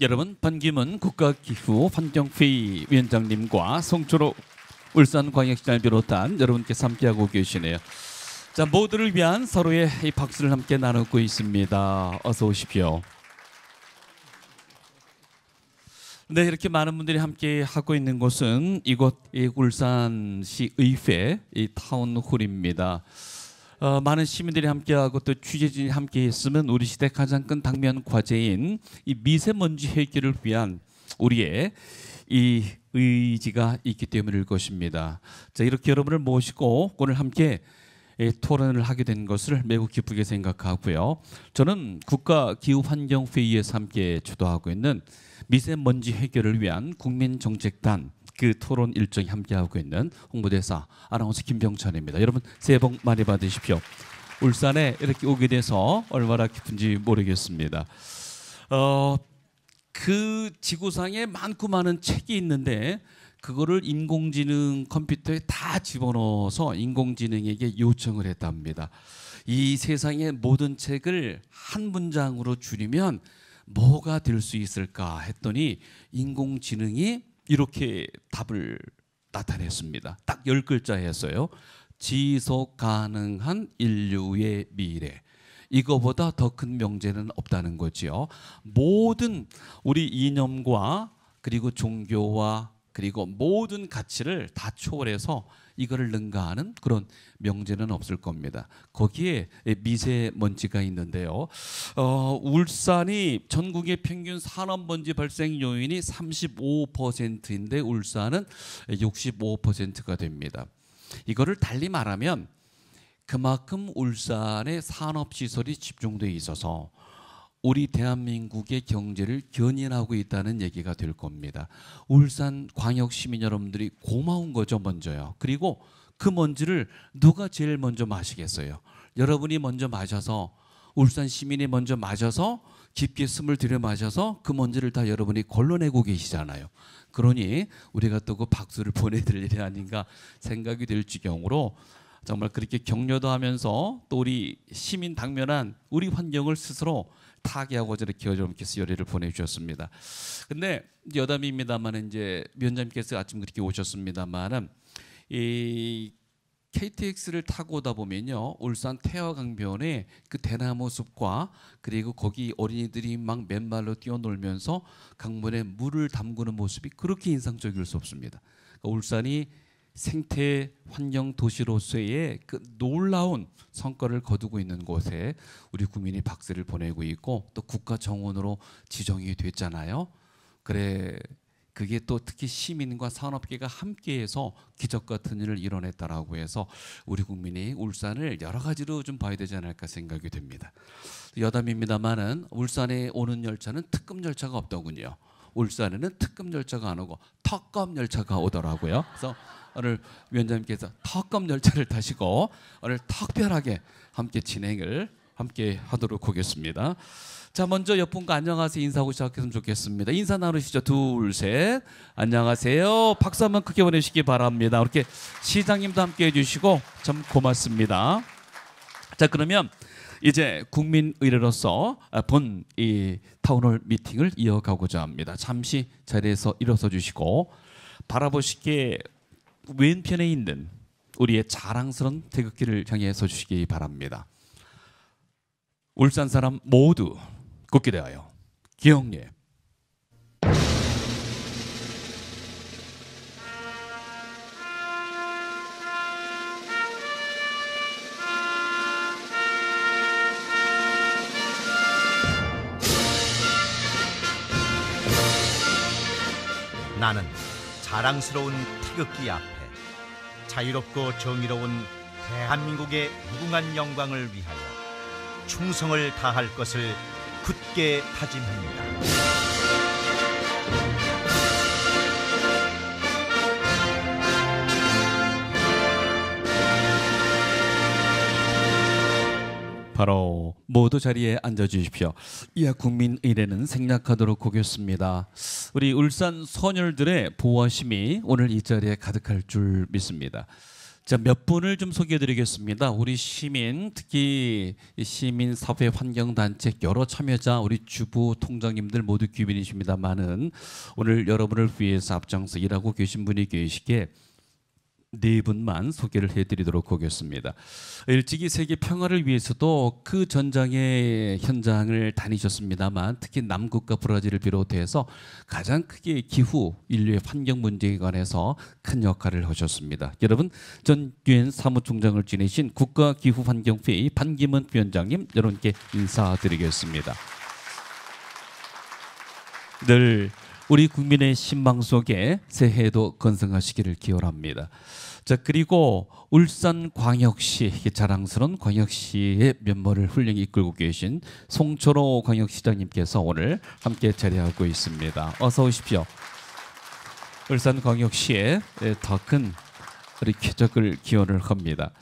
여러분, 반기문 국가기후환경회의 위원장님과 송철호 울산광역시장을 비롯한 여러분께서 함께하고 계시네요. 자, 모두를 위한 서로의 이 박수를 함께 나누고 있습니다. 어서 오십시오. 네, 이렇게 많은 분들이 함께 하고 있는 곳은 이곳 울산시 의회 이 타운홀입니다. 많은 시민들이 함께하고 또 취재진이 함께했으면 우리 시대 가장 큰 당면 과제인 이 미세먼지 해결을 위한 우리의 이 의지가 있기 때문일 것입니다. 자, 이렇게 여러분을 모시고 오늘 함께 토론을 하게 된 것을 매우 기쁘게 생각하고요. 저는 국가기후환경회의에서 함께 주도하고 있는 미세먼지 해결을 위한 국민정책단 그 토론 일정에 함께하고 있는 홍보대사 아나운서 김병찬입니다. 여러분 새해 복 많이 받으십시오. 울산에 이렇게 오게 돼서 얼마나 기쁜지 모르겠습니다. 그 지구상에 많고 많은 책이 있는데 그거를 인공지능 컴퓨터에 다 집어넣어서 인공지능에게 요청을 했답니다. 이 세상의 모든 책을 한 문장으로 줄이면 뭐가 될 수 있을까 했더니 인공지능이 이렇게 답을 나타냈습니다. 딱 10글자였어요. 지속 가능한 인류의 미래. 이거보다 더 큰 명제는 없다는 거지요. 모든 우리 이념과 그리고 종교와 그리고 모든 가치를 다 초월해서 이거를 능가하는 그런 명제는 없을 겁니다. 거기에 미세먼지가 있는데요. 울산이 전국의 평균 산업먼지 발생 요인이 35%인데 울산은 65%가 됩니다. 이거를 달리 말하면 그만큼 울산의 산업시설이 집중되어 있어서 우리 대한민국의 경제를 견인하고 있다는 얘기가 될 겁니다. 울산 광역 시민 여러분들이 고마운 거죠, 먼저요. 그리고 그 먼지를 누가 제일 먼저 마시겠어요? 여러분이 먼저 마셔서 울산 시민이 먼저 마셔서 깊게 숨을 들여 마셔서 그 먼지를 다 여러분이 걸러내고 계시잖아요. 그러니 우리가 또 그 박수를 보내드릴 일이 아닌가 생각이 될 지경으로 정말 그렇게 격려도 하면서 또 우리 시민 당면한 우리 환경을 스스로 타개하고 저렇게 여러분께서 열애를 보내주셨습니다. 근데 여담입니다만 이제 위원장님께서 아침 그렇게 오셨습니다만은 이 KTX를 타고 오다 보면요 울산 태화강변에 그 대나무 숲과 그리고 거기 어린이들이 막 맨발로 뛰어놀면서 강물에 물을 담그는 모습이 그렇게 인상적일 수 없습니다. 그러니까 울산이 생태 환경 도시로서의 그 놀라운 성과를 거두고 있는 곳에 우리 국민이 박수를 보내고 있고 또 국가 정원으로 지정이 됐잖아요. 그래 그게 또 특히 시민과 산업계가 함께해서 기적 같은 일을 이뤄냈다라고 해서 우리 국민이 울산을 여러 가지로 좀 봐야 되지 않을까 생각이 됩니다. 여담입니다만은 울산에 오는 열차는 특급 열차가 없더군요. 울산에는 특급 열차가 안 오고 특급 열차가 오더라고요. 그래서 오늘 위원장님께서 특급 열차를 타시고 오늘 특별하게 함께 진행을 함께 하도록 하겠습니다. 자, 먼저 옆 분과 안녕하세요 인사하고 시작했으면 좋겠습니다. 인사 나누시죠. 둘, 셋. 안녕하세요. 박수 한번 크게 보내주시기 바랍니다. 이렇게 시장님도 함께 해주시고 참 고맙습니다. 자, 그러면 이제 국민의례로서 본 이 타운홀 미팅을 이어가고자 합니다. 잠시 자리에서 일어서 주시고 바라보시기에 왼편에 있는 우리의 자랑스러운 태극기를 향해 서 주시기 바랍니다. 울산 사람 모두 굳게 대하여 기억예. 나는 자랑스러운 태극기 앞에 자유롭고 정의로운 대한민국의 무궁한 영광을 위하여 충성을 다할 것을 굳게 다짐합니다. 바로 모두 자리에 앉아주십시오. 이하 국민의례는 생략하도록 하겠습니다. 우리 울산 선열들의 보호심이 오늘 이 자리에 가득할 줄 믿습니다. 자, 몇 분을 좀 소개해드리겠습니다. 우리 시민, 특히 시민 사회 환경 단체 여러 참여자, 우리 주부 통장님들 모두 귀빈이십니다만은 오늘 여러분을 위해서 앞장서 일하고 계신 분이 계시기에 네 분만 소개를 해드리도록 하겠습니다. 일찍이 세계 평화를 위해서도 그 전장의 현장을 다니셨습니다만 특히 남극과 브라질을 비롯해서 가장 크게 기후, 인류의 환경 문제에 관해서 큰 역할을 하셨습니다. 여러분, 전 유엔 사무총장을 지내신 국가기후환경회의 반기문 위원장님 여러분께 인사드리겠습니다. 늘 우리 국민의 신망 속에 새해에도 건승하시기를 기원합니다. 자, 그리고 울산광역시 자랑스러운 광역시의 면모를 훌륭히 이끌고 계신 송철호 광역시장님께서 오늘 함께 자리하고 있습니다. 어서 오십시오. 울산광역시에 더 큰 우리 쾌적을 기원을 합니다.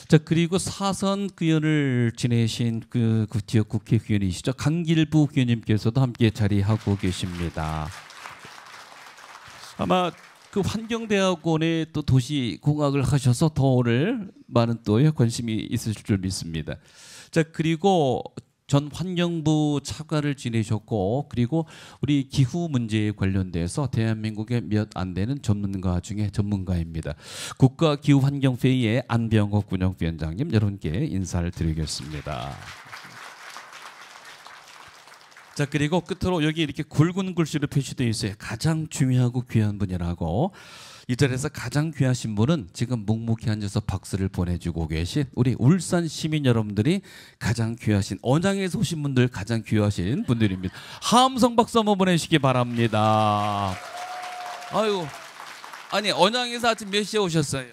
자, 그리고 사선 의원을 지내신 그 지역 국회의원이시죠. 강길부 의원님께서도 함께 자리하고 계십니다. 아마 그 환경대학원에 또 도시공학을 하셔서 더 오늘 많은 또 관심이 있으실 줄 믿습니다. 자, 그리고 전 환경부 차관을 지내셨고 그리고 우리 기후 문제에 관련돼서 대한민국의 몇 안 되는 전문가 중에 전문가입니다. 국가기후환경회의의 안병옥 운영위원장님 여러분께 인사를 드리겠습니다. 자, 그리고 끝으로 여기 이렇게 굵은 글씨로 표시되어 있어요. 가장 중요하고 귀한 분이라고. 이 자리에서 가장 귀하신 분은 지금 묵묵히 앉아서 박수를 보내주고 계신 우리 울산 시민 여러분들이 가장 귀하신, 언양에서 오신 분들 가장 귀하신 분들입니다. 함성 박수 한번 보내시기 바랍니다. 아유, 아니 언양에서 아침 몇 시에 오셨어요?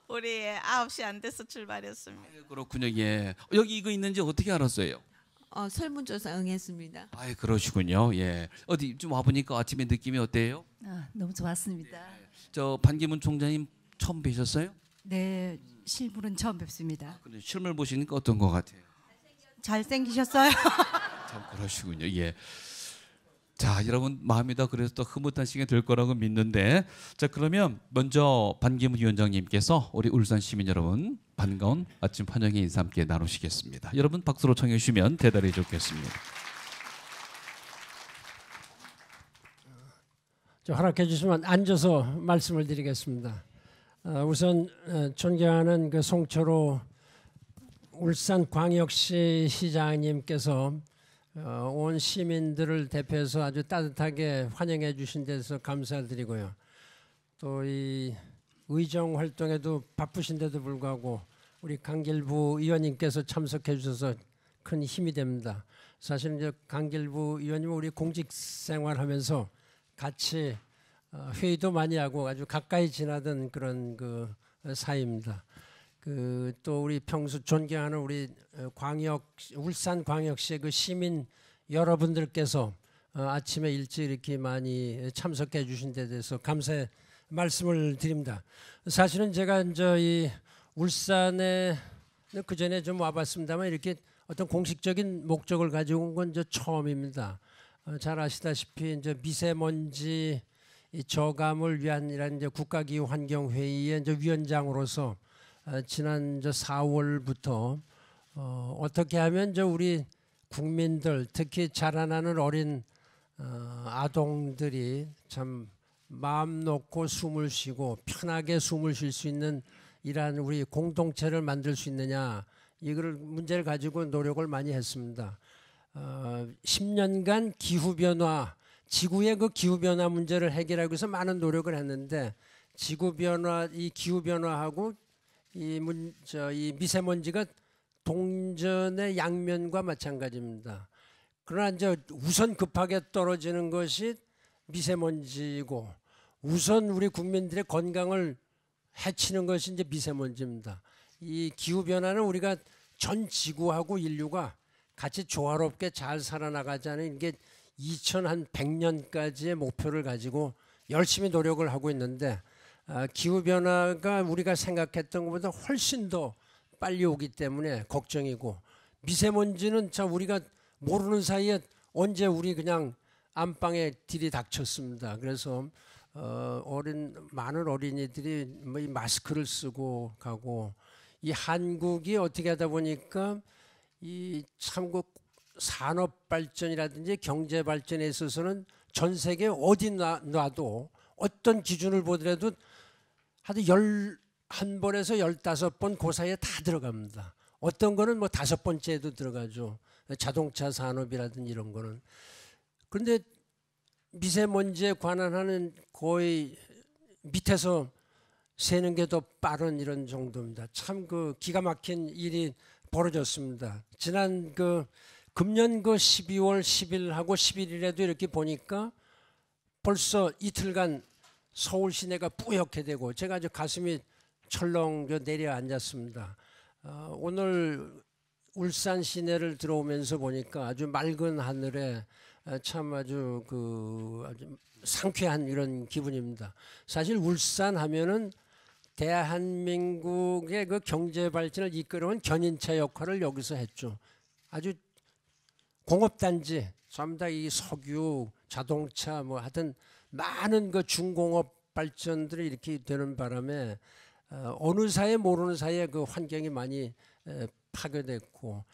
우리 9시 안 돼서 출발했습니다. 그렇군요. 예. 여기 이거 있는지 어떻게 알았어요? 설문조사 응했습니다. 아, 그러시군요. 예. 어디 좀 와보니까 아침에 느낌이 어때요? 너무 좋았습니다. 저 반기문 총장님 처음 뵈셨어요? 네, 실물은 처음 뵙습니다. 근데 실물 보시니까 어떤 것 같아요? 잘생기셨어요. 참 그러시군요. 예. 자, 여러분 마음이 다 그래서 또 흐뭇한 시간이 될 거라고 믿는데, 자, 그러면 먼저 반기문 위원장님께서 우리 울산 시민 여러분 반가운 아침 환영의 인사 함께 나누시겠습니다. 여러분 박수로 청해 주시면 대단히 좋겠습니다. 허락해 주시면 앉아서 말씀을 드리겠습니다. 우선 존경하는 그 송철호 울산광역시 시장님께서 온 시민들을 대표해서 아주 따뜻하게 환영해 주신 데서 감사드리고요. 또 이 의정 활동에도 바쁘신데도 불구하고 우리 강길부 의원님께서 참석해 주셔서 큰 힘이 됩니다. 사실은 이제 강길부 의원님은 우리 공직 생활하면서 같이 회의도 많이 하고 아주 가까이 지나던 그런 그 사이입니다. 그 또 우리 평소 존경하는 우리 울산광역시의 그 시민 여러분들께서 아침에 일찍 이렇게 많이 참석해 주신 데 대해서 감사의 말씀을 드립니다. 사실은 제가 이제 이 울산에 그 전에 좀 와봤습니다만 이렇게 어떤 공식적인 목적을 가지고 온 건 이제 처음입니다. 잘 아시다시피 이제 미세먼지 저감을 위한 이런 이제 국가기후환경회의의 이제 위원장으로서 지난 이제 4월부터 어떻게 하면 이제 우리 국민들 특히 자라나는 어린 아동들이 참 마음 놓고 숨을 쉬고 편하게 숨을 쉴 수 있는 이러한 우리 공동체를 만들 수 있느냐, 이거를 문제를 가지고 노력을 많이 했습니다. 10년간 기후변화, 지구의 그 기후변화 문제를 해결하기 위해서 많은 노력을 했는데 지구변화, 이 기후변화하고 이 미세먼지가 동전의 양면과 마찬가지입니다. 그러나 이제 우선 급하게 떨어지는 것이 미세먼지고 우선 우리 국민들의 건강을 해치는 것이 이제 미세먼지입니다. 이 기후변화는 우리가 전 지구하고 인류가 같이 조화롭게 잘 살아나가자는 이게 2100년까지의 목표를 가지고 열심히 노력을 하고 있는데 기후변화가 우리가 생각했던 것보다 훨씬 더 빨리 오기 때문에 걱정이고, 미세먼지는 참 우리가 모르는 사이에 언제 우리 그냥 안방에 들이닥쳤습니다. 그래서 많은 어린이들이 뭐 이 마스크를 쓰고 가고 이 한국이 어떻게 하다 보니까 이 참고 산업 발전이라든지 경제 발전에 있어서는 전 세계 어디 놔도 어떤 기준을 보더라도 하여튼 11번에서 15번 그 사이에 다 들어갑니다. 어떤 거는 뭐 5번째에도 들어가죠. 자동차 산업이라든지 이런 거는. 그런데 미세먼지에 관한 하는 거의 밑에서 새는 게 더 빠른 이런 정도입니다. 참 그 기가 막힌 일이 벌어졌습니다. 지난 금년 12월 10일하고 11일에도 이렇게 보니까 벌써 이틀간 서울 시내가 뿌옇게 되고 제가 아주 가슴이 철렁 내려앉았습니다. 오늘 울산 시내를 들어오면서 보니까 아주 맑은 하늘에 참 아주 아주 상쾌한 이런 기분입니다. 사실 울산 하면은 대한민국의 그 경제 발전을 이끌어온 견인차 역할을 여기서 했죠. 아주 공업단지, 전부 다 이 석유, 자동차 뭐 하여튼 많은 그 중공업 발전들이 이렇게 되는 바람에 어느 사이에 모르는 사이에 그 환경이 많이 파괴됐고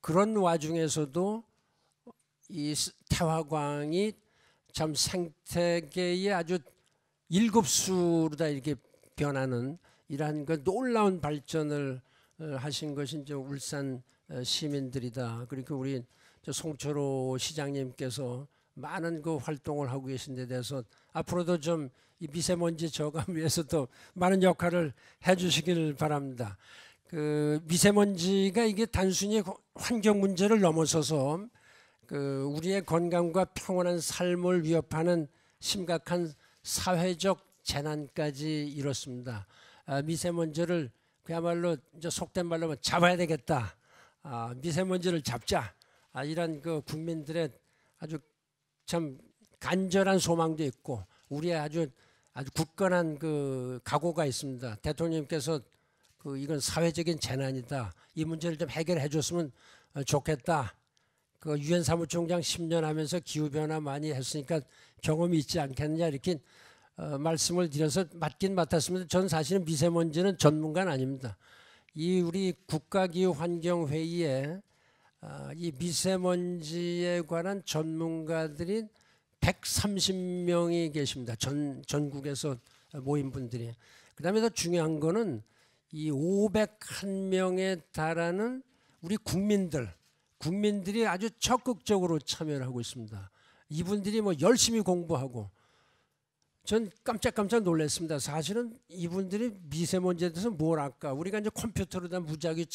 그런 와중에서도 이 태화광이 참 생태계의 아주 일급수로 다 이렇게 변하는 이러한 그 놀라운 발전을 하신 것이 이제 울산 시민들이다. 그리고 우리 송철호 시장님께서 많은 그 활동을 하고 계신 데 대해서 앞으로도 좀 이 미세먼지 저감 위해서도 많은 역할을 해주시길 바랍니다. 그 미세먼지가 이게 단순히 환경 문제를 넘어서서 우리의 건강과 평온한 삶을 위협하는 심각한 사회적 재난까지 이렇습니다. 미세먼지를 그야말로 이제 속된 말로 잡아야 되겠다. 미세먼지를 잡자. 이런 그 국민들의 아주 참 간절한 소망도 있고 우리의 아주 굳건한 그 각오가 있습니다. 대통령님께서 이건 사회적인 재난이다. 이 문제를 좀 해결해 줬으면 좋겠다. 그 유엔 사무총장 10년 하면서 기후 변화 많이 했으니까 경험이 있지 않겠느냐 이렇게 말씀을 드려서 맞긴 맡았습니다. 저는 사실은 미세먼지는 전문가는 아닙니다. 이 우리 국가기후환경회의에 이 미세먼지에 관한 전문가들이 130명이 계십니다. 전국에서 모인 분들이. 그 다음에 더 중요한 거는 이 501명에 달하는 우리 국민들이 아주 적극적으로 참여를 하고 있습니다. 이분들이 뭐 열심히 공부하고 전 깜짝 놀랐습니다. 사실은 이분들이 미세먼지에 대해서 뭘 할까? 우리가 이제 컴퓨터로 다 무작위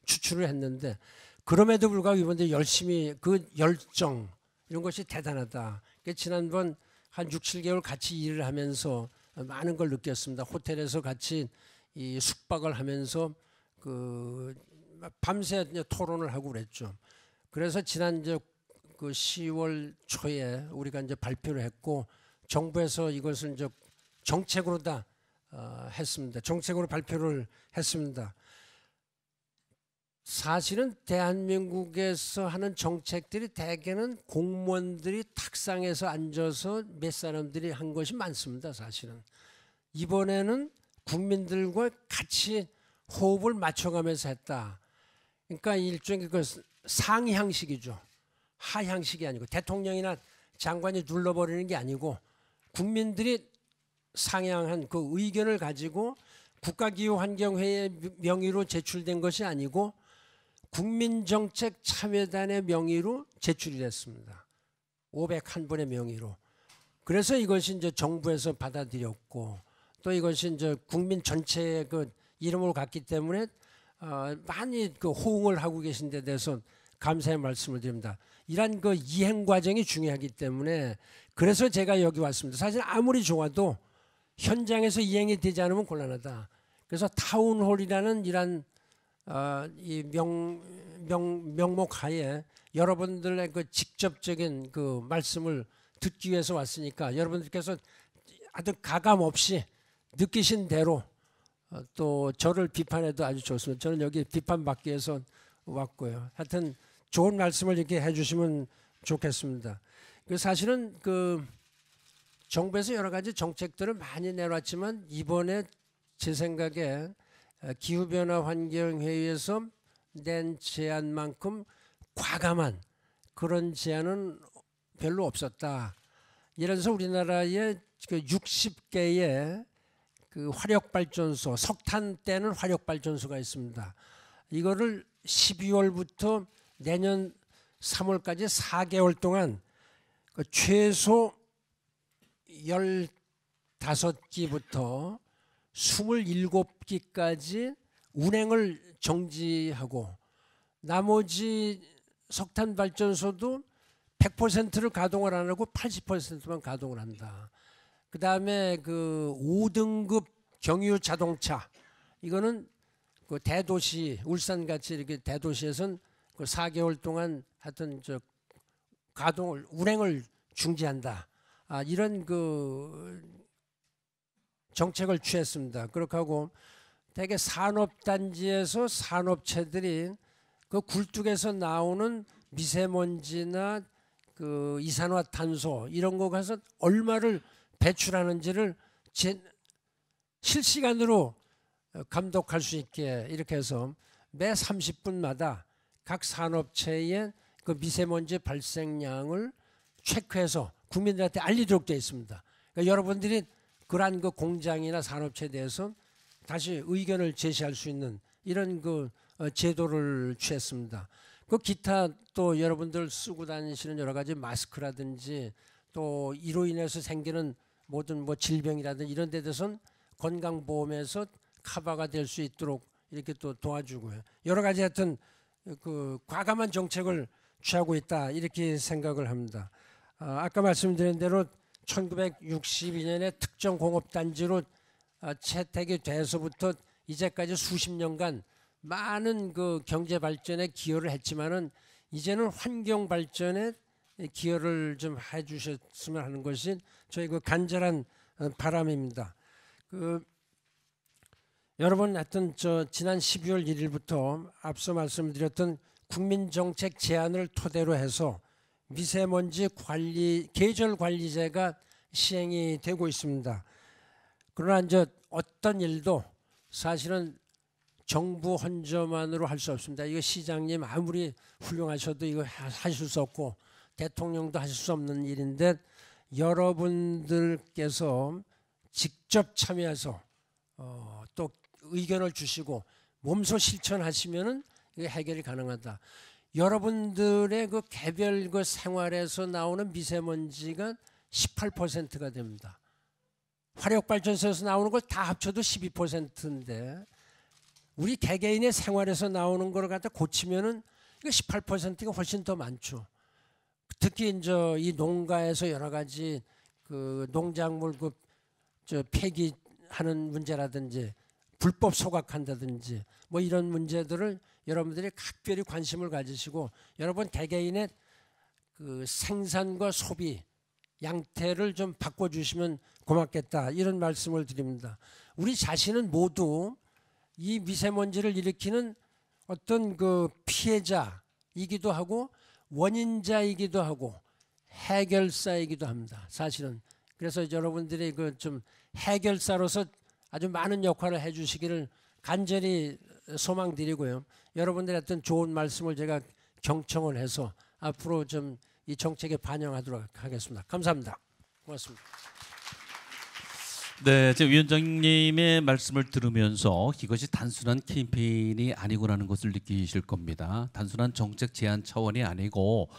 추출을 했는데 그럼에도 불구하고 이분들이 열심히 그 열정 이런 것이 대단하다. 지난번 한 6, 7개월 같이 일을 하면서 많은 걸 느꼈습니다. 호텔에서 같이 이 숙박을 하면서 밤새 토론을 하고 그랬죠. 그래서 지난 그 10월 초에 우리가 이제 발표를 했고 정부에서 이것을 이제 정책으로 다 했습니다. 정책으로 발표를 했습니다. 사실은 대한민국에서 하는 정책들이 대개는 공무원들이 탁상에서 앉아서 몇 사람들이 한 것이 많습니다. 사실은 이번에는 국민들과 같이 호흡을 맞춰가면서 했다. 그러니까 일종의 그 상향식이죠. 하향식이 아니고 대통령이나 장관이 눌러버리는 게 아니고 국민들이 상향한 그 의견을 가지고 국가기후환경회의 명의로 제출된 것이 아니고 국민정책참여단의 명의로 제출이 됐습니다. 501분의 명의로. 그래서 이것이 이제 정부에서 받아들였고 또 이것이 이제 국민 전체의 그 이름으로 갔기 때문에 많이 그 호응을 하고 계신 데 대해서 감사의 말씀을 드립니다. 이러한 그 이행 과정이 중요하기 때문에 그래서 제가 여기 왔습니다. 사실 아무리 좋아도 현장에서 이행이 되지 않으면 곤란하다. 그래서 타운홀이라는 이러한 이 명목하에 여러분들의 그 직접적인 그 말씀을 듣기 위해서 왔으니까 여러분들께서 아주 가감 없이 느끼신 대로 또 저를 비판해도 아주 좋습니다. 저는 여기 비판받기 위해서 왔고요. 하여튼 좋은 말씀을 이렇게 해주시면 좋겠습니다. 사실은 정부에서 여러 가지 정책들을 많이 내놨지만 이번에 제 생각에 기후변화 환경회의에서 낸 제안만큼 과감한 그런 제안은 별로 없었다. 예를 들어서 우리나라에 그 60개의 그 화력발전소, 석탄 떼는 화력발전소가 있습니다. 이거를 12월부터 내년 3월까지 4개월 동안 그 최소 15기부터 27기까지 운행을 정지하고 나머지 석탄 발전소도 100%를 가동을 안 하고 80%만 가동을 한다. 그 다음에 그 5등급 경유 자동차 이거는 그 대도시 울산같이 이렇게 대도시에서는 그 4개월 동안 하여튼 저 가동을 운행을 중지한다. 이런 그 정책을 취했습니다. 그렇게 하고 대개 산업단지에서 산업체들이 그 굴뚝에서 나오는 미세먼지나 그 이산화탄소 이런 거 가서 얼마를 배출하는지를 실시간으로 감독할 수 있게 이렇게 해서 매 30분마다 각 산업체의 그 미세먼지 발생량을 체크해서 국민들한테 알리도록 되어 있습니다. 그러니까 여러분들이 그러한 그 공장이나 산업체에 대해서 다시 의견을 제시할 수 있는 이런 그 제도를 취했습니다. 그 기타 또 여러분들 쓰고 다니시는 여러 가지 마스크라든지 또 이로 인해서 생기는 모든 뭐 질병이라든지 이런 데 대해서는 건강보험에서 커버가 될 수 있도록 이렇게 또 도와주고요. 여러 가지 하여튼 그 과감한 정책을 취하고 있다 이렇게 생각을 합니다. 아까 말씀드린 대로 1962년에 특정 공업단지로 채택이 돼서부터 이제까지 수십 년간 많은 그 경제 발전에 기여를 했지만은 이제는 환경 발전에 기여를 좀 해주셨으면 하는 것이 저희 그 간절한 바람입니다. 그 여러분 하여튼 저 지난 12월 1일부터 앞서 말씀드렸던 국민정책 제안을 토대로 해서 미세먼지 관리 계절 관리제가 시행이 되고 있습니다. 그러나 이제 어떤 일도 사실은 정부 혼자만으로 할 수 없습니다. 이거 시장님 아무리 훌륭하셔도 이거 하실 수 없고 대통령도 하실 수 없는 일인데 여러분들께서 직접 참여해서 또 의견을 주시고 몸소 실천하시면은 이게 해결이 가능하다. 여러분들의 그 개별 그 생활에서 나오는 미세먼지가 18%가 됩니다. 화력발전소에서 나오는 걸 다 합쳐도 12%인데 우리 개개인의 생활에서 나오는 걸 갖다 고치면은 이거 18%가 훨씬 더 많죠. 특히 이제 이 농가에서 여러 가지 그 농작물 그 저 폐기하는 문제라든지 불법 소각한다든지 뭐 이런 문제들을 여러분들이 각별히 관심을 가지시고 여러분 개개인의 그 생산과 소비 양태를 좀 바꿔주시면 고맙겠다 이런 말씀을 드립니다. 우리 자신은 모두 이 미세먼지를 일으키는 어떤 그 피해자이기도 하고 원인자이기도 하고 해결사이기도 합니다. 사실은 그래서 여러분들이 그 좀 해결사로서 아주 많은 역할을 해주시기를 간절히 소망드리고요. 여러분들의 어떤 좋은 말씀을 제가 경청을 해서 앞으로 좀 이 정책에 반영하도록 하겠습니다. 감사합니다. 고맙습니다. 네, 제 위원장님의 말씀을 들으면서 이것이 단순한 캠페인이 아니구나는 것을 느끼실 겁니다. 단순한 정책 제안 차원이 아니고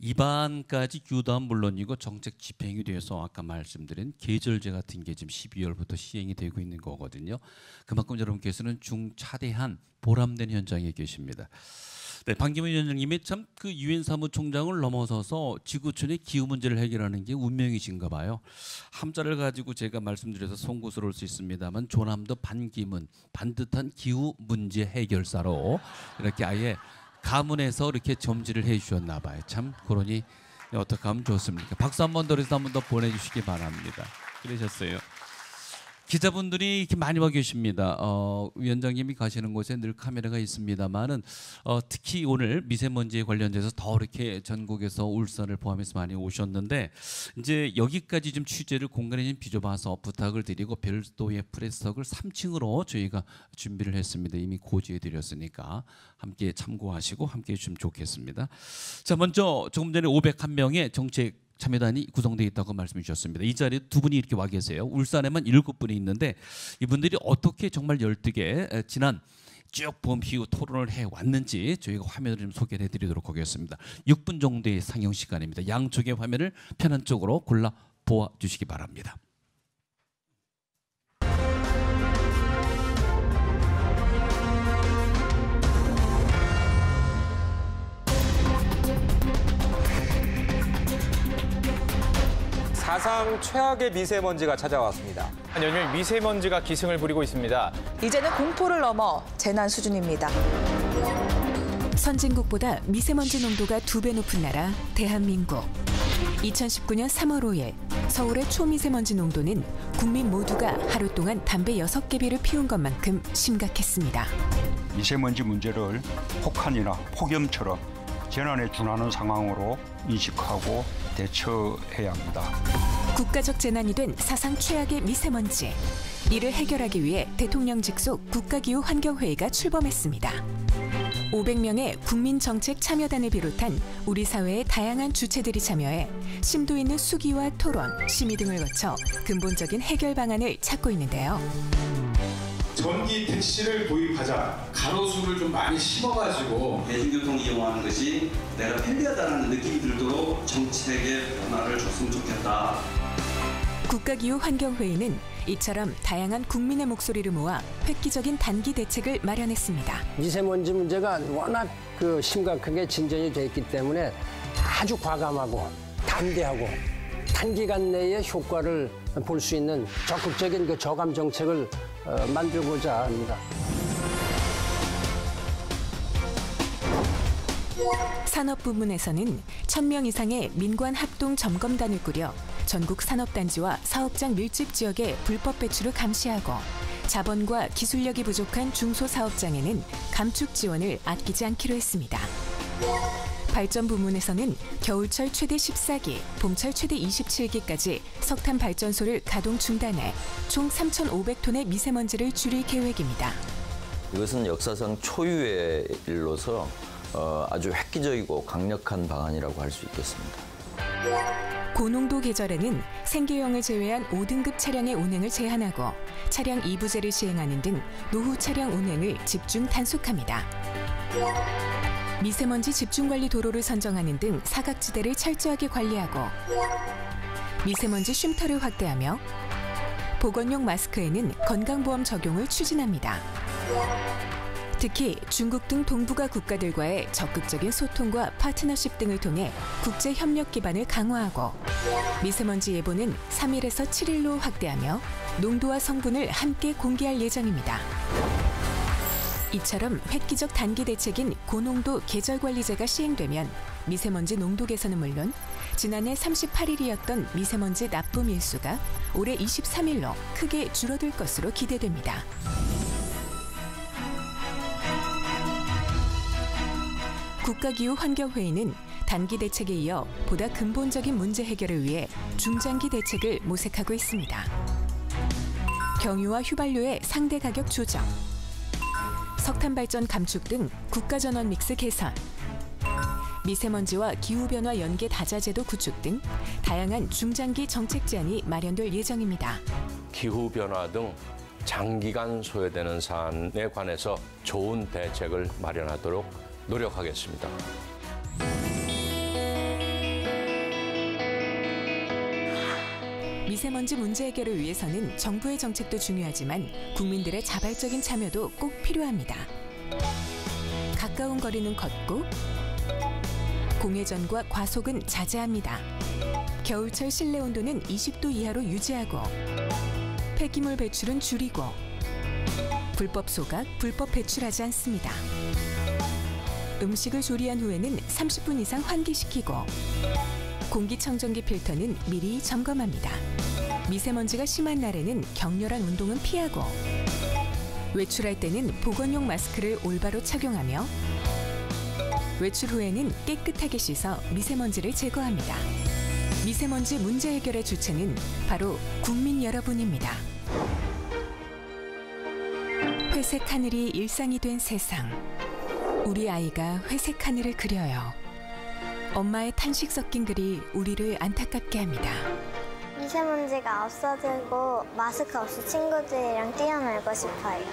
입안까지 유도한 물론이고 정책 집행이 돼서 아까 말씀드린 계절제 같은 게 지금 12월부터 시행이 되고 있는 거거든요. 그만큼 여러분께서는 중차대한 보람된 현장에 계십니다. 네, 반기문 위원장님이 참 그 유엔 사무총장을 넘어서서 지구촌의 기후 문제를 해결하는 게 운명이신가 봐요. 함자를 가지고 제가 말씀드려서 송구스러울 수 있습니다만 조남도 반기문 반듯한 기후 문제 해결사로 이렇게 아예 가문에서 이렇게 점지를 해주셨나 봐요. 참 그러니 어떻게 하면 좋습니까? 박수 한 번 더 해서 한 번 더 보내주시기 바랍니다. 그러셨어요. 기자분들이 이렇게 많이 와 계십니다. 위원장님이 가시는 곳에 늘 카메라가 있습니다만은 특히 오늘 미세먼지에 관련돼서 더 이렇게 전국에서 울산을 포함해서 많이 오셨는데 이제 여기까지 좀 취재를 공간에 좀 빚어봐서 부탁을 드리고 별도의 프레스석을 3층으로 저희가 준비를 했습니다. 이미 고지해 드렸으니까 함께 참고하시고 함께 해주시면 좋겠습니다. 자, 먼저 조금 전에 501명의 정책 참여단이 구성되어 있다고 말씀해 주셨습니다. 이 자리에 두 분이 이렇게 와 계세요. 울산에만 7분이 있는데 이분들이 어떻게 정말 열등하게 지난 쭉 범위 후 토론을 해왔는지 저희가 화면을 좀 소개를 해드리도록 하겠습니다. 6분 정도의 상영 시간입니다. 양쪽의 화면을 편한 쪽으로 골라 보아주시기 바랍니다. 사상 최악의 미세먼지가 찾아왔습니다. 연일 미세먼지가 기승을 부리고 있습니다. 이제는 공포를 넘어 재난 수준입니다. 선진국보다 미세먼지 농도가 2배 높은 나라 대한민국. 2019년 3월 5일 서울의 초미세먼지 농도는 국민 모두가 하루 동안 담배 6개비를 피운 것만큼 심각했습니다. 미세먼지 문제를 폭한이나 폭염처럼 재난에 준하는 상황으로 인식하고 대처해야 합니다. 국가적 재난이 된 사상 최악의 미세먼지. 이를 해결하기 위해 대통령 직속 국가기후환경회의가 출범했습니다. 500명의 국민정책 참여단을 비롯한 우리 사회의 다양한 주체들이 참여해 심도 있는 수기와 토론, 심의 등을 거쳐 근본적인 해결 방안을 찾고 있는데요. 전기 택시를 도입하자. 가로수를 좀 많이 심어가지고 대중교통 이용하는 것이 내가 편리하다는 느낌이 들도록 정책의 변화를 줬으면 좋겠다. 국가기후환경회의는 이처럼 다양한 국민의 목소리를 모아 획기적인 단기 대책을 마련했습니다. 미세먼지 문제가 워낙 심각하게 진전이 돼 있기 때문에 아주 과감하고 담대하고 단기간 내에 효과를 볼 수 있는 적극적인 저감 정책을 만들고자 합니다. 산업 부문에서는 1,000명 이상의 민관 합동 점검단을 꾸려 전국 산업단지와 사업장 밀집 지역의 불법 배출을 감시하고 자본과 기술력이 부족한 중소사업장에는 감축 지원을 아끼지 않기로 했습니다. 발전 부문에서는 겨울철 최대 14기, 봄철 최대 27기까지 석탄 발전소를 가동 중단해 총 3,500톤의 미세먼지를 줄일 계획입니다. 이것은 역사상 초유의 일로서 아주 획기적이고 강력한 방안이라고 할 수 있겠습니다. 고농도 계절에는 생계형을 제외한 5등급 차량의 운행을 제한하고 차량 2부제를 시행하는 등 노후 차량 운행을 집중 단속합니다. 미세먼지 집중관리 도로를 선정하는 등 사각지대를 철저하게 관리하고 미세먼지 쉼터를 확대하며 보건용 마스크에는 건강보험 적용을 추진합니다. 특히 중국 등 동북아 국가들과의 적극적인 소통과 파트너십 등을 통해 국제 협력 기반을 강화하고 미세먼지 예보는 3일에서 7일로 확대하며 농도와 성분을 함께 공개할 예정입니다. 이처럼 획기적 단기 대책인 고농도 계절관리제가 시행되면 미세먼지 농도 개선은 물론 지난해 38일이었던 미세먼지 납품 일수가 올해 23일로 크게 줄어들 것으로 기대됩니다. 국가기후환경회의는 단기 대책에 이어 보다 근본적인 문제 해결을 위해 중장기 대책을 모색하고 있습니다. 경유와 휘발유의 상대 가격 조정, 석탄 발전 감축 등 국가전원 믹스 개선, 미세먼지와 기후변화 연계 다자제도 구축 등 다양한 중장기 정책 제안이 마련될 예정입니다. 기후변화 등 장기간 소요되는 사안에 관해서 좋은 대책을 마련하도록 노력하겠습니다. 미세먼지 문제 해결을 위해서는 정부의 정책도 중요하지만 국민들의 자발적인 참여도 꼭 필요합니다. 가까운 거리는 걷고 공회전과 과속은 자제합니다. 겨울철 실내 온도는 20도 이하로 유지하고 폐기물 배출은 줄이고 불법 소각, 불법 배출하지 않습니다. 음식을 조리한 후에는 30분 이상 환기시키고 공기청정기 필터는 미리 점검합니다. 미세먼지가 심한 날에는 격렬한 운동은 피하고 외출할 때는 보건용 마스크를 올바로 착용하며 외출 후에는 깨끗하게 씻어 미세먼지를 제거합니다. 미세먼지 문제 해결의 주체는 바로 국민 여러분입니다. 회색 하늘이 일상이 된 세상. 우리 아이가 회색 하늘을 그려요. 엄마의 탄식 섞인 글이 우리를 안타깝게 합니다. 미세먼지가 없어지고 마스크 없이 친구들이랑 뛰어놀고 싶어요.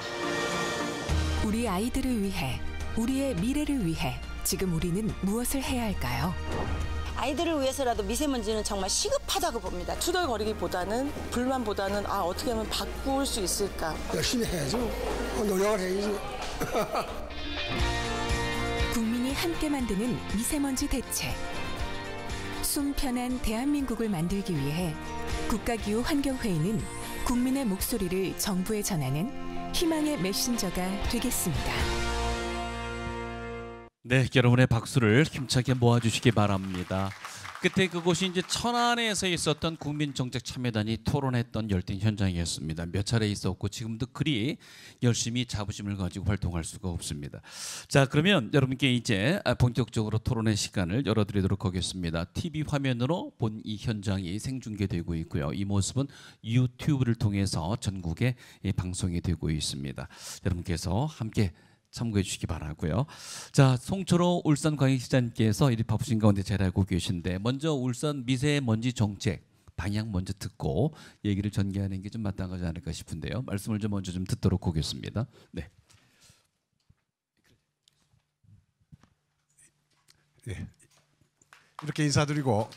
우리 아이들을 위해, 우리의 미래를 위해 지금 우리는 무엇을 해야 할까요? 아이들을 위해서라도 미세먼지는 정말 시급하다고 봅니다. 투덜거리기보다는 불만보다는 어떻게 하면 바꿀 수 있을까. 열심히 해야죠. 노력을 해야지. 국민이 함께 만드는 미세먼지 대책. 숨 편한 대한민국을 만들기 위해 국가기후환경회의는 국민의 목소리를 정부에 전하는 희망의 메신저가 되겠습니다. 네, 여러분의 박수를 힘차게 모아주시기 바랍니다. 그때 그곳이 이제 천안에서 있었던 국민정책참여단이 토론했던 열띤 현장이었습니다. 몇 차례 있었고 지금도 그리 열심히 자부심을 가지고 활동할 수가 없습니다. 자, 그러면 여러분께 이제 본격적으로 토론의 시간을 열어드리도록 하겠습니다. TV 화면으로 본 이 현장이 생중계되고 있고요. 이 모습은 유튜브를 통해서 전국에 방송이 되고 있습니다. 여러분께서 함께 참고해 주시기 바라고요. 자, 송철호 울산광역시장님께서 이리 바쁘신 가운데 잘 알고 계신데 먼저 울산 미세먼지 정책 방향 먼저 듣고 얘기를 전개하는 게 좀 마땅하지 않을까 싶은데요. 말씀을 좀 먼저 좀 듣도록 하겠습니다. 네. 네. 이렇게 인사드리고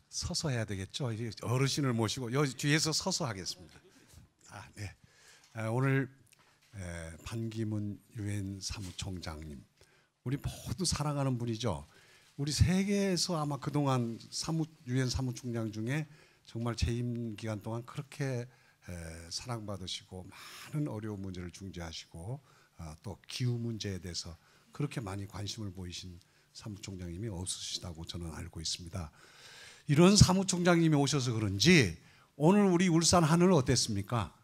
서서 해야 되겠죠. 어르신을 모시고 여기 뒤에서 서서 하겠습니다. 네. 오늘 반기문 유엔 사무총장님, 우리 모두 사랑하는 분이죠. 우리 세계에서 아마 그동안 유엔 사무총장 중에 정말 재임 기간 동안 그렇게 사랑받으시고 많은 어려운 문제를 중재하시고 또 기후 문제에 대해서 그렇게 많이 관심을 보이신 사무총장님이 없으시다고 저는 알고 있습니다. 이런 사무총장님이 오셔서 그런지 오늘 우리 울산 하늘 어땠습니까?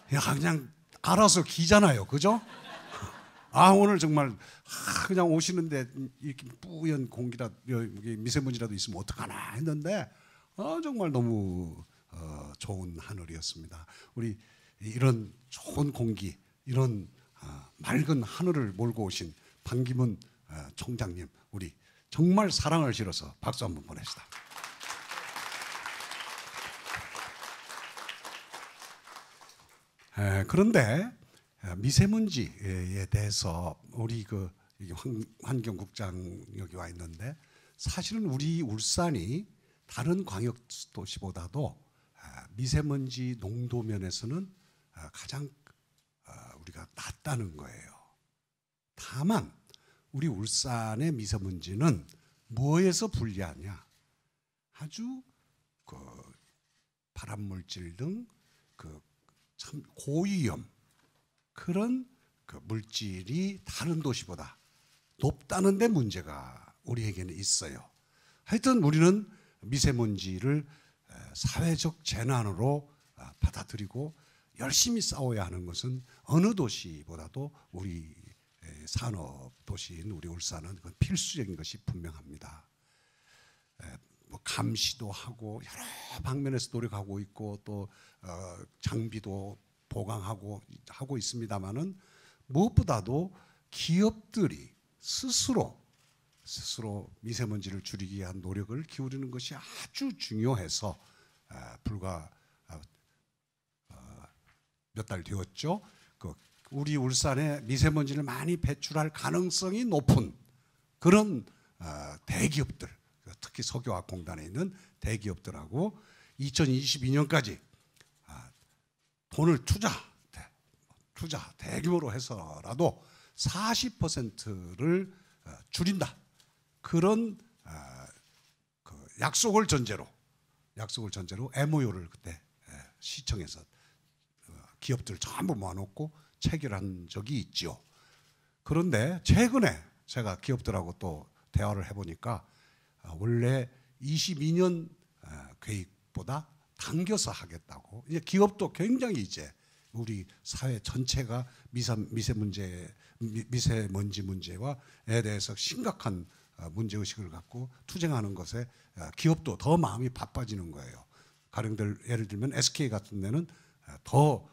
그냥 알아서 기잖아요, 그죠? 오늘 정말 그냥 오시는데 이렇게 뿌연 공기라 미세먼지라도 있으면 어떡하나 했는데 정말 너무 좋은 하늘이었습니다. 우리 이런 좋은 공기, 이런 맑은 하늘을 몰고 오신 반기문 총장님, 우리 정말 사랑을 실어서 박수 한번 보냅시다. 그런데 미세먼지에 대해서 우리 환경국장 여기 와 있는데 사실은 우리 울산이 다른 광역도시보다도 미세먼지 농도 면에서는 가장 우리가 낮다는 거예요. 다만 우리 울산의 미세먼지는 뭐에서 불리하냐? 아주 발암물질 등 참 고위험 그런 물질이 다른 도시보다 높다는 데 문제가 우리에게는 있어요. 하여튼 우리는 미세먼지를 사회적 재난으로 받아들이고 열심히 싸워야 하는 것은 어느 도시보다도 우리 산업 도시인 우리 울산은 필수적인 것이 분명합니다. 감시도 하고 여러 방면에서 노력하고 있고 또 장비도 보강하고 하고 있습니다만은 무엇보다도 기업들이 스스로 미세먼지를 줄이기 위한 노력을 기울이는 것이 아주 중요해서 불과 몇 달 되었죠. 우리 울산에 미세먼지를 많이 배출할 가능성이 높은 그런 대기업들, 특히 석유화학공단에 있는 대기업들하고 2022년까지 돈을 투자 대규모로 해서라도 40%를 줄인다. 그런 약속을 전제로 MOU를 그때 시청에서 기업들 전부 모아놓고 체결한 적이 있죠. 그런데 최근에 제가 기업들하고 또 대화를 해보니까 원래 22년 계획보다 당겨서 하겠다고. 이제 기업도 굉장히 이제 우리 사회 전체가 미세먼지 문제와에 대해서 심각한 문제 의식을 갖고 투쟁하는 것에 기업도 더 마음이 바빠지는 거예요. 가령들 예를 들면 SK 같은 데는 더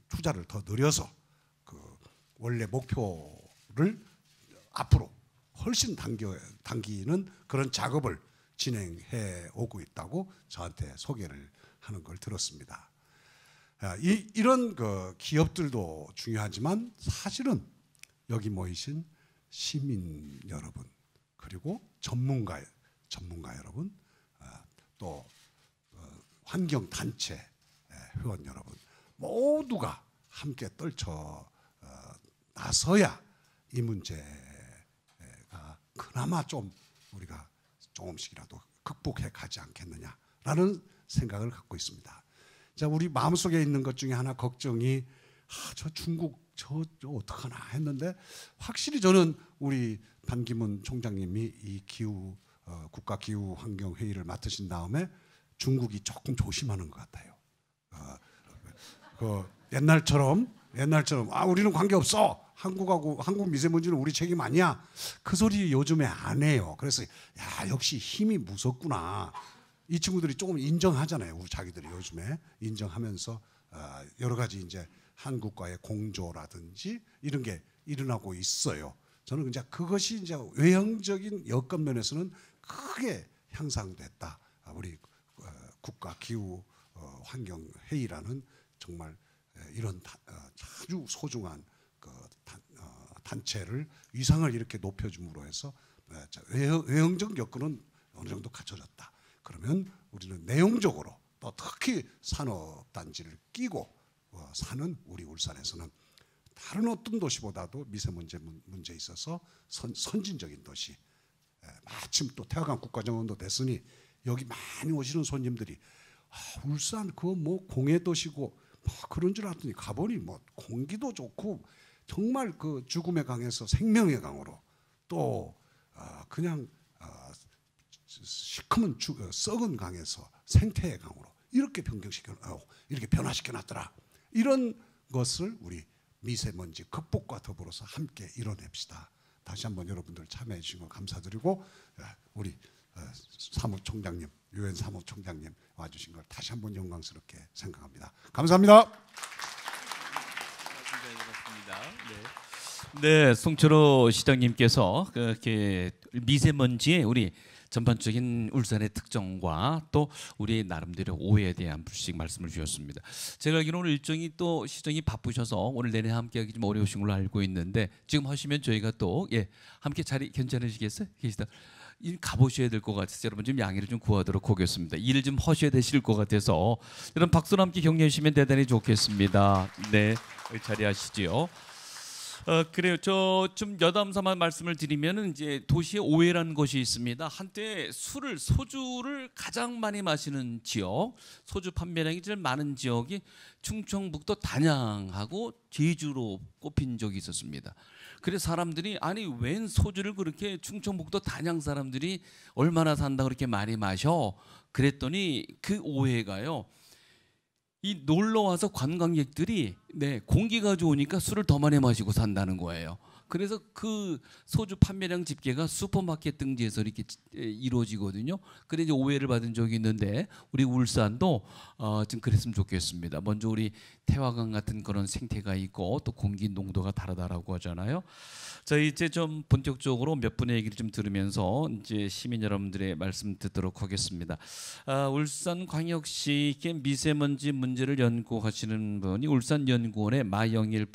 투자를 더 늘려서 그 원래 목표를 앞으로 훨씬 당기는 그런 작업을 진행해 오고 있다고 저한테 소개를 하는 걸 들었습니다. 이런 그 기업들도 중요하지만 사실은 여기 모이신 시민 여러분 그리고 전문가 여러분 또 환경 단체 회원 여러분 모두가 함께 떨쳐 나서야 이 문제가 그나마 좀 우리가 조금씩이라도 극복해 가지 않겠느냐라는 생각을 갖고 있습니다. 자, 우리 마음속에 있는 것 중에 하나 걱정이 저 중국 저 어떡하나 했는데 확실히 저는 우리 반기문 총장님이 이 기후 국가 기후 환경 회의를 맡으신 다음에 중국이 조금 조심하는 것 같아요. 그 옛날처럼 우리는 관계 없어. 한국 미세먼지는 우리 책임 아니야. 그 소리 요즘에 안 해요. 그래서 야 역시 힘이 무섭구나. 이 친구들이 조금 인정하잖아요. 우리 자기들이 요즘에 인정하면서 여러 가지 이제 한국과의 공조라든지 이런 게 일어나고 있어요. 저는 이제 그것이 이제 외형적인 여건 면에서는 크게 향상됐다. 우리 국가 기후 환경 회의라는 정말 이런 아주 소중한 그 단체를 위상을 이렇게 높여줌으로 해서 외형적 여건은 어느 정도 갖춰졌다. 그러면 우리는 내용적으로 또 특히 산업단지를 끼고 사는 우리 울산에서는 다른 어떤 도시보다도 미세먼지 문제에 있어서 선진적인 도시. 마침 또 태화강 국가정원도 됐으니 여기 많이 오시는 손님들이 울산 그거 뭐 공해도시고 뭐 그런 줄 알았더니 가보니 뭐 공기도 좋고 정말 그 죽음의 강에서 생명의 강으로 또 그냥 시커먼 썩은 강에서 생태의 강으로 이렇게 이렇게 변화시켜놨더라. 이런 것을 우리 미세먼지 극복과 더불어서 함께 이뤄냅시다. 다시 한번 여러분들 참여해 주신 거 감사드리고 우리 사무총장님, 유엔 사무총장님 와주신 걸 다시 한번 영광스럽게 생각합니다. 감사합니다. 네, 송철호 시장님께서 그렇게 미세먼지의 우리 전반적인 울산의 특정과 또 우리의 나름대로 오해에 대한 불식 말씀을 주셨습니다. 제가 알기로는 오늘 일정이 또 시정이 바쁘셔서 오늘 내내 함께하기 좀 어려우신 걸로 알고 있는데 지금 하시면 저희가 또 함께 자리 괜찮으시겠어요? 계시다. 가보셔야 될 것 같아서 여러분 좀 양해를 좀 구하도록 하겠습니다. 일을 좀 하셔야 되실 것 같아서 여러분 박수로 함께 격려해 주시면 대단히 좋겠습니다. 네, 자리하시지요. 그래요. 저 좀 여담삼아 말씀을 드리면은 이제 도시에 오해라는 것이 있습니다. 한때 소주를 가장 많이 마시는 지역, 소주 판매량이 제일 많은 지역이 충청북도 단양하고 제주로 꼽힌 적이 있었습니다. 그래서 사람들이 아니 웬 소주를 그렇게 충청북도 단양 사람들이 얼마나 산다 그렇게 많이 마셔? 그랬더니 그 오해가요. 이 놀러 와서 관광객들이 공기가 좋으니까 술을 더 많이 마시고 산다는 거예요. 그래서 그 소주 판매량 집계가 슈퍼마켓 등지에서 이렇게 이루어지거든요. 그래서 이제 오해를 받은 적이 있는데 우리 울산도 좀 그랬으면 좋겠습니다. 먼저 우리 태화강 같은 그런 생태가 있고 또 공기 농도가 다르다라고 하잖아요. 저희 이제 좀 본격적으로 몇 분의 얘기를 좀 들으면서 이제 시민 여러분들의 말씀 듣도록 하겠습니다. 울산광역시 미세먼지 문제를 연구하시는 분이 울산연구원의 마영일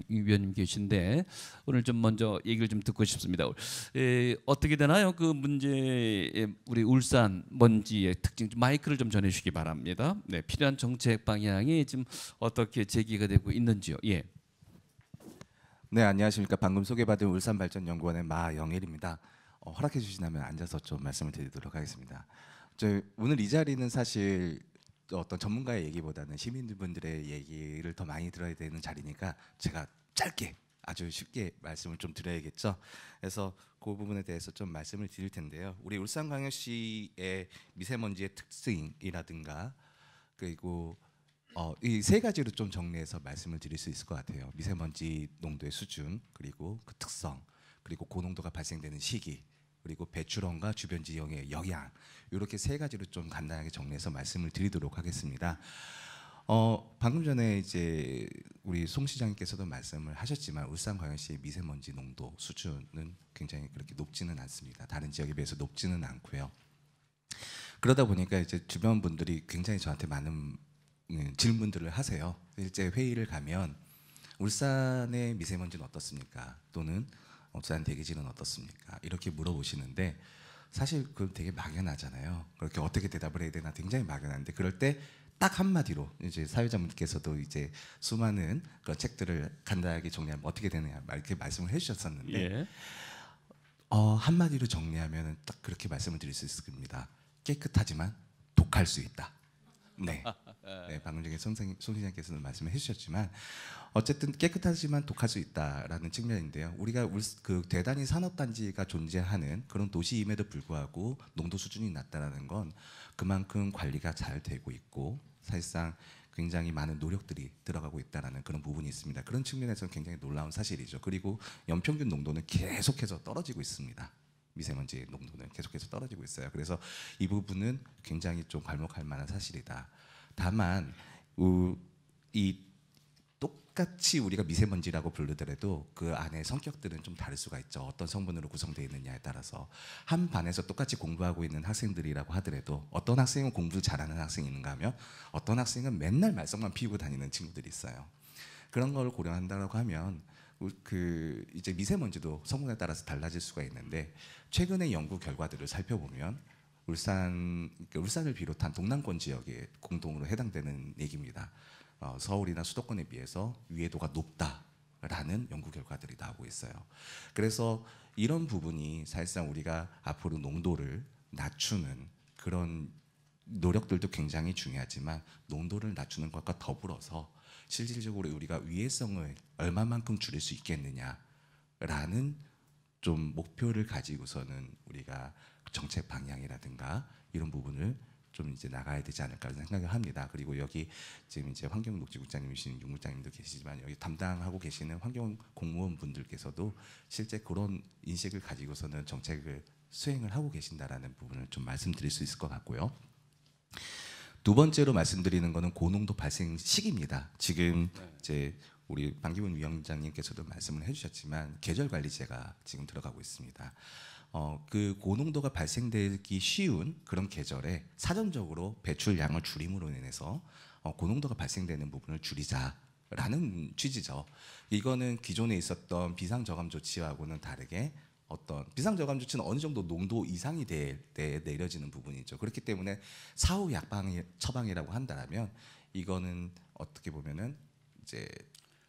위원님 계신데 오늘 좀 먼저 얘기를 좀 듣고 싶습니다. 어떻게 되나요? 그 문제 우리 울산 먼지의 특징 마이크를 좀 전해주시기 바랍니다. 네, 필요한 정책 방향이 지금 어떻게 제기가 되고 있는지요? 예. 네, 안녕하십니까. 방금 소개받은 울산발전연구원의 마영일입니다. 허락해 주신다면 앉아서 좀 말씀을 드리도록 하겠습니다. 오늘 이 자리는 사실 어떤 전문가의 얘기보다는 시민분들의 얘기를 더 많이 들어야 되는 자리니까 제가 짧게 아주 쉽게 말씀을 좀 드려야겠죠. 그래서 그 부분에 대해서 좀 말씀을 드릴 텐데요. 우리 울산광역시의 미세먼지의 특징이라든가 그리고 이 세 가지로 좀 정리해서 말씀을 드릴 수 있을 것 같아요. 미세먼지 농도의 수준, 그리고 그 특성, 그리고 고농도가 발생되는 시기, 그리고 배출원과 주변 지형의 영향, 이렇게 세 가지로 좀 간단하게 정리해서 말씀을 드리도록 하겠습니다. 방금 전에 이제 우리 송 시장님께서도 말씀을 하셨지만 울산광역시의 미세먼지 농도 수준은 굉장히 그렇게 높지는 않습니다. 다른 지역에 비해서 높지는 않고요. 그러다 보니까 이제 주변 분들이 굉장히 저한테 많은 질문들을 하세요. 실제 회의를 가면 울산의 미세먼지는 어떻습니까? 또는 울산 대기질은 어떻습니까? 이렇게 물어보시는데 사실 그건 되게 막연하잖아요. 그렇게 어떻게 대답을 해야 되나 굉장히 막연한데 그럴 때 딱 한마디로 이제 사회자분께서도 이제 수많은 그런 책들을 간단하게 정리하면 어떻게 되느냐 이렇게 말씀을 해주셨었는데 예. 한마디로 정리하면 딱 그렇게 말씀을 드릴 수 있을 겁니다. 깨끗하지만 독할 수 있다. 네. 네, 방금 전에 송 시장께서는 말씀을 해주셨지만 어쨌든 깨끗하지만 독할 수 있다라는 측면인데요. 우리가 그 대단히 산업단지가 존재하는 그런 도시임에도 불구하고 농도 수준이 낮다라는 건 그만큼 관리가 잘 되고 있고 사실상 굉장히 많은 노력들이 들어가고 있다라는 그런 부분이 있습니다. 그런 측면에서는 굉장히 놀라운 사실이죠. 그리고 연평균 농도는 계속해서 떨어지고 있습니다. 미세먼지 농도는 계속해서 떨어지고 있어요. 그래서 이 부분은 굉장히 좀 괄목할 만한 사실이다. 다만 이 똑같이 우리가 미세먼지라고 부르더라도 그 안에 성격들은 좀 다를 수가 있죠. 어떤 성분으로 구성되어 있느냐에 따라서 한 반에서 똑같이 공부하고 있는 학생들이라고 하더라도 어떤 학생은 공부 잘하는 학생이 있는가 하면 어떤 학생은 맨날 말썽만 피우고 다니는 친구들이 있어요. 그런 걸 고려한다고 하면 그 이제 미세먼지도 성분에 따라서 달라질 수가 있는데 최근의 연구 결과들을 살펴보면 울산을 비롯한 동남권 지역에 공동으로 해당되는 얘기입니다. 서울이나 수도권에 비해서 위해도가 높다라는 연구 결과들이 나오고 있어요. 그래서 이런 부분이 사실상 우리가 앞으로 농도를 낮추는 그런 노력들도 굉장히 중요하지만 농도를 낮추는 것과 더불어서 실질적으로 우리가 위해성을 얼마만큼 줄일 수 있겠느냐라는 좀 목표를 가지고서는 우리가 정책 방향이라든가 이런 부분을 좀 이제 나가야 되지 않을까 생각을 합니다. 그리고 여기 지금 이제 환경녹지국장님이신 윤국장님도 계시지만 여기 담당하고 계시는 환경 공무원분들께서도 실제 그런 인식을 가지고서는 정책을 수행을 하고 계신다라는 부분을 좀 말씀드릴 수 있을 것 같고요. 두 번째로 말씀드리는 것은 고농도 발생 시기입니다. 지금 이제 우리 방기문 위원장님께서도 말씀을 해주셨지만 계절관리제가 지금 들어가고 있습니다. 그 고농도가 발생되기 쉬운 그런 계절에 사전적으로 배출량을 줄임으로 인해서 고농도가 발생되는 부분을 줄이자라는 취지죠. 이거는 기존에 있었던 비상저감 조치하고는 다르게 어떤 비상저감 조치는 어느 정도 농도 이상이 될 때 내려지는 부분이죠. 그렇기 때문에 사후 처방이라고 한다면 이거는 어떻게 보면은 이제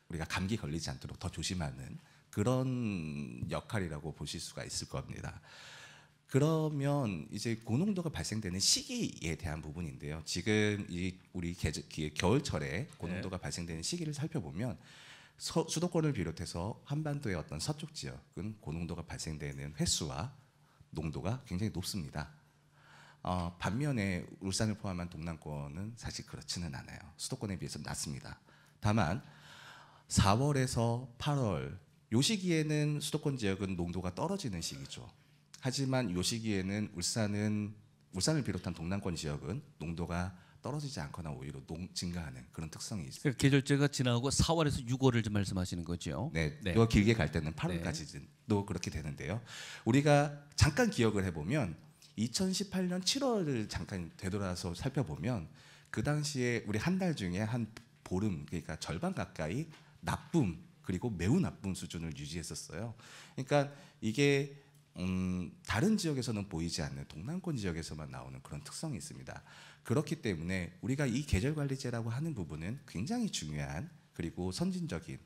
우리가 감기 걸리지 않도록 더 조심하는 그런 역할이라고 보실 수가 있을 겁니다. 그러면 이제 고농도가 발생되는 시기에 대한 부분인데요. 지금 우리 겨울철에 고농도가 발생되는 시기를 살펴보면 수도권을 비롯해서 한반도의 어떤 서쪽 지역은 고농도가 발생되는 횟수와 농도가 굉장히 높습니다. 반면에 울산을 포함한 동남권은 사실 그렇지는 않아요. 수도권에 비해서 낮습니다. 다만 4월에서 8월 요 시기에는 수도권 지역은 농도가 떨어지는 시기죠. 하지만 요 시기에는 울산을 비롯한 동남권 지역은 농도가 떨어지지 않거나 오히려 증가하는 그런 특성이 있습니다. 그러니까 계절제가 지나고 4월에서 6월을 좀 말씀하시는 거죠. 네, 더 길게 갈 때는 8월까지도 그렇게 되는데요. 우리가 잠깐 기억을 해보면 2018년 7월을 잠깐 되돌아서 살펴보면 그 당시에 우리 한 달 중에 한 보름, 그러니까 절반 가까이 나쁨 그리고 매우 나쁨 수준을 유지했었어요. 그러니까 이게 다른 지역에서는 보이지 않는 동남권 지역에서만 나오는 그런 특성이 있습니다. 그렇기 때문에 우리가 이 계절관리제라고 하는 부분은 굉장히 중요한 그리고 선진적인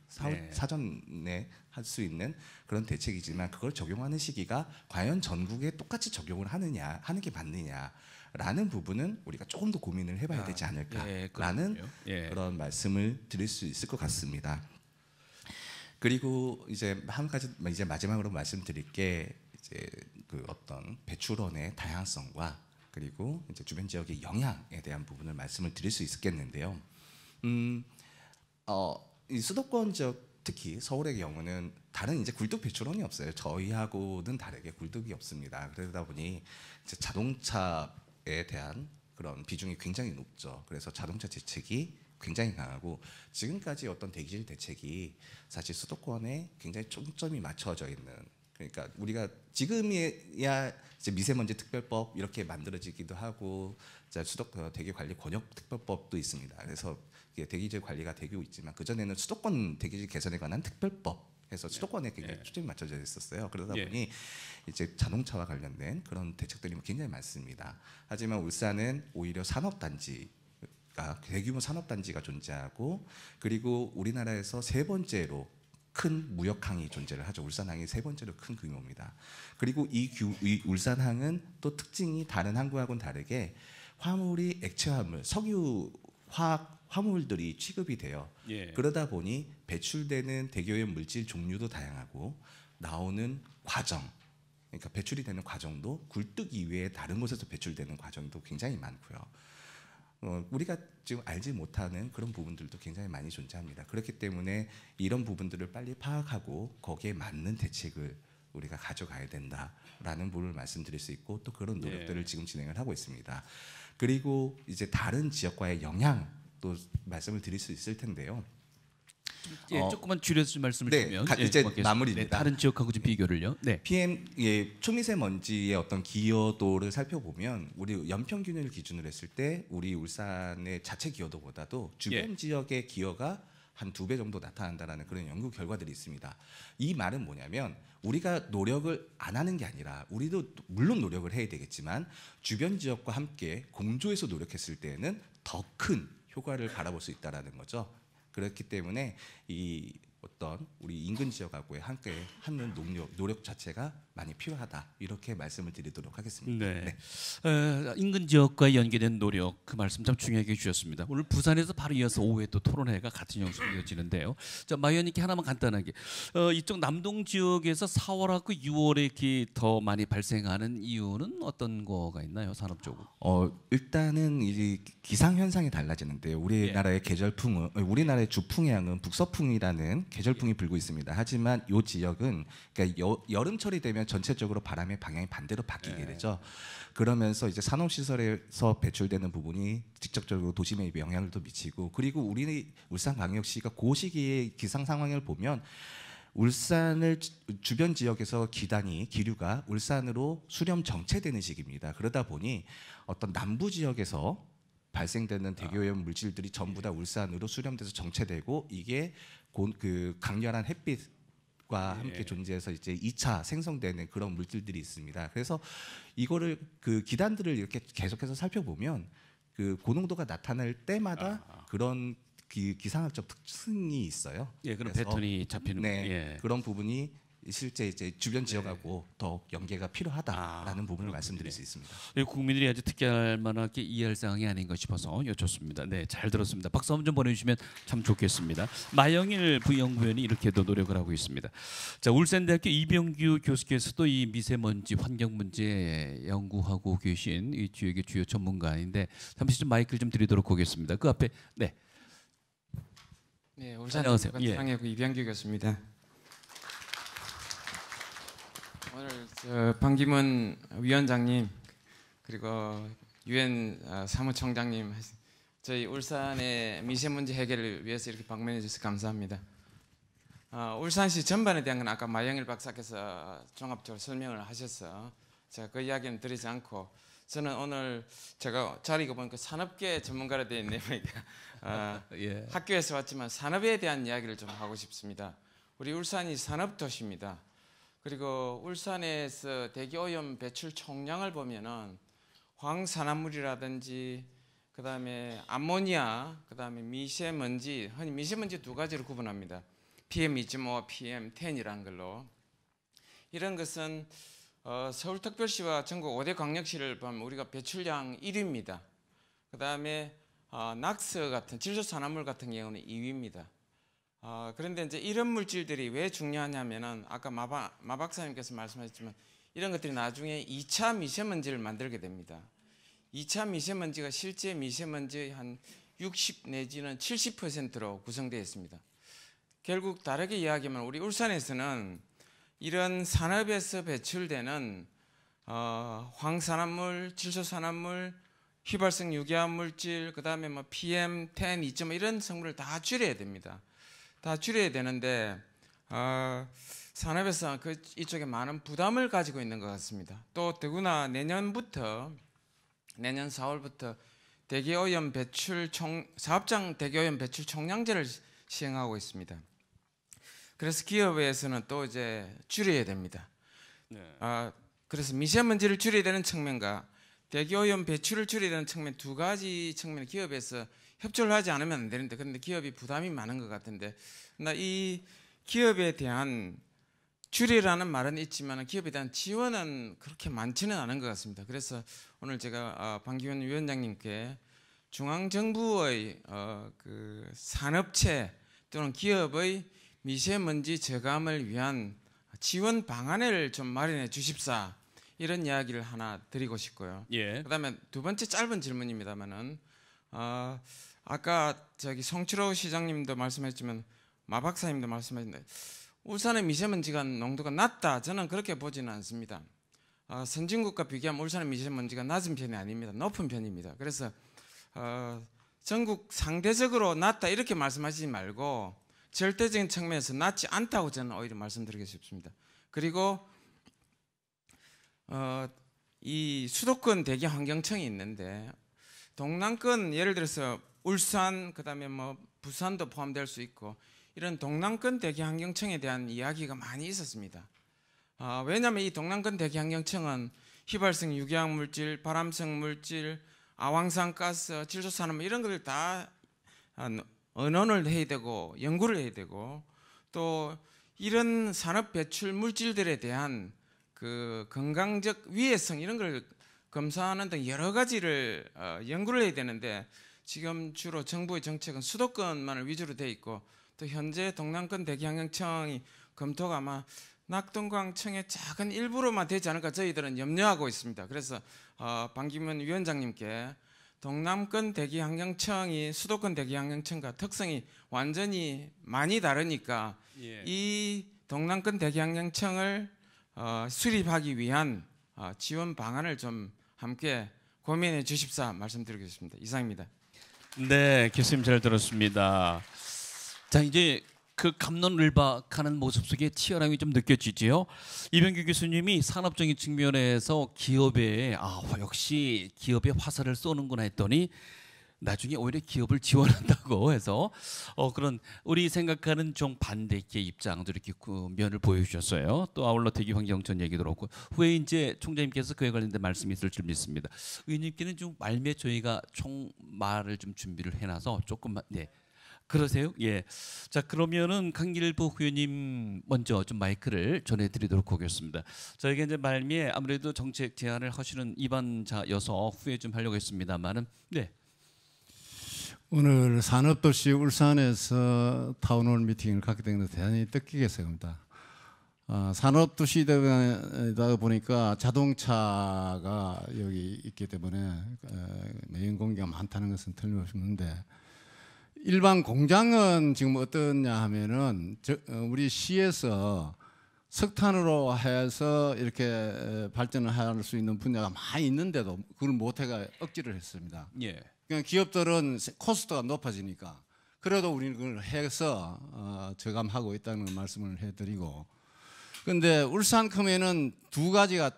사전에 할 수 있는 그런 대책이지만 그걸 적용하는 시기가 과연 전국에 똑같이 적용을 하는 게 맞느냐라는 부분은 우리가 조금 더 고민을 해봐야 되지 않을까라는 그런 말씀을 드릴 수 있을 것 같습니다. 그리고 이제 한 가지 이제 마지막으로 말씀드릴 게 이제 그 어떤 배출원의 다양성과 그리고 이제 주변 지역의 영향에 대한 부분을 말씀을 드릴 수 있겠는데요. 이 수도권 지역 특히 서울의 경우는 다른 이제 굴뚝 배출원이 없어요. 저희하고는 다르게 굴뚝이 없습니다. 그러다 보니 이제 자동차에 대한 그런 비중이 굉장히 높죠. 그래서 자동차 대책이 굉장히 강하고 지금까지 어떤 대기질 대책이 사실 수도권에 굉장히 초점이 맞춰져 있는, 그러니까 우리가 지금이야 이제 미세먼지 특별법 이렇게 만들어지기도 하고 수도권 대기 관리 권역 특별법도 있습니다. 그래서 대기질 관리가 되고 있지만 그 전에는 수도권 대기질 개선에 관한 특별법 해서 수도권에 굉장히 초점이 맞춰져 있었어요. 그러다 보니 이제 자동차와 관련된 그런 대책들이 굉장히 많습니다. 하지만 울산은 오히려 산업단지가 대규모 산업단지가 존재하고 그리고 우리나라에서 세 번째로 큰 무역항이 존재를 하죠. 울산항이 세 번째로 큰 규모입니다. 그리고 이 울산항은 또 특징이 다른 항구하고는 다르게 화물이 액체 화물, 석유 화학 화물들이 취급이 돼요. 그러다 보니 배출되는 대기오염 물질 종류도 다양하고 나오는 과정, 그러니까 배출이 되는 과정도 굴뚝 이외에 다른 곳에서 배출되는 과정도 굉장히 많고요. 우리가 지금 알지 못하는 그런 부분들도 굉장히 많이 존재합니다. 그렇기 때문에 이런 부분들을 빨리 파악하고 거기에 맞는 대책을 우리가 가져가야 된다라는 부분을 말씀드릴 수 있고 또 그런 노력들을 지금 진행을 하고 있습니다. 그리고 이제 다른 지역과의 영향도 말씀을 드릴 수 있을 텐데요. 조금만 줄여서 말씀을 주면 이제 마무리입니다. 다른 지역하고 좀 비교를요. PM 초미세먼지의 어떤 기여도를 살펴보면 우리 연평균을 기준으로 했을 때 우리 울산의 자체 기여도보다도 주변 지역의 기여가 한 2배 정도 나타난다는 그런 연구 결과들이 있습니다. 이 말은 뭐냐면 우리가 노력을 안 하는 게 아니라 우리도 물론 노력을 해야 되겠지만 주변 지역과 함께 공조해서 노력했을 때에는 더 큰 효과를 바라볼 수 있다는 거죠. 그렇기 때문에 이 어떤 우리 인근 지역하고의 함께 하는 노력 자체가 많이 필요하다 이렇게 말씀을 드리도록 하겠습니다. 인근 지역과 연계된 노력 그 말씀 참 중요하게 주셨습니다. 오늘 부산에서 바로 이어서 오후에 또 토론회가 같은 형식으로 이어지는데요. 자, 마 의원님께 하나만 간단하게 이쪽 남동 지역에서 4월하고 6월에 이렇게 더 많이 발생하는 이유는 어떤 거가 있나요, 산업적으로? 일단은 이 기상 현상이 달라지는데요. 우리나라의 계절풍은 우리나라의 주풍향은 북서풍이라는 계절풍이 불고 있습니다. 하지만 이 지역은 그러니까 여름철이 되면 전체적으로 바람의 방향이 반대로 바뀌게 되죠. 그러면서 이제 산업시설에서 배출되는 부분이 직접적으로 도심에 영향을 또 미치고 그리고 우리 울산광역시가 그 시기의 기상 상황을 보면 울산을 주변 지역에서 기류가 울산으로 수렴 정체되는 시기입니다. 그러다 보니 어떤 남부 지역에서 발생되는 대기오염 물질들이 전부 다 울산으로 수렴돼서 정체되고 이게 그 강렬한 햇빛과 함께 존재해서 이제 2차 생성되는 그런 물질들이 있습니다. 그래서 이거를 그 기단들을 이렇게 계속해서 살펴보면 그 고농도가 나타날 때마다 그런 기상학적 특징이 있어요. 그런 패턴이 잡히는 그런 부분이 실제 이제 주변 지역하고 더 연계가 필요하다라는 부분을 말씀드릴 수 있습니다. 국민들이 아주 특별할 만하게 이해할 사항이 아닌가 싶어서 여쭙습니다. 네, 잘 들었습니다. 박수 한번 좀 보내주시면 참 좋겠습니다. 마영일 부연구위원이 이렇게도 노력을 하고 있습니다. 자, 울산대학교 이병규 교수께서도 이 미세먼지 환경 문제 연구하고 계신 이 지역의 주요 전문가인데 잠시 좀 마이크를 좀 드리도록 하겠습니다. 그 앞에 네, 울산대학교 상해구 이병규 교수입니다. 오늘 반기문 위원장님 그리고 유엔 사무총장님 저희 울산의 미세먼지 해결을 위해서 이렇게 방문해 주셔서 감사합니다. 울산시 전반에 대한 건 아까 마영일 박사께서 종합적으로 설명을 하셔서 제가 그 이야기는 드리지 않고 저는 오늘 제가 자리가 보니까 산업계 전문가로 되어 있네요. 학교에서 왔지만 산업에 대한 이야기를 좀 하고 싶습니다. 우리 울산이 산업도시입니다. 그리고 울산에서 대기오염 배출 총량을 보면은 황산화물이라든지 그다음에 암모니아, 그다음에 미세먼지, 흔히 미세먼지 두 가지로 구분합니다. PM2.5와 PM10이라는 걸로. 이런 것은 서울특별시와 전국 5대 광역시를 보면 우리가 배출량 1위입니다. 그다음에 낙서 같은 질소산화물 같은 경우는 2위입니다. 그런데 이제 이런 물질들이 왜 중요하냐면은 아까 마 박사님께서 말씀하셨지만 이런 것들이 나중에 2차 미세먼지를 만들게 됩니다. 2차 미세먼지가 실제 미세먼지의 한 60 내지는 70%로 구성되어 있습니다. 결국 다르게 이야기하면 우리 울산에서는 이런 산업에서 배출되는 황산화물, 질소산화물, 휘발성 유기화 물질, 그다음에 뭐 PM, 10, 2.5 이런 성분을 다 줄여야 됩니다. 다 줄여야 되는데 산업에서 이쪽에 많은 부담을 가지고 있는 것 같습니다. 또 더구나 내년 4월부터 대기오염 배출 사업장 대기오염 배출 총량제를 시행하고 있습니다. 그래서 기업에서는 또 이제 줄여야 됩니다. 그래서 미세먼지를 줄여야 되는 측면과 대기오염 배출을 줄여야 되는 측면 두 가지 측면 기업에서 협조를 하지 않으면 안 되는데 그런데 기업이 부담이 많은 것 같은데 이 기업에 대한 줄이라는 말은 있지만 기업에 대한 지원은 그렇게 많지는 않은 것 같습니다. 그래서 오늘 제가 방기문 위원장님께 중앙정부의 그 산업체 또는 기업의 미세먼지 저감을 위한 지원 방안을 좀 마련해 주십사 이런 이야기를 하나 드리고 싶고요. 예. 그다음에 두 번째 짧은 질문입니다만은 아까 저기 송철호 시장님도 말씀했지만 마 박사님도 말씀하셨는데 울산의 미세먼지가 농도가 낮다 저는 그렇게 보지는 않습니다. 선진국과 비교하면 울산의 미세먼지가 낮은 편이 아닙니다. 높은 편입니다. 그래서 전국 상대적으로 낮다 이렇게 말씀하시지 말고 절대적인 측면에서 낮지 않다고 저는 오히려 말씀드리고 싶습니다. 그리고 이 수도권 대기 환경청이 있는데 동남권 예를 들어서 울산 그다음에 뭐 부산도 포함될 수 있고 이런 동남권 대기 환경청에 대한 이야기가 많이 있었습니다. 왜냐하면 이 동남권 대기 환경청은 휘발성 유기화 물질, 발암성 물질, 아황산 가스, 질소산업 이런 것을 다 언론을 해야 되고 연구를 해야 되고 또 이런 산업 배출 물질들에 대한 그 건강적 위해성 이런 걸 검사하는 등 여러 가지를 연구를 해야 되는데 지금 주로 정부의 정책은 수도권만을 위주로 돼 있고 또 현재 동남권 대기환경청이 검토가 아마 낙동강청의 작은 일부로만 되지 않을까 저희들은 염려하고 있습니다. 그래서 방기문 위원장님께 동남권 대기환경청이 수도권 대기환경청과 특성이 완전히 많이 다르니까 이 동남권 대기환경청을 수립하기 위한 지원 방안을 좀 함께 고민해 주십사 말씀드리겠습니다. 이상입니다. 네, 교수님 잘 들었습니다. 자, 이제 그 갑론을박하는 모습 속에 치열함이 좀 느껴지지요. 이병규 교수님이 산업적인 측면에서 기업에 역시 기업에 화살을 쏘는구나 했더니 나중에 오히려 기업을 지원한다고 해서 그런 우리 생각하는 좀 반대의 입장도 이렇게 면을 보여주셨어요. 또 아울러 대기환경청 얘기도 그렇고 후에 이제 총장님께서 그에 관련된 말씀이 있을 줄 믿습니다. 의원님께는 좀 말미에 저희가 총말을 좀 준비를 해놔서 조금만 그러세요? 예. 자, 그러면은 강길복 의원님 먼저 좀 마이크를 전해드리도록 하겠습니다. 저희가 이제 말미에 아무래도 정책 제안을 하시는 입안자여서 후에 좀 하려고 했습니다만은 오늘 산업도시 울산에서 타운홀 미팅을 갖게 된 것에 대단히 뜻깊게 합니다. 산업도시다 보니까 자동차가 여기 있기 때문에 매연 공기가 많다는 것은 틀림없는데 일반 공장은 지금 어떠냐 하면은 우리 시에서 석탄으로 해서 이렇게 발전을 할 수 있는 분야가 많이 있는데도 그걸 못해가 억지를 했습니다. 예. 그러니까 기업들은 코스트가 높아지니까 그래도 우리는 그걸 해서 저감하고 있다는 말씀을 해드리고 그런데 울산큼에는 두 가지가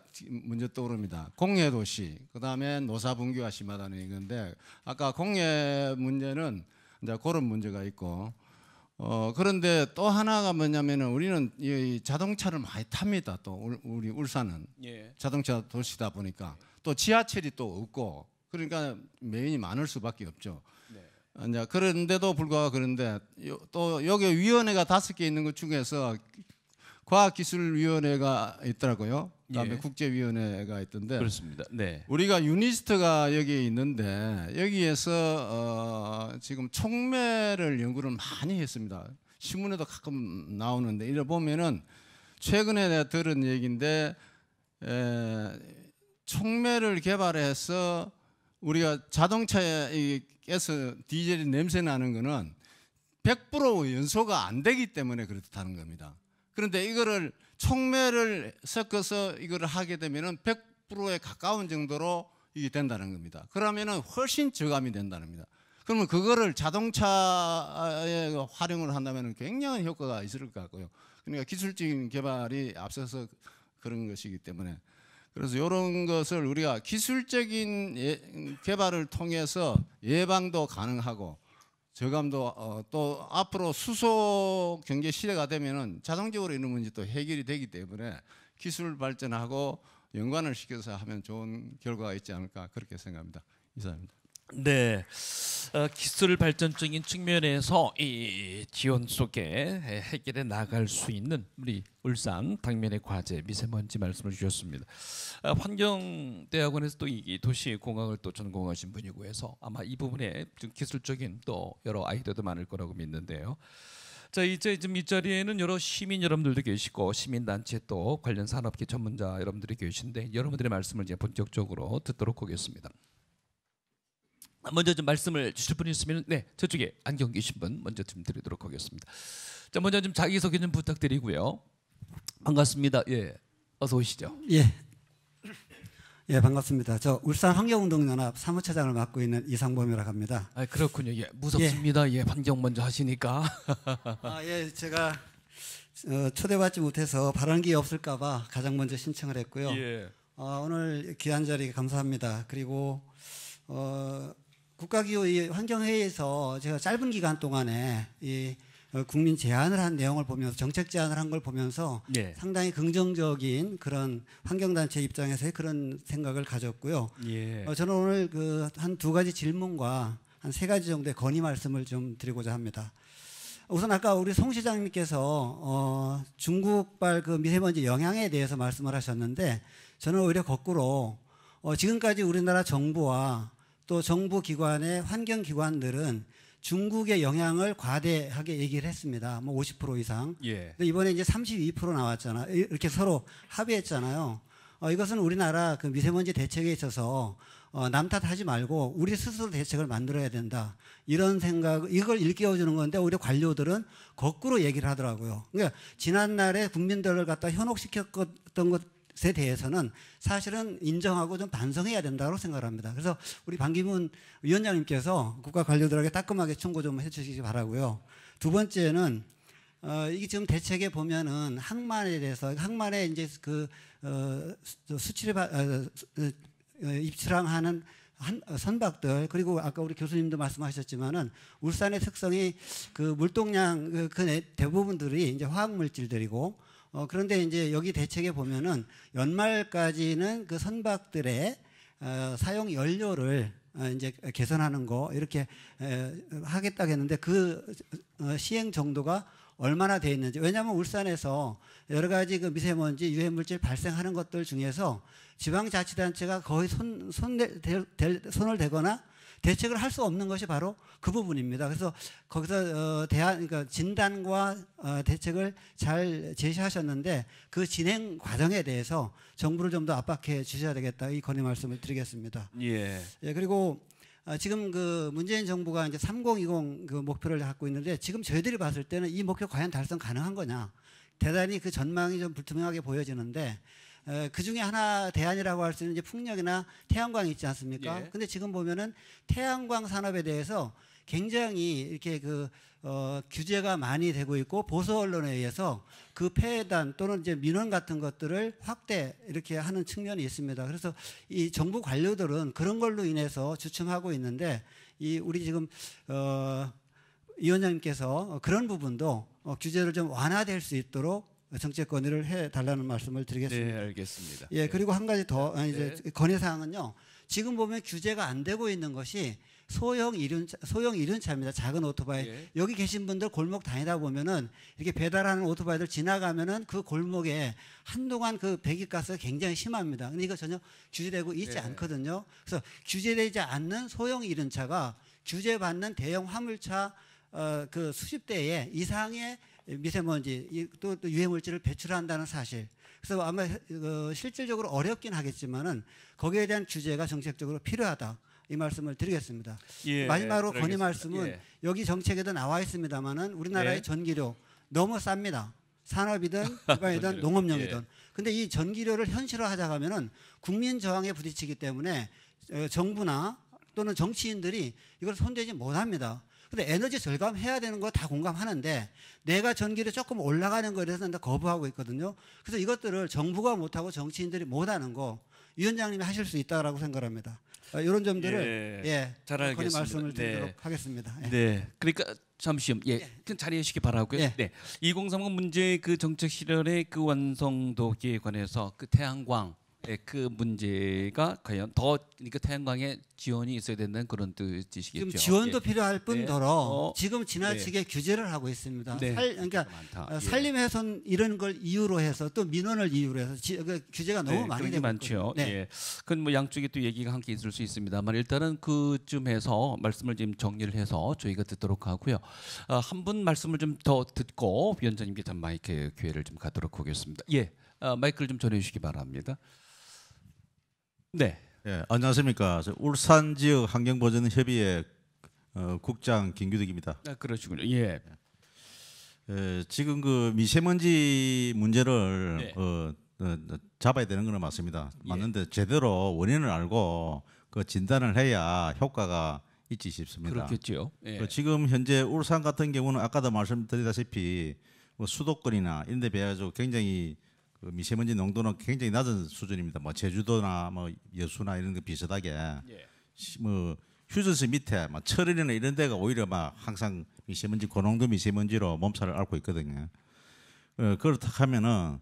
먼저 떠오릅니다. 공해도시, 그 다음에 노사분규가 심하다는 얘기인데 아까 공해 문제는 이제 그런 문제가 있고 그런데 또 하나가 뭐냐면은 우리는 이 자동차를 많이 탑니다. 또 우리 울산은 자동차 도시다 보니까 또 지하철이 또 없고 그러니까 매연이 많을 수밖에 없죠. 이제 그런데도 불구하고 그런데 또 여기 위원회가 5개 있는 것 중에서 과학기술위원회가 있더라고요. 그다음에 국제위원회가 있던데. 그렇습니다. 네. 우리가 유니스트가 여기 있는데 여기에서 지금 촉매를 연구를 많이 했습니다. 신문에도 가끔 나오는데 이래 보면은 최근에 내가 들은 얘기인데 촉매를 개발해서 우리가 자동차에서 디젤이 냄새 나는 거는 100% 연소가 안 되기 때문에 그렇다는 겁니다. 그런데 이거를 촉매를 섞어서 이거를 하게 되면은 100%에 가까운 정도로 이게 된다는 겁니다. 그러면은 훨씬 저감이 된다는 겁니다. 그러면 그거를 자동차에 활용을 한다면 굉장한 효과가 있을 것 같고요. 그러니까 기술적인 개발이 앞서서 그런 것이기 때문에 그래서 이런 것을 우리가 기술적인 개발을 통해서 예방도 가능하고 저감도 또 앞으로 수소 경제 시대가 되면은 자동적으로 이런 문제도 해결이 되기 때문에 기술 발전하고 연관을 시켜서 하면 좋은 결과가 있지 않을까 그렇게 생각합니다. 이상입니다. 네, 기술 발전적인 측면에서 이 지원 속에 해결해 나갈 수 있는 우리 울산 당면의 과제 미세먼지 말씀을 주셨습니다. 환경대학원에서 또 이 도시공학을 또 전공하신 분이고 해서 아마 이 부분에 좀 기술적인 또 여러 아이디어도 많을 거라고 믿는데요. 자, 이제 좀 이 자리에는 여러 시민 여러분들도 계시고 시민단체 또 관련 산업계 전문자 여러분들이 계신데 여러분들의 말씀을 이제 본격적으로 듣도록 하겠습니다. 먼저 좀 말씀을 주실 분 있으면 네 저쪽에 안경 계신 분 먼저 좀 드리도록 하겠습니다. 자 먼저 좀 자기소개 좀 부탁드리고요. 반갑습니다. 예 어서 오시죠. 예 반갑습니다. 저 울산 환경운동연합 사무처장을 맡고 있는 이상범이라고 합니다. 아 그렇군요. 예 무섭습니다. 예 환경 먼저 하시니까. 제가 초대받지 못해서 발언 기회 없을까봐 가장 먼저 신청을 했고요. 예. 오늘 귀한 자리 감사합니다. 그리고 국가기후 환경회의에서 제가 짧은 기간 동안에 이 국민 제안을 한 내용을 보면서 정책 제안을 한 걸 보면서 예. 상당히 긍정적인 그런 환경단체 입장에서의 그런 생각을 가졌고요. 예. 저는 오늘 그 한 두 가지 질문과 한 세 가지 정도의 건의 말씀을 좀 드리고자 합니다. 우선 아까 우리 송 시장님께서 중국발 그 미세먼지 영향에 대해서 말씀을 하셨는데 저는 오히려 거꾸로 지금까지 우리나라 정부와 또 정부 기관의 환경기관들은 중국의 영향을 과대하게 얘기를 했습니다. 뭐 50% 이상. 예. 근데 이번에 이제 32% 나왔잖아요. 이렇게 서로 합의했잖아요. 이것은 우리나라 그 미세먼지 대책에 있어서 남 탓하지 말고 우리 스스로 대책을 만들어야 된다. 이런 생각, 이걸 일깨워주는 건데 오히려 관료들은 거꾸로 얘기를 하더라고요. 그러니까 지난날에 국민들을 갖다 현혹시켰던 것에 대해서는 사실은 인정하고 좀 반성해야 된다고 생각합니다. 그래서 우리 반기문 위원장님께서 국가 관료들에게 따끔하게 충고 좀 해주시기 바라고요. 두 번째는 이게 지금 대책에 보면은 항만에 대해서 항만에 이제 그 수출에 입출항하는 선박들 그리고 아까 우리 교수님도 말씀하셨지만은 울산의 특성이 그 물동량 그 대부분들이 이제 화학 물질들이고 그런데 이제 여기 대책에 보면은 연말까지는 그 선박들의 사용 연료를 이제 개선하는 거 이렇게 하겠다고 했는데 그 시행 정도가 얼마나 돼 있는지. 왜냐하면 울산에서 여러 가지 그 미세먼지 유해 물질 발생하는 것들 중에서 지방자치단체가 거의 손을 대거나 대책을 할 수 없는 것이 바로 그 부분입니다. 그래서 거기서 그러니까 진단과 대책을 잘 제시하셨는데 그 진행 과정에 대해서 정부를 좀 더 압박해 주셔야 되겠다 이 건의 말씀을 드리겠습니다. 예. 그리고 지금 그 문재인 정부가 이제 3020 그 목표를 갖고 있는데 지금 저희들이 봤을 때는 이 목표 과연 달성 가능한 거냐 대단히 그 전망이 좀 불투명하게 보여지는데 그 중에 하나 대안이라고 할 수 있는 이제 풍력이나 태양광이 있지 않습니까? 예. 근데 지금 보면은 태양광 산업에 대해서 굉장히 이렇게 그 규제가 많이 되고 있고 보수 언론에 의해서 그 폐단 또는 이제 민원 같은 것들을 확대 이렇게 하는 측면이 있습니다. 그래서 이 정부 관료들은 그런 걸로 인해서 주춤하고 있는데 이 우리 지금 위원장님께서 그런 부분도 규제를 좀 완화될 수 있도록 정책 건의를 해달라는 말씀을 드리겠습니다. 네, 알겠습니다. 예, 그리고 한 가지 더 이제 건의 사항은요. 지금 보면 규제가 안 되고 있는 것이 소형 이륜차입니다. 작은 오토바이. 예. 여기 계신 분들 골목 다니다 보면은 이렇게 배달하는 오토바이들 지나가면은 그 골목에 한동안 그 배기가스가 굉장히 심합니다. 근데 이거 전혀 규제되고 있지 않거든요. 그래서 규제되지 않는 소형 이륜차가 규제받는 대형 화물차 그 수십 대의 이상의 미세먼지 또 유해물질을 배출한다는 사실. 그래서 아마 실질적으로 어렵긴 하겠지만은 거기에 대한 규제가 정책적으로 필요하다. 이 말씀을 드리겠습니다. 예, 마지막으로 예, 건의 말씀은 예. 여기 정책에도 나와 있습니다만은 우리나라의 예. 전기료 너무 쌉니다. 산업이든 일반이든 농업용이든. 근데 이 전기료를 현실화하자 하면은 국민 저항에 부딪히기 때문에 정부나 또는 정치인들이 이걸 손대지 못합니다. 근데 에너지 절감해야 되는 거 다 공감하는데 내가 전기료 조금 올라가는 거에 대해서는 다 거부하고 있거든요. 그래서 이것들을 정부가 못하고 정치인들이 못하는 거 위원장님이 하실 수 있다라고 생각합니다. 이런 점들을 잘 알겠습니다. 말씀을 드리도록 하겠습니다. 예. 네, 그러니까 잠시요. 그 자리해 주시기 바라고요. 네, 2030 문제 그 정책 실현의 그 완성도에 관해서 그 태양광 그 문제가 과연 더 그러니까 태양광에 지원이 있어야 된다는 그런 뜻이시겠죠. 지금 지원도 필요할 뿐더러 지금 지나치게 규제를 하고 있습니다. 그러니까 산림훼손 이런 걸 이유로 해서 또 민원을 이유로 해서 규제가 너무 많이 되고 많죠. 그건 뭐 양쪽에 또 얘기가 함께 있을 수 있습니다만 일단은 그쯤에서 말씀을 좀 정리를 해서 저희가 듣도록 하고요. 한 분 말씀을 좀 더 듣고 위원장님께 좀 마이크 기회를 좀 갖도록 하겠습니다. 마이크를 좀 전해주시기 바랍니다. 네. 안녕하십니까. 울산 지역 환경보전협의회 국장 김규덕입니다. 그러시군요. 지금 그 미세먼지 문제를 잡아야 되는 건 맞습니다. 맞는데 제대로 원인을 알고 그 진단을 해야 효과가 있지 싶습니다. 그렇겠죠. 지금 현재 울산 같은 경우는 아까도 말씀드리다시피 뭐 수도권이나 이런 데 비해서 굉장히 그 미세먼지 농도는 굉장히 낮은 수준입니다. 뭐 제주도나 뭐 여수나 이런 데 비슷하게 뭐 휴전선 밑에 막 철원이나 이런 데가 오히려 막 항상 미세먼지 고농도 미세먼지로 몸살을 앓고 있거든요. 그렇다 하면은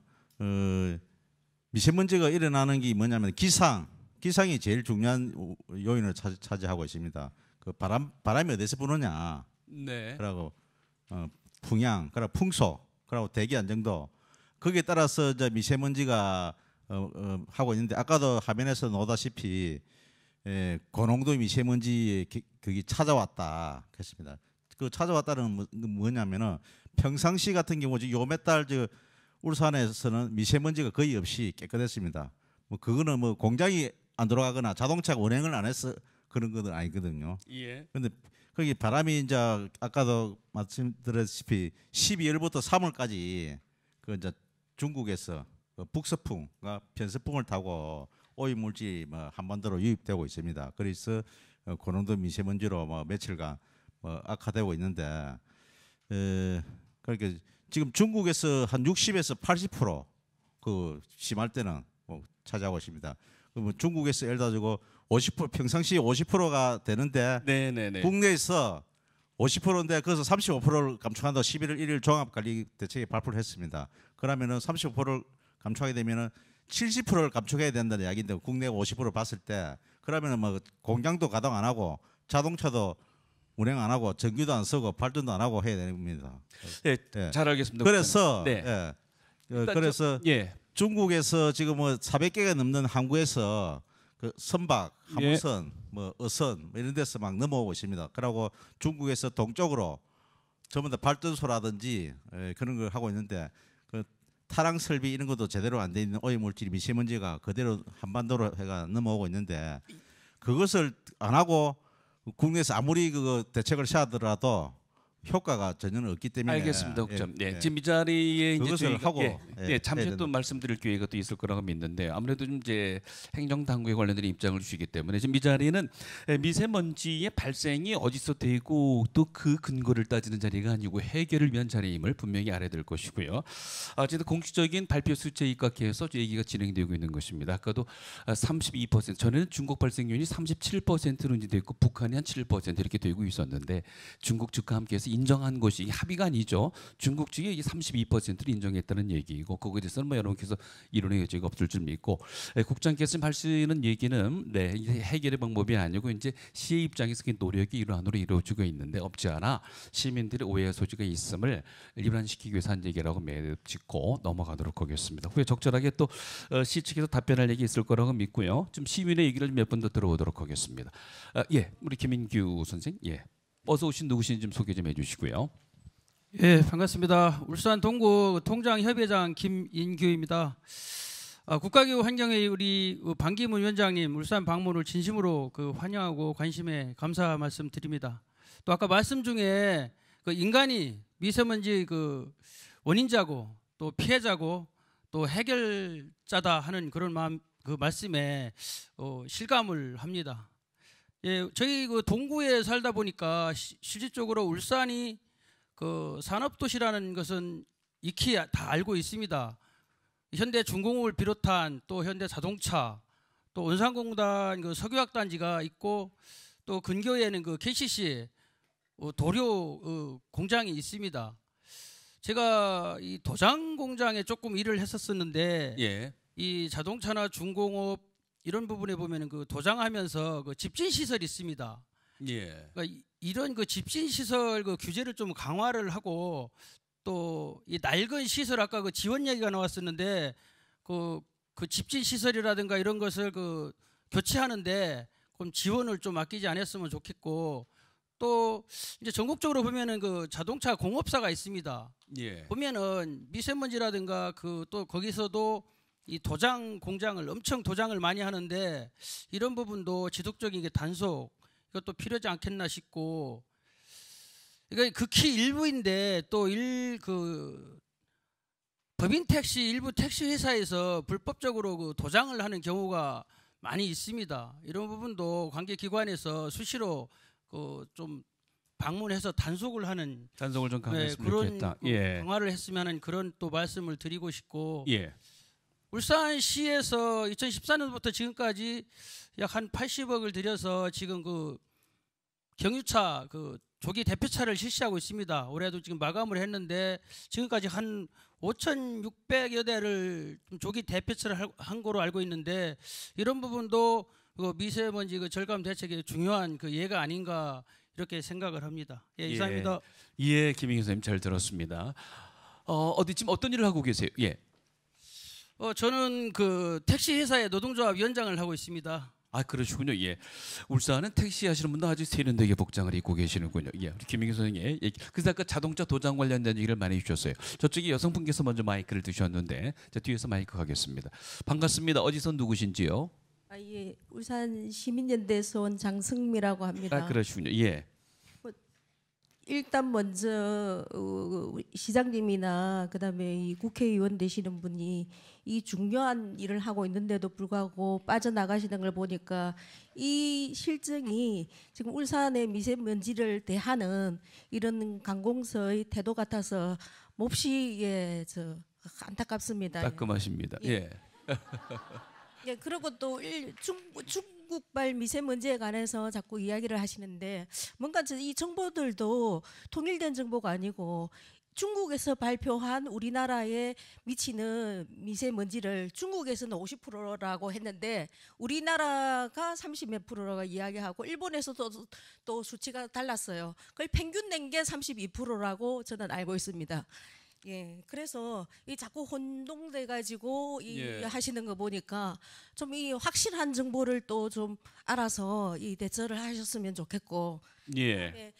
미세먼지가 일어나는 게 뭐냐면 기상이 제일 중요한 요인을 차지하고 있습니다. 그 바람이 어디서 부느냐, 그리고 풍향, 그리고 풍속, 그리고 대기 안정도. 거기에 따라서 이제 미세먼지가 하고 있는데 아까도 화면에서 나오다시피 고농도 미세먼지 그게 찾아왔다 했습니다. 그 찾아왔다는 뭐냐면은 평상시 같은 경우 요 몇 달 울산에서는 미세먼지가 거의 없이 깨끗했습니다. 뭐 그거는 뭐 공장이 안 돌아가거나 자동차가 운행을 안 해서 그런 건 아니거든요. 그런데 거기 바람이 이제 아까도 말씀드렸다시피 12월부터 3월까지 그 이제 중국에서 북서풍과 편서풍을 타고 오염물질이 뭐 한반도로 유입되고 있습니다. 그래서 고농도 미세먼지로 뭐 며칠간 악화되고 있는데 그러니까 지금 중국에서 한 60에서 80% 그 심할 때는 뭐 차지하고 있습니다. 그러면 중국에서 예를 들어 50% 평상시 50%가 되는데 국내에서 50%인데 그래서 35%를 감축한다고 11월 1일 종합관리 대책에 발표를 했습니다. 그러면은 35%를 감축하게 되면은 70%를 감축해야 된다는 이야기인데 국내 50% 봤을 때 그러면은 뭐 공장도 가동 안 하고 자동차도 운행 안 하고 전기도 안 쓰고 발전도 안 하고 해야 됩니다. 잘 알겠습니다. 그래서 그래서 중국에서 지금 뭐 400개가 넘는 항구에서 그 선박, 함선, 뭐 어선 뭐 이런 데서 막 넘어오고 있습니다. 그러고 중국에서 동쪽으로 전부 다 발전소라든지 그런 걸 하고 있는데 그 타랑 설비 이런 것도 제대로 안 돼 있는 오염물질 미세먼지가 그대로 한반도로 해가 넘어오고 있는데 그것을 안 하고 국내에서 아무리 그 대책을 취하더라도 효과가 전혀 없기 때문에 알겠습니다. 지금 이 자리에 그것을 이제 하고 잠시 또 말씀드릴 기회가 또 있을 거라고 믿는데 아무래도 좀 이제 행정 당국에 관련된 입장을 주시기 때문에 지금 이 자리는 미세먼지의 발생이 어디서 되고 또 그 근거를 따지는 자리가 아니고 해결을 위한 자리임을 분명히 알아야 될 것이고요. 어쨌든 공식적인 발표 수치에 입각해서 얘기가 진행되고 있는 것입니다. 아까도 32% 전에는 중국 발생 요인이 37%로 이제 됐고 북한이 한 7% 이렇게 되고 있었는데 중국 측과 함께해서 인정한 것이 합의가 아니죠. 중국 측이 32%를 인정했다는 얘기이고 거기에 대해서는 뭐 여러분께서 이론의 여지가 없을 줄 믿고 국장께서 하시는 얘기는 해결의 방법이 아니고 이제 시의 입장에서 그 노력이 일환으로 이루어지고 있는데 없지 않아 시민들의 오해 소지가 있음을 일반시키기 위해서 한 얘기라고 맺고 넘어가도록 하겠습니다. 후에 적절하게 또 시 측에서 답변할 얘기 있을 거라고 믿고요. 좀 시민의 얘기를 몇 번 더 들어보도록 하겠습니다. 우리 김인규 선생. 어서 오신 누구신지 좀 소개 좀 해주시고요. 예, 반갑습니다. 울산 동구 통장협의회장 김인규입니다. 국가기후 환경회의 우리 반기문 위원장님 울산 방문을 진심으로 환영하고 관심에 감사 말씀드립니다. 또 아까 말씀 중에 인간이 미세먼지 원인자고 또 피해자고 또 해결자다 하는 그런 말씀에 실감을 합니다. 예, 저희 동구에 살다 보니까 실질적으로 울산이 산업도시라는 것은 익히 다 알고 있습니다. 현대중공업을 비롯한 또 현대자동차, 또 원산공단 석유화학단지가 있고 또 근교에는 KCC 도료 공장이 있습니다. 제가 이 도장 공장에 조금 일을 했었었는데 예. 이 자동차나 중공업 이런 부분에 보면은 도장하면서 집진 시설이 있습니다. 예. 그러니까 이런 집진 시설 규제를 좀 강화를 하고 또 이 낡은 시설 아까 지원 얘기가 나왔었는데 그 집진 시설이라든가 이런 것을 교체하는데 좀 지원을 좀 아끼지 않았으면 좋겠고 또 이제 전국적으로 보면은 자동차 공업사가 있습니다. 예. 보면은 미세먼지라든가 또 거기서도 이 도장 공장을 엄청 도장을 많이 하는데 이런 부분도 지속적인 단속 이것도 필요하지 않겠나 싶고 이거 극히 일부인데 또 법인 택시 일부 택시 회사에서 불법적으로 도장을 하는 경우가 많이 있습니다. 이런 부분도 관계 기관에서 수시로 좀 방문해서 단속을 좀 강화했으면 그런 좋겠다. 예. 강화를 했으면 하는 그런 또 말씀을 드리고 싶고 예. 울산시에서 2014년부터 지금까지 약 한 80억을 들여서 지금 경유차 조기 대표차를 실시하고 있습니다. 올해도 지금 마감을 했는데 지금까지 한 5,600여 대를 조기 대표차를 한 거로 알고 있는데 이런 부분도 미세먼지 절감 대책의 중요한 예가 아닌가 이렇게 생각을 합니다. 예, 이상입니다. 예, 김인규 선생님 잘 들었습니다. 지금 어떤 일을 하고 계세요? 예. 저는 택시 회사의 노동조합 위원장을 하고 있습니다. 아, 그러시군요. 예. 울산은 택시 하시는 분도 아주 세련되게 복장을 입고 계시는군요. 예. 우리 김인규 선생님. 예. 그래서 아까 자동차 도장 관련된 얘기를 많이 해주셨어요. 저쪽에 여성분께서 먼저 마이크를 드셨는데 뒤에서 마이크 가겠습니다. 반갑습니다. 어디서 누구신지요? 예. 울산 시민연대에서 온 장승미라고 합니다. 아, 그러시군요. 예. 일단 먼저 시장님이나 그다음에 이 국회의원 되시는 분이 이 중요한 일을 하고 있는데도 불구하고 빠져나가시는 걸 보니까 이 실정이 지금 울산의 미세먼지를 대하는 이런 관공서의 태도 같아서 몹시 안타깝습니다. 따끔하십니다. 예. 예, 그리고 또 중국발 미세먼지에 관해서 자꾸 이야기를 하시는데 뭔가 이 정보들도 통일된 정보가 아니고 중국에서 발표한 우리나라에 미치는 미세먼지를 중국에서는 50%라고 했는데 우리나라가 30몇 %라고 이야기하고 일본에서도 또 수치가 달랐어요. 그걸 평균 낸 게 32%라고 저는 알고 있습니다. 예, 그래서 이 자꾸 혼동돼 가지고 하시는 거 보니까 좀 이 확실한 정보를 또 좀 알아서 이 대처를 하셨으면 좋겠고. 예.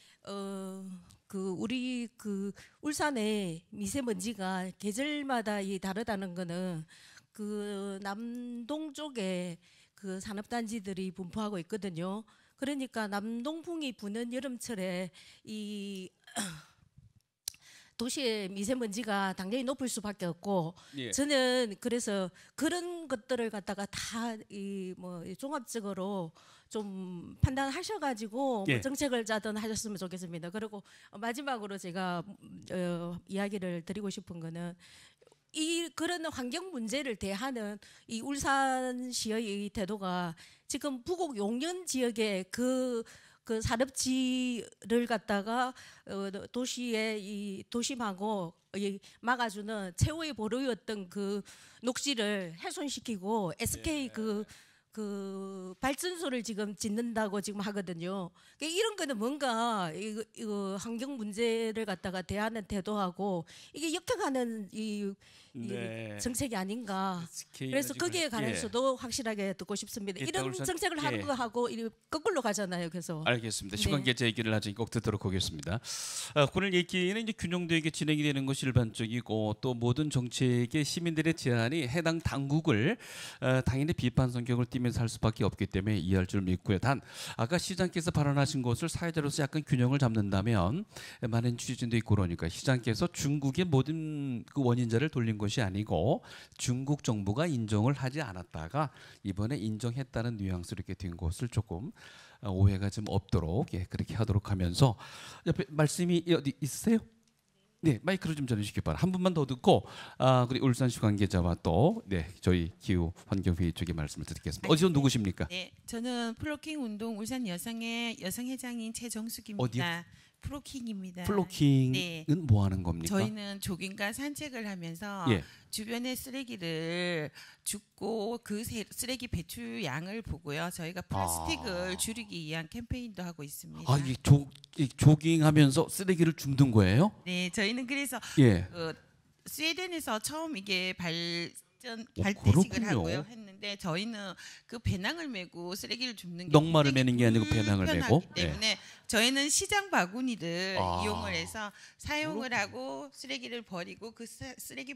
우리 울산의 미세먼지가 계절마다 다르다는 거는 남동 쪽에 산업단지들이 분포하고 있거든요. 그러니까 남동풍이 부는 여름철에 이 도시의 미세먼지가 당연히 높을 수밖에 없고 저는 그래서 그런 것들을 갖다가 다 종합적으로 좀 판단하셔가지고 정책을 짜든 하셨으면 좋겠습니다. 그리고 마지막으로 제가 이야기를 드리고 싶은 거는 그런 환경 문제를 대하는 이 울산시의 태도가 지금 부곡 용연 지역의 그 산업지를 갖다가 도시의 도심하고 막아주는 최후의 보루였던 녹지를 훼손시키고 SK 그 발전소를 지금 짓는다고 지금 하거든요. 그러니까 이런 거는 뭔가 이거 환경 문제를 갖다가 대안은 태도하고 이게 역행하는 이 정책이 아닌가. 그래서 거기에 관해서도 확실하게 듣고 싶습니다. 이런 정책을 하는 거하고 거꾸로 가잖아요. 그래서 알겠습니다. 시간 계제 얘기를 나중에 꼭 듣도록 하겠습니다. 오늘 얘기는 이제 균형되게 진행이 되는 것이 일반적이고 또 모든 정책의 시민들의 제안이 해당 당국을 당연히 비판 성격을 띠면서 할 수밖에 없기 때문에 이해할 줄 믿고요. 단 아까 시장께서 발언하신 것을 사회자로서 약간 균형을 잡는다면 많은 취재진도 있고 그러니까 시장께서 중국의 모든 그 원인자를 돌린 것이 아니고 중국 정부가 인정을 하지 않았다가 이번에 인정했다는 뉘앙스로 이렇게 된 것을 조금 오해가 좀 없도록 그렇게 하도록 하면서 옆에 말씀이 어디 있으세요? 네, 마이크를 좀 전해주시기 바랍니다. 한 분만 더 듣고 그리고 울산시 관계자와 또 저희 기후 환경회의 쪽의 말씀을 듣겠습니다. 어디서 누구십니까? 네, 저는 플로킹 운동 울산 여성회장인 최정숙입니다. 어디요? 플로킹입니다. 플로킹은 뭐 하는 겁니까? 저희는 조깅과 산책을 하면서 주변의 쓰레기를 줍고 그 쓰레기 배출 양을 보고요. 저희가 플라스틱을 줄이기 위한 캠페인도 하고 있습니다. 이게 조깅하면서 쓰레기를 줍는 거예요? 네, 저희는 그래서 스웨덴에서 처음 이게 발대식을 하고요 했는데 저희는 그 배낭을 메고 쓰레기를 줍는 게 넉마를 메는 게 아니고 배낭을 메고 때문에 저희는 시장 바구니를 이용을 해서 사용을 하고 쓰레기를 버리고 그 쓰레기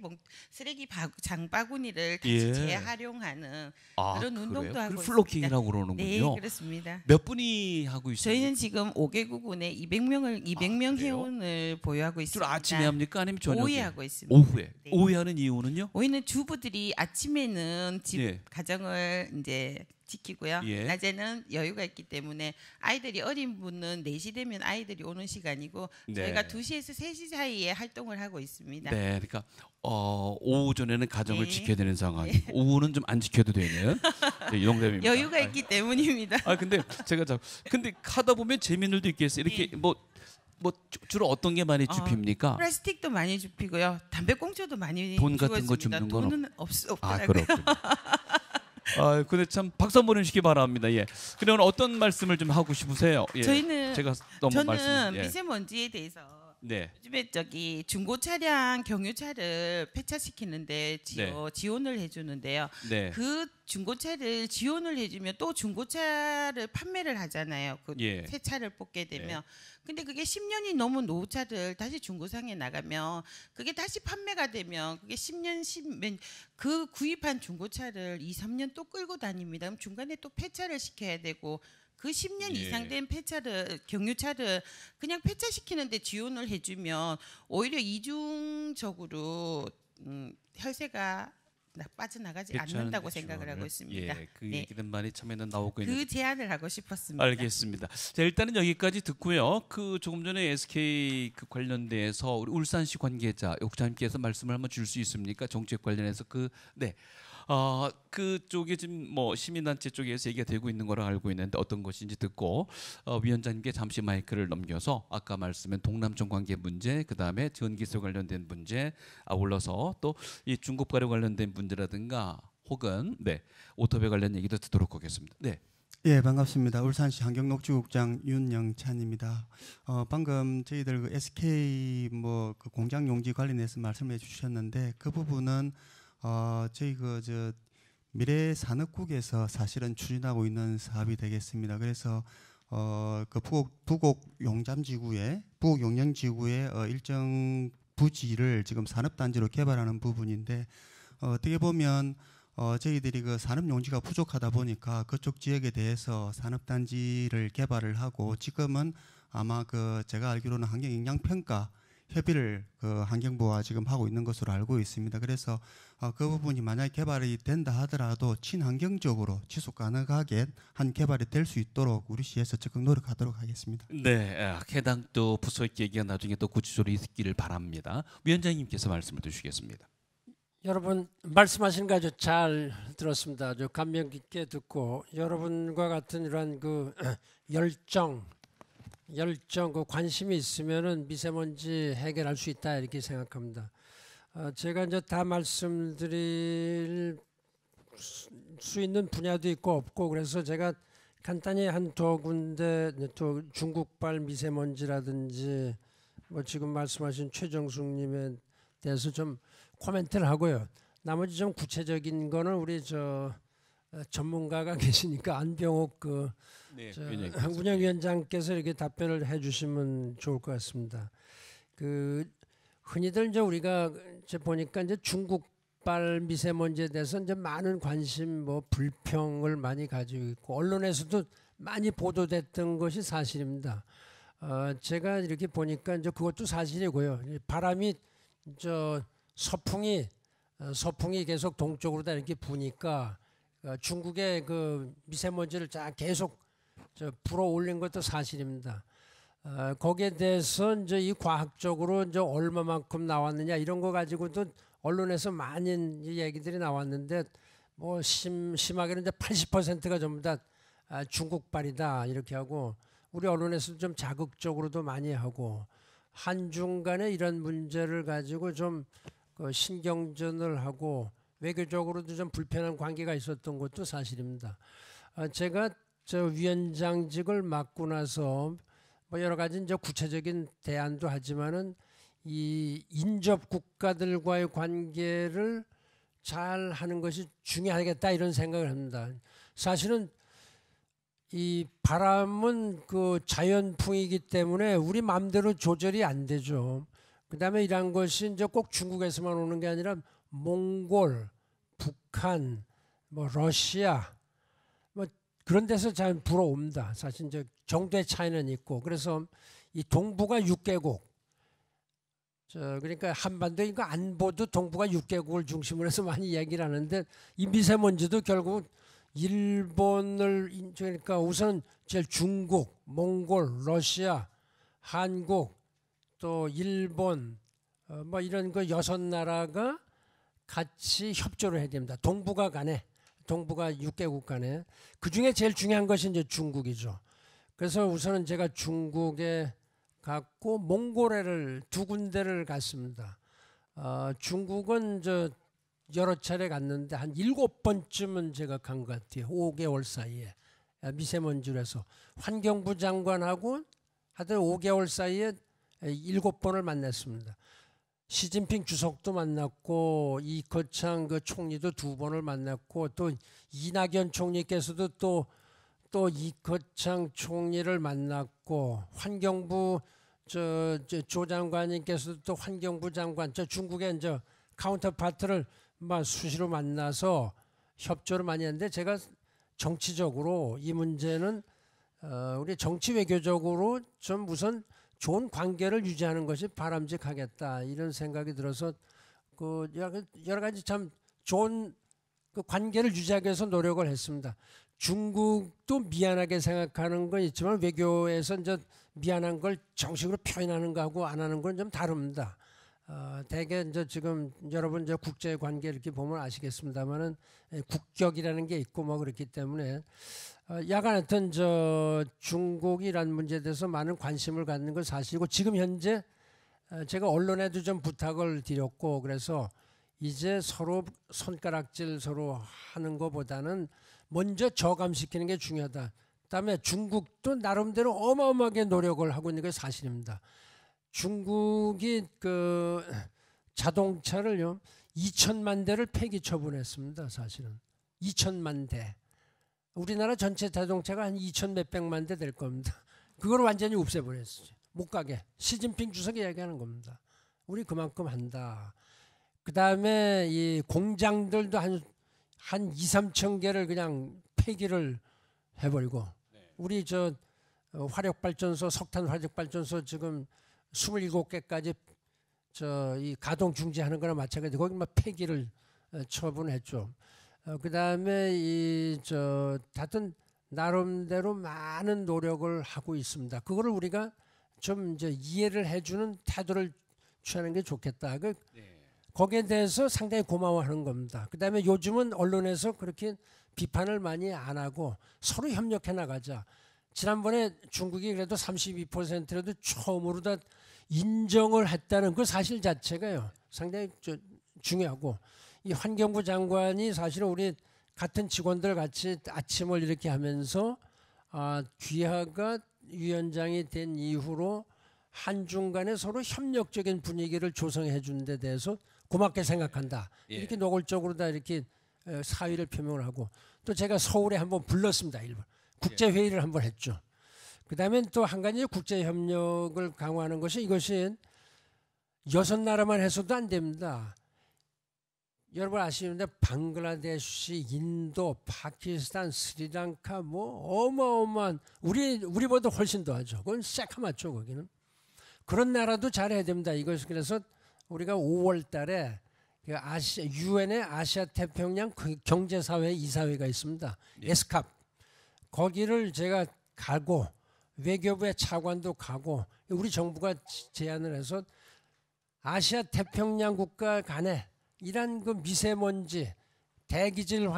장바구니를 다시 재활용하는 그런 운동도 하고 있습니다. 플로킹이라고 그러는군요. 네, 그렇습니다. 몇 분이 하고 있습니까? 저희는 지금 5개국군에 200명 회원을 보유하고 있습니다. 주로 아침에 합니까? 아니면 저녁에? 오후에 하고 있습니다. 오후에. 네. 오후에 하는 이유는요? 오후에는 주부들이 아침에는 집 가정을 이제 지키고요. 낮에는 여유가 있기 때문에 아이들이 어린 분은 4시 되면 아이들이 오는 시간이고 저희가 2시에서 3시 사이에 활동을 하고 있습니다. 네, 그러니까 오후 전에는 가정을 지켜야 되는 상황이고 오후는 좀 안 지켜도 되는 이동대입니다. 여유가 있기 때문입니다. 근데 제가 근데 하다 보면 재미는 도 있겠어요. 이렇게 뭐 주로 어떤 게 많이 줍힙니까? 플라스틱도 많이 줍히고요. 담배꽁초도 많이 돈 같은 거 줍는 건 돈은 없더라고요. 그렇군요. 근데 참 박수 한번 해주시기 바랍니다. 근데 오늘 어떤 말씀을 좀 하고 싶으세요? 저는 말씀, 미세먼지에 대해서 요즘에 중고 차량 경유차를 폐차시키는데 지원을 해주는데요. 그 중고차를 지원을 해주면 또 중고차를 판매를 하잖아요. 그 새 차를 뽑게 되면. 근데 그게 10년이 넘은 노후차를 다시 중고상에 나가면 그게 다시 판매가 되면 그게 10년 그 구입한 중고차를 2, 3년 또 끌고 다닙니다. 그럼 중간에 또 폐차를 시켜야 되고 그 10년 이상 된 경유차를 그냥 폐차시키는데 지원을 해주면 오히려 이중적으로 혈세가 빠져나가지 않는다고 생각을 하고 있습니다. 그 얘기는 많이 처음에는 나오고 있는 그 제안을 하고 싶었습니다. 알겠습니다. 자, 일단은 여기까지 듣고요. 그 조금 전에 SK 그 관련돼서 우리 울산시 관계자 욕자님께서 말씀을 한번 줄 수 있습니까? 정책 관련해서 그쪽에 지금 시민단체 쪽에서 얘기가 되고 있는 거라 알고 있는데 어떤 것인지 듣고 위원장님께 잠시 마이크를 넘겨서 아까 말씀한 동남청 관계 문제, 그 다음에 전기세 관련된 문제, 아울러서 또 이 중국과로 관련된 문제라든가 혹은 오토배 관련 얘기도 듣도록 하겠습니다. 예, 반갑습니다. 울산시 환경녹지국장 윤영찬입니다. 방금 저희들 그 SK 그 공장 용지 관련해서 말씀해 주셨는데 그 부분은 저희 미래 산업국에서 사실은 추진하고 있는 사업이 되겠습니다. 그래서 그 부곡 용량지구의 일정 부지를 지금 산업단지로 개발하는 부분인데 어떻게 보면 저희들이 그 산업용지가 부족하다 보니까 그쪽 지역에 대해서 산업단지를 개발을 하고 지금은 아마 제가 알기로는 환경영향평가 협의를 환경부와 지금 하고 있는 것으로 알고 있습니다. 그래서 그 부분이 만약 개발이 된다 하더라도 친환경적으로 지속 가능하게 한 개발이 될 수 있도록 우리 시에서 적극 노력하도록 하겠습니다. 해당 또 부서의 얘기가 나중에 또 구체적으로 있기를 바랍니다. 위원장님께서 말씀을 주시겠습니다. 여러분 말씀하신 거 아주 잘 들었습니다. 아주 감명 깊게 듣고 여러분과 같은 이러한 그 열정, 그 관심이 있으면은 미세먼지 해결할 수 있다 이렇게 생각합니다. 제가 이제 다 말씀드릴 수 있는 분야도 있고 없고 그래서 제가 간단히 한 두 군데 또 중국발 미세먼지라든지 뭐 지금 말씀하신 최정숙님에 대해서 좀 코멘트를 하고요. 나머지 좀 구체적인 거는 우리 전문가가 계시니까 안병옥 운영위원장께서 이렇게 답변을 해주시면 좋을 것 같습니다. 흔히들 이제 우리가 이제 보니까 이제 중국발 미세먼지에 대해서 이제 많은 관심, 불평을 많이 가지고 있고 언론에서도 많이 보도됐던 것이 사실입니다. 제가 이렇게 보니까 이제 그것도 사실이고요. 바람이 서풍이 계속 동쪽으로 다 이렇게 부니까 중국의 그 미세먼지를 계속 불어올린 것도 사실입니다. 거기에 대해서 이제 이 과학적으로 이제 얼마만큼 나왔느냐 이런 거 가지고도 언론에서 많은 얘기들이 나왔는데 심하게는 이제 80%가 전부 다 중국발이다 이렇게 하고 우리 언론에서 좀 자극적으로도 많이 하고 한중 간에 이런 문제를 가지고 좀 신경전을 하고 외교적으로도 좀 불편한 관계가 있었던 것도 사실입니다. 제가 위원장직을 맡고 나서 여러 가지 이제 구체적인 대안도 하지만은 이 인접 국가들과의 관계를 잘 하는 것이 중요하겠다 이런 생각을 합니다. 사실은 이 바람은 그 자연풍이기 때문에 우리 마음대로 조절이 안 되죠. 그다음에 이런 것이 이제 꼭 중국에서만 오는 게 아니라 몽골, 북한, 러시아 그런 데서 잘 불어옵니다. 사실 이제 정도의 차이는 있고 그래서 이 동북아 6개국 그러니까 한반도 이거 안보도 동북아 6개국을 중심으로 해서 많이 얘기를 하는데 이 미세먼지도 결국 일본을 그러니까 우선 제일 중국, 몽골, 러시아, 한국 또 일본 이런 거 6나라가 같이 협조를 해야 됩니다. 동북아 6개국 간에 그중에 제일 중요한 것이 이제 중국이죠. 그래서 우선은 제가 중국에 갔고 몽골에를 2군데를 갔습니다. 중국은 여러 차례 갔는데 한 7번쯤은 제가 간 것 같아요. 5개월 사이에 미세먼지로 해서 환경부 장관하고 하여튼 5개월 사이에 7번을 만났습니다. 시진핑 주석도 만났고 이거창 그 총리도 2번을 만났고 또 이낙연 총리께서도 또 이거창 총리를 만났고 환경부 조 장관님께서도 또 환경부 장관 중국의 이제 카운터파트를 수시로 만나서 협조를 많이 했는데 제가 정치적으로 이 문제는 우리 정치 외교적으로 좀 우선 좋은 관계를 유지하는 것이 바람직하겠다 이런 생각이 들어서 여러 가지 참 좋은 그 관계를 유지하기 위해서 노력을 했습니다. 중국도 미안하게 생각하는 건 있지만 외교에서 이제 미안한 걸 정식으로 표현하는 거하고 안 하는 건 좀 다릅니다. 대개 이제 지금 여러분 이제 국제 관계 이렇게 보면 아시겠습니다만은 국격이라는 게 있고 그렇기 때문에 야간 하여튼 중국이란 문제에 대해서 많은 관심을 갖는 건 사실이고 지금 현재 제가 언론에도 좀 부탁을 드렸고 그래서 이제 서로 손가락질 서로 하는 것보다는 먼저 저감시키는 게 중요하다. 그다음에 중국도 나름대로 어마어마하게 노력을 하고 있는 게 사실입니다. 중국이 그 자동차를요 2천만 대를 폐기 처분했습니다. 사실은 2천만 대. 우리나라 전체 자동차가 한 2천 몇백만 대 될 겁니다. 그걸 완전히 없애버렸어요. 못 가게. 시진핑 주석이 얘기하는 겁니다. 우리 그만큼 한다. 그 다음에 이 공장들도 한 2, 3천 개를 그냥 폐기를 해버리고 우리 화력발전소, 석탄 화력발전소 지금 27개까지 이 가동 중지하는 거나 마찬가지. 거기 막 폐기를 처분했죠. 그 다음에 하여튼 나름대로 많은 노력을 하고 있습니다. 그거를 우리가 좀 이제 이해를 해주는 태도를 취하는 게 좋겠다. 거기에 대해서 상당히 고마워하는 겁니다. 그 다음에 요즘은 언론에서 그렇게 비판을 많이 안 하고 서로 협력해 나가자. 지난번에 중국이 그래도 32%라도 처음으로 다 인정을 했다는 그 사실 자체가요. 상당히 중요하고 이 환경부 장관이 사실은 우리 같은 직원들 같이 아침을 이렇게 하면서 귀하가 위원장이 된 이후로 한중간에 서로 협력적인 분위기를 조성해 준 데 대해서 고맙게 생각한다. 예. 이렇게 노골적으로 다 이렇게 사의를 표명을 하고 또 제가 서울에 한번 불렀습니다. 일본 국제회의를 한번 했죠. 그다음에 또 한 가지 국제협력을 강화하는 것이 이것이 6나라만 해서도 안 됩니다. 여러분 아시는데 방글라데시, 인도, 파키스탄, 스리랑카 뭐 어마어마한 우리보다 훨씬 더하죠. 그건 새카맣죠 거기는. 그런 나라도 잘해야 됩니다. 이것이 그래서 우리가 5월달에 유엔의 아시아 태평양 경제사회 이사회가 있습니다. 에스캅 거기를 제가 가고 외교부의 차관도 가고 우리 정부가 제안을 해서 아시아 태평양 국가 간에 이런 그 미세먼지 대기질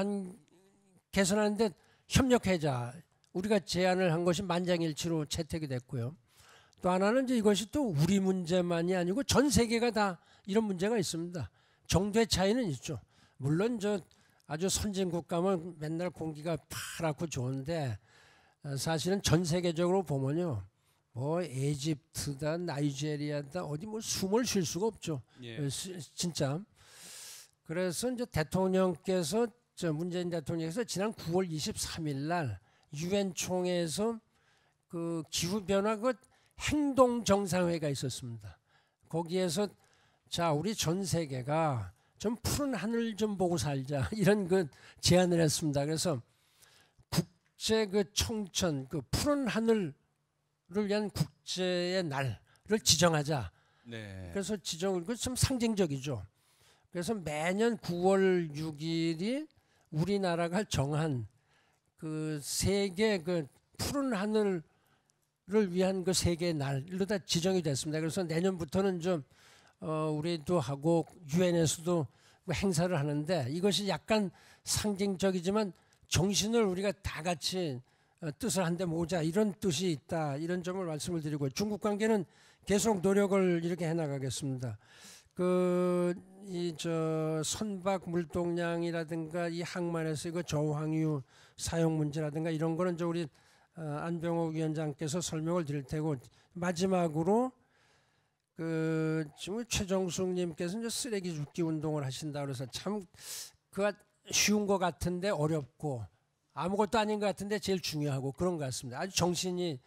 개선하는 데 협력하자. 우리가 제안을 한 것이 만장일치로 채택이 됐고요. 또 하나는 이제 이것이 또 우리 문제만이 아니고 전 세계가 다 이런 문제가 있습니다. 정도의 차이는 있죠. 물론 저 아주 선진국 가면 맨날 공기가 파랗고 좋은데 사실은 전 세계적으로 보면요. 뭐 에집트다, 나이지리아다 어디 뭐 숨을 쉴 수가 없죠. 예. 진짜. 그래서 이제 대통령께서 문재인 대통령께서 지난 9월 23일 날 유엔 총회에서 그 기후 변화 그 행동 정상회가 있었습니다. 거기에서 자 우리 전 세계가 좀 푸른 하늘 좀 보고 살자 이런 그 제안을 했습니다. 그래서 국제 그 청천 그 푸른 하늘을 위한 국제의 날을 지정하자. 네. 그래서 지정을 그 좀 상징적이죠. 그래서 매년 9월 6일이 우리나라가 정한 그 세계 그 푸른 하늘을 위한 그 세계 날로 다 지정이 됐습니다. 그래서 내년부터는 좀 우리도 하고 유엔에서도 행사를 하는데 이것이 약간 상징적이지만 정신을 우리가 다 같이 뜻을 한데 모으자 이런 뜻이 있다 이런 점을 말씀을 드리고 중국 관계는 계속 노력을 이렇게 해나가겠습니다. 선박 물동량이라든가 이 항만에서 이거 저항유 사용 문제라든가 이런 거는 이제 우리 안병호 위원장께서 설명을 드릴 테고 마지막으로 지금 최정숙님께서 이제 쓰레기 줍기 운동을 하신다 그래서 참 그가 쉬운 것 같은데 어렵고 아무것도 아닌 것 같은데 제일 중요하고 그런 것 같습니다. 아주 정신이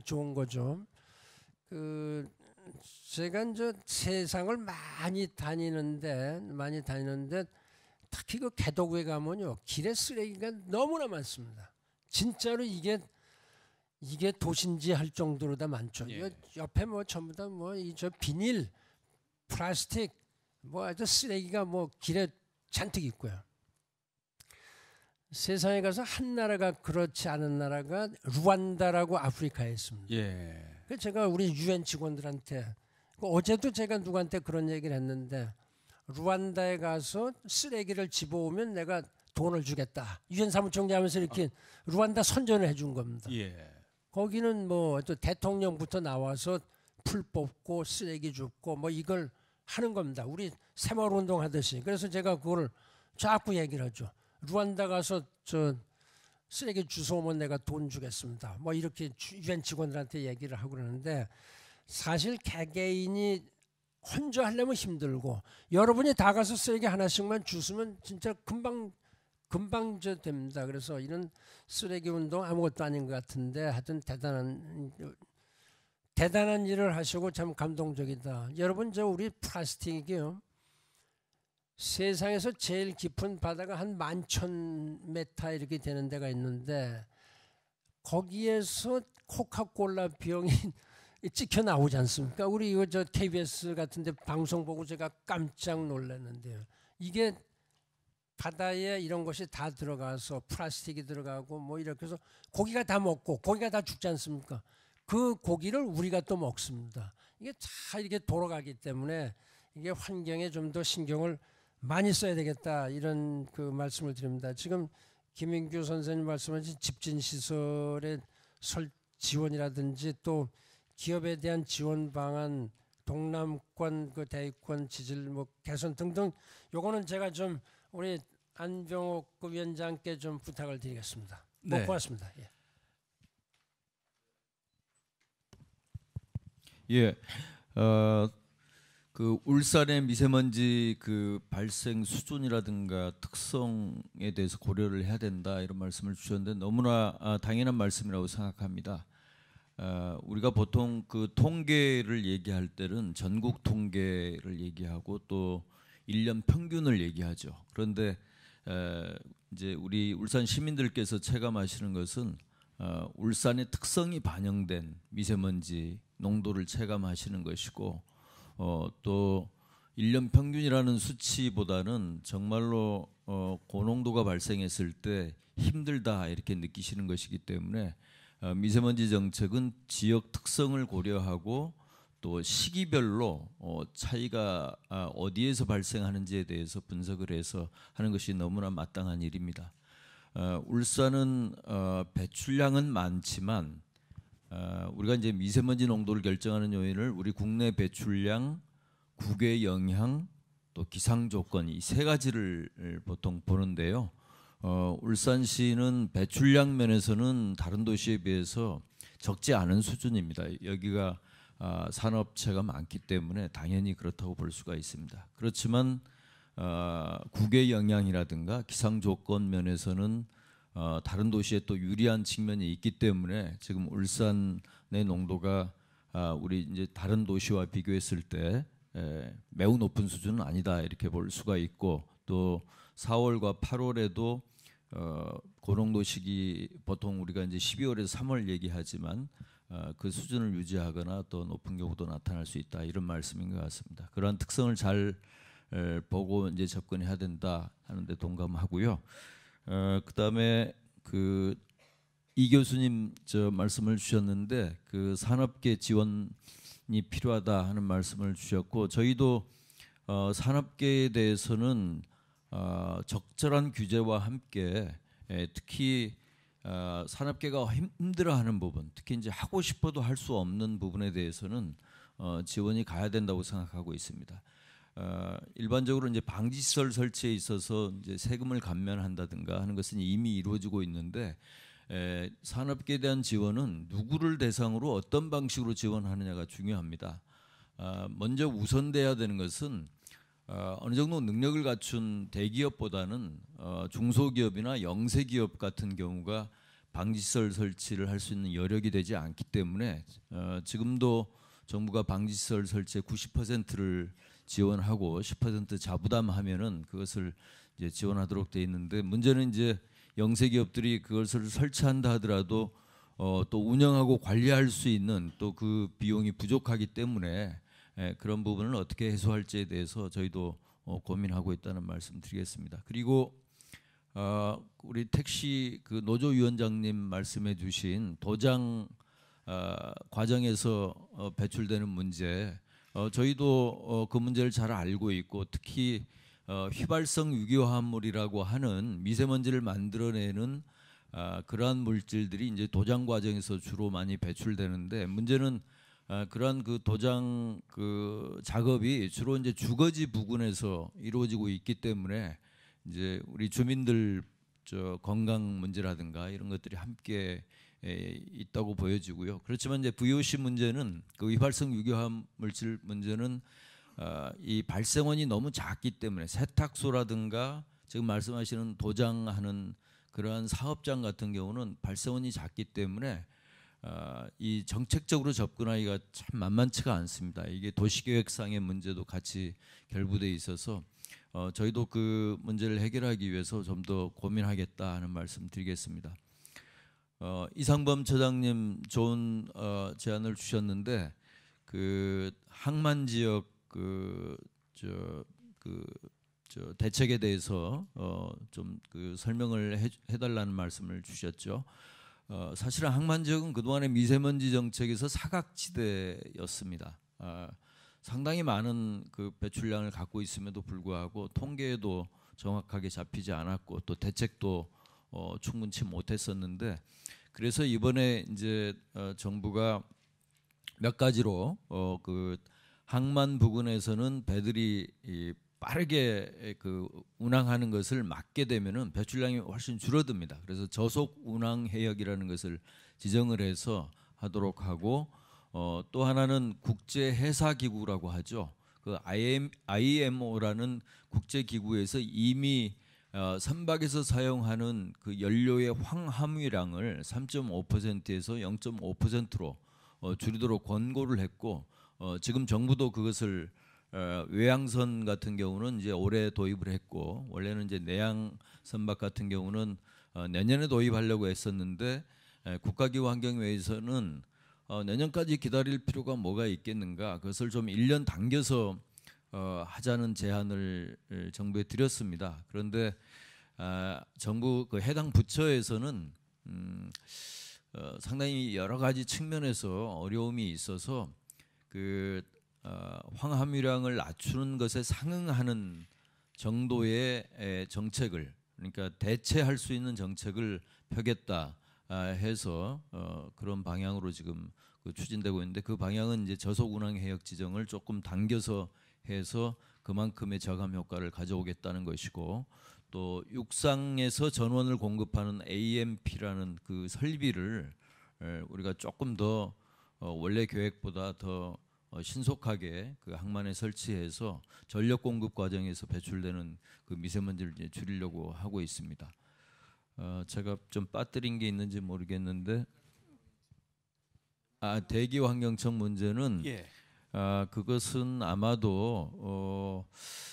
좋은 거죠. 제가 이제 세상을 많이 다니는데 특히 그 개도구에 가면요 길에 쓰레기가 너무나 많습니다. 진짜로 이게 도시인지 할 정도로 다 많죠. 예. 옆에 뭐 전부 다 뭐 비닐, 플라스틱 뭐 아주 쓰레기가 뭐 길에 잔뜩 있고요. 세상에 가서 한 나라가 그렇지 않은 나라가 루안다라고 아프리카에 있습니다. 예. 그래서 제가 우리 유엔 직원들한테 어제도 제가 누구한테 그런 얘기를 했는데 루안다에 가서 쓰레기를 집어오면 내가 돈을 주겠다. 유엔 사무총장 하면서 이렇게 루안다 선전을 해준 겁니다. 예. 거기는 뭐 또 대통령부터 나와서 풀 뽑고 쓰레기 줍고 뭐 이걸 하는 겁니다. 우리 새마을운동 하듯이. 그래서 제가 그걸 자꾸 얘기를 하죠. 루안다 가서 쓰레기 주워오면 내가 돈 주겠습니다. 뭐 이렇게 유엔 직원들한테 얘기를 하고 그러는데 사실 개개인이 혼자 하려면 힘들고 여러분이 다 가서 쓰레기 하나씩만 주시면 진짜 금방 됩니다. 그래서 이런 쓰레기 운동 아무것도 아닌 것 같은데 하여튼 대단한 일을 하시고 참 감동적이다. 여러분 우리 플라스틱이요. 세상에서 제일 깊은 바다가 한 11,000m 이렇게 되는 데가 있는데 거기에서 코카콜라 병이 찍혀 나오지 않습니까? 우리 이거 KBS 같은데 방송 보고 제가 깜짝 놀랐는데요. 이게 바다에 이런 것이 다 들어가서 플라스틱이 들어가고 뭐 이렇게 해서 고기가 다 먹고 고기가 다 죽지 않습니까? 그 고기를 우리가 또 먹습니다. 이게 다 이렇게 돌아가기 때문에 이게 환경에 좀 더 신경을 많이 써야 되겠다 이런 그 말씀을 드립니다. 지금 김인규 선생님 말씀하신 집진시설의 지원이라든지 또 기업에 대한 지원 방안, 동남권 그 대위권 지질 뭐 개선 등등 요거는 제가 좀 우리 안병옥 위원장께 좀 부탁을 드리겠습니다. 네. 고맙습니다. 예. 예, 그 울산의 미세먼지 그 발생 수준이라든가 특성에 대해서 고려를 해야 된다 이런 말씀을 주셨는데 너무나 당연한 말씀이라고 생각합니다. 우리가 보통 그 통계를 얘기할 때는 전국 통계를 얘기하고 또 1년 평균을 얘기하죠. 그런데 이제 우리 울산 시민들께서 체감하시는 것은 울산의 특성이 반영된 미세먼지 농도를 체감하시는 것이고 또 1년 평균이라는 수치보다는 정말로 고농도가 발생했을 때 힘들다 이렇게 느끼시는 것이기 때문에 미세먼지 정책은 지역 특성을 고려하고 또 시기별로 차이가 어디에서 발생하는지에 대해서 분석을 해서 하는 것이 너무나 마땅한 일입니다. 울산은 배출량은 많지만 우리가 이제 미세먼지 농도를 결정하는 요인을 우리 국내 배출량, 국외 영향, 또 기상 조건 이 세 가지를 보통 보는데요. 울산시는 배출량 면에서는 다른 도시에 비해서 적지 않은 수준입니다. 여기가 산업체가 많기 때문에 당연히 그렇다고 볼 수가 있습니다. 그렇지만 국외 영향이라든가 기상 조건 면에서는 다른 도시에 또 유리한 측면이 있기 때문에 지금 울산의 농도가 우리 이제 다른 도시와 비교했을 때 매우 높은 수준은 아니다 이렇게 볼 수가 있고 또 4월과 8월에도 고농도 시기 보통 우리가 이제 12월에서 3월 얘기하지만 그 수준을 유지하거나 또 높은 경우도 나타날 수 있다 이런 말씀인 것 같습니다. 그러한 특성을 잘 보고 이제 접근해야 된다 하는데 동감하고요. 그다음에 그 이 교수님 저 말씀을 주셨는데 그 산업계 지원이 필요하다 하는 말씀을 주셨고 저희도 산업계에 대해서는 적절한 규제와 함께 특히 산업계가 힘들어하는 부분, 특히 이제 하고 싶어도 할 수 없는 부분에 대해서는 지원이 가야 된다고 생각하고 있습니다. 일반적으로 이제 방지시설 설치에 있어서 이제 세금을 감면한다든가 하는 것은 이미 이루어지고 있는데 산업계에 대한 지원은 누구를 대상으로 어떤 방식으로 지원하느냐가 중요합니다. 먼저 우선돼야 되는 것은 어느 정도 능력을 갖춘 대기업보다는 중소기업이나 영세기업 같은 경우가 방지시설 설치를 할 수 있는 여력이 되지 않기 때문에 지금도 정부가 방지시설 설치의 90%를 지원하고 10% 자부담하면은 그것을 이제 지원하도록 돼 있는데 문제는 이제 영세기업들이 그것을 설치한다 하더라도 또 운영하고 관리할 수 있는 또 그 비용이 부족하기 때문에 그런 부분을 어떻게 해소할지에 대해서 저희도 고민하고 있다는 말씀드리겠습니다. 그리고 우리 택시 그 노조위원장님 말씀해주신 도장 과정에서 배출되는 문제, 저희도 그 문제를 잘 알고 있고 특히 휘발성 유기화합물이라고 하는 미세먼지를 만들어내는 그러한 물질들이 이제 도장 과정에서 주로 많이 배출되는데 문제는 그러한 그 도장 그 작업이 주로 이제 주거지 부근에서 이루어지고 있기 때문에 이제 우리 주민들 저 건강 문제라든가 이런 것들이 함께 있다고 보여지고요. 그렇지만 이제 VOC 문제는 그 휘발성 유기화 물질 문제는 이 발생원이 너무 작기 때문에 세탁소라든가 지금 말씀하시는 도장하는 그러한 사업장 같은 경우는 발생원이 작기 때문에 이 정책적으로 접근하기가 참 만만치가 않습니다. 이게 도시계획상의 문제도 같이 결부돼 있어서 저희도 그 문제를 해결하기 위해서 좀 더 고민하겠다 하는 말씀드리겠습니다. 이상범 처장님 좋은 제안을 주셨는데 그 항만 지역 저 대책에 대해서 좀 그 설명을 해달라는 말씀을 주셨죠. 사실은 항만 지역은 그동안의 미세먼지 정책에서 사각지대였습니다. 상당히 많은 그 배출량을 갖고 있음에도 불구하고 통계에도 정확하게 잡히지 않았고 또 대책도 충분치 못했었는데 그래서 이번에 이제 정부가 몇 가지로 그 항만 부근에서는 배들이 빠르게 그 운항하는 것을 막게 되면은 배출량이 훨씬 줄어듭니다. 그래서 저속 운항 해역이라는 것을 지정을 해서 하도록 하고 또 하나는 국제 해사 기구라고 하죠. 그 IMO라는 국제 기구에서 이미 선박에서 사용하는 그 연료의 황함유량을 3.5%에서 0.5%로 줄이도록 권고를 했고 지금 정부도 그것을 외항선 같은 경우는 이제 올해 도입을 했고 원래는 이제 내양 선박 같은 경우는 내년에 도입하려고 했었는데 국가기후환경회에서는 내년까지 기다릴 필요가 뭐가 있겠는가 그것을 좀 1년 당겨서 하자는 제안을 정부에 드렸습니다. 그런데 정부 그 해당 부처에서는 상당히 여러 가지 측면에서 어려움이 있어서 그 황함유량을 낮추는 것에 상응하는 정도의 정책을 그러니까 대체할 수 있는 정책을 펴겠다 해서 그런 방향으로 지금 추진되고 있는데 그 방향은 이제 저속 운항 해역 지정을 조금 당겨서 해서 그만큼의 저감 효과를 가져오겠다는 것이고 또 육상에서 전원을 공급하는 AMP라는 그 설비를 우리가 조금 더 원래 계획보다 더 신속하게 그 항만에 설치해서 전력 공급 과정에서 배출되는 그 미세먼지를 이제 줄이려고 하고 있습니다. 제가 좀 빠뜨린 게 있는지 모르겠는데 대기환경청 문제는 그것은 아마도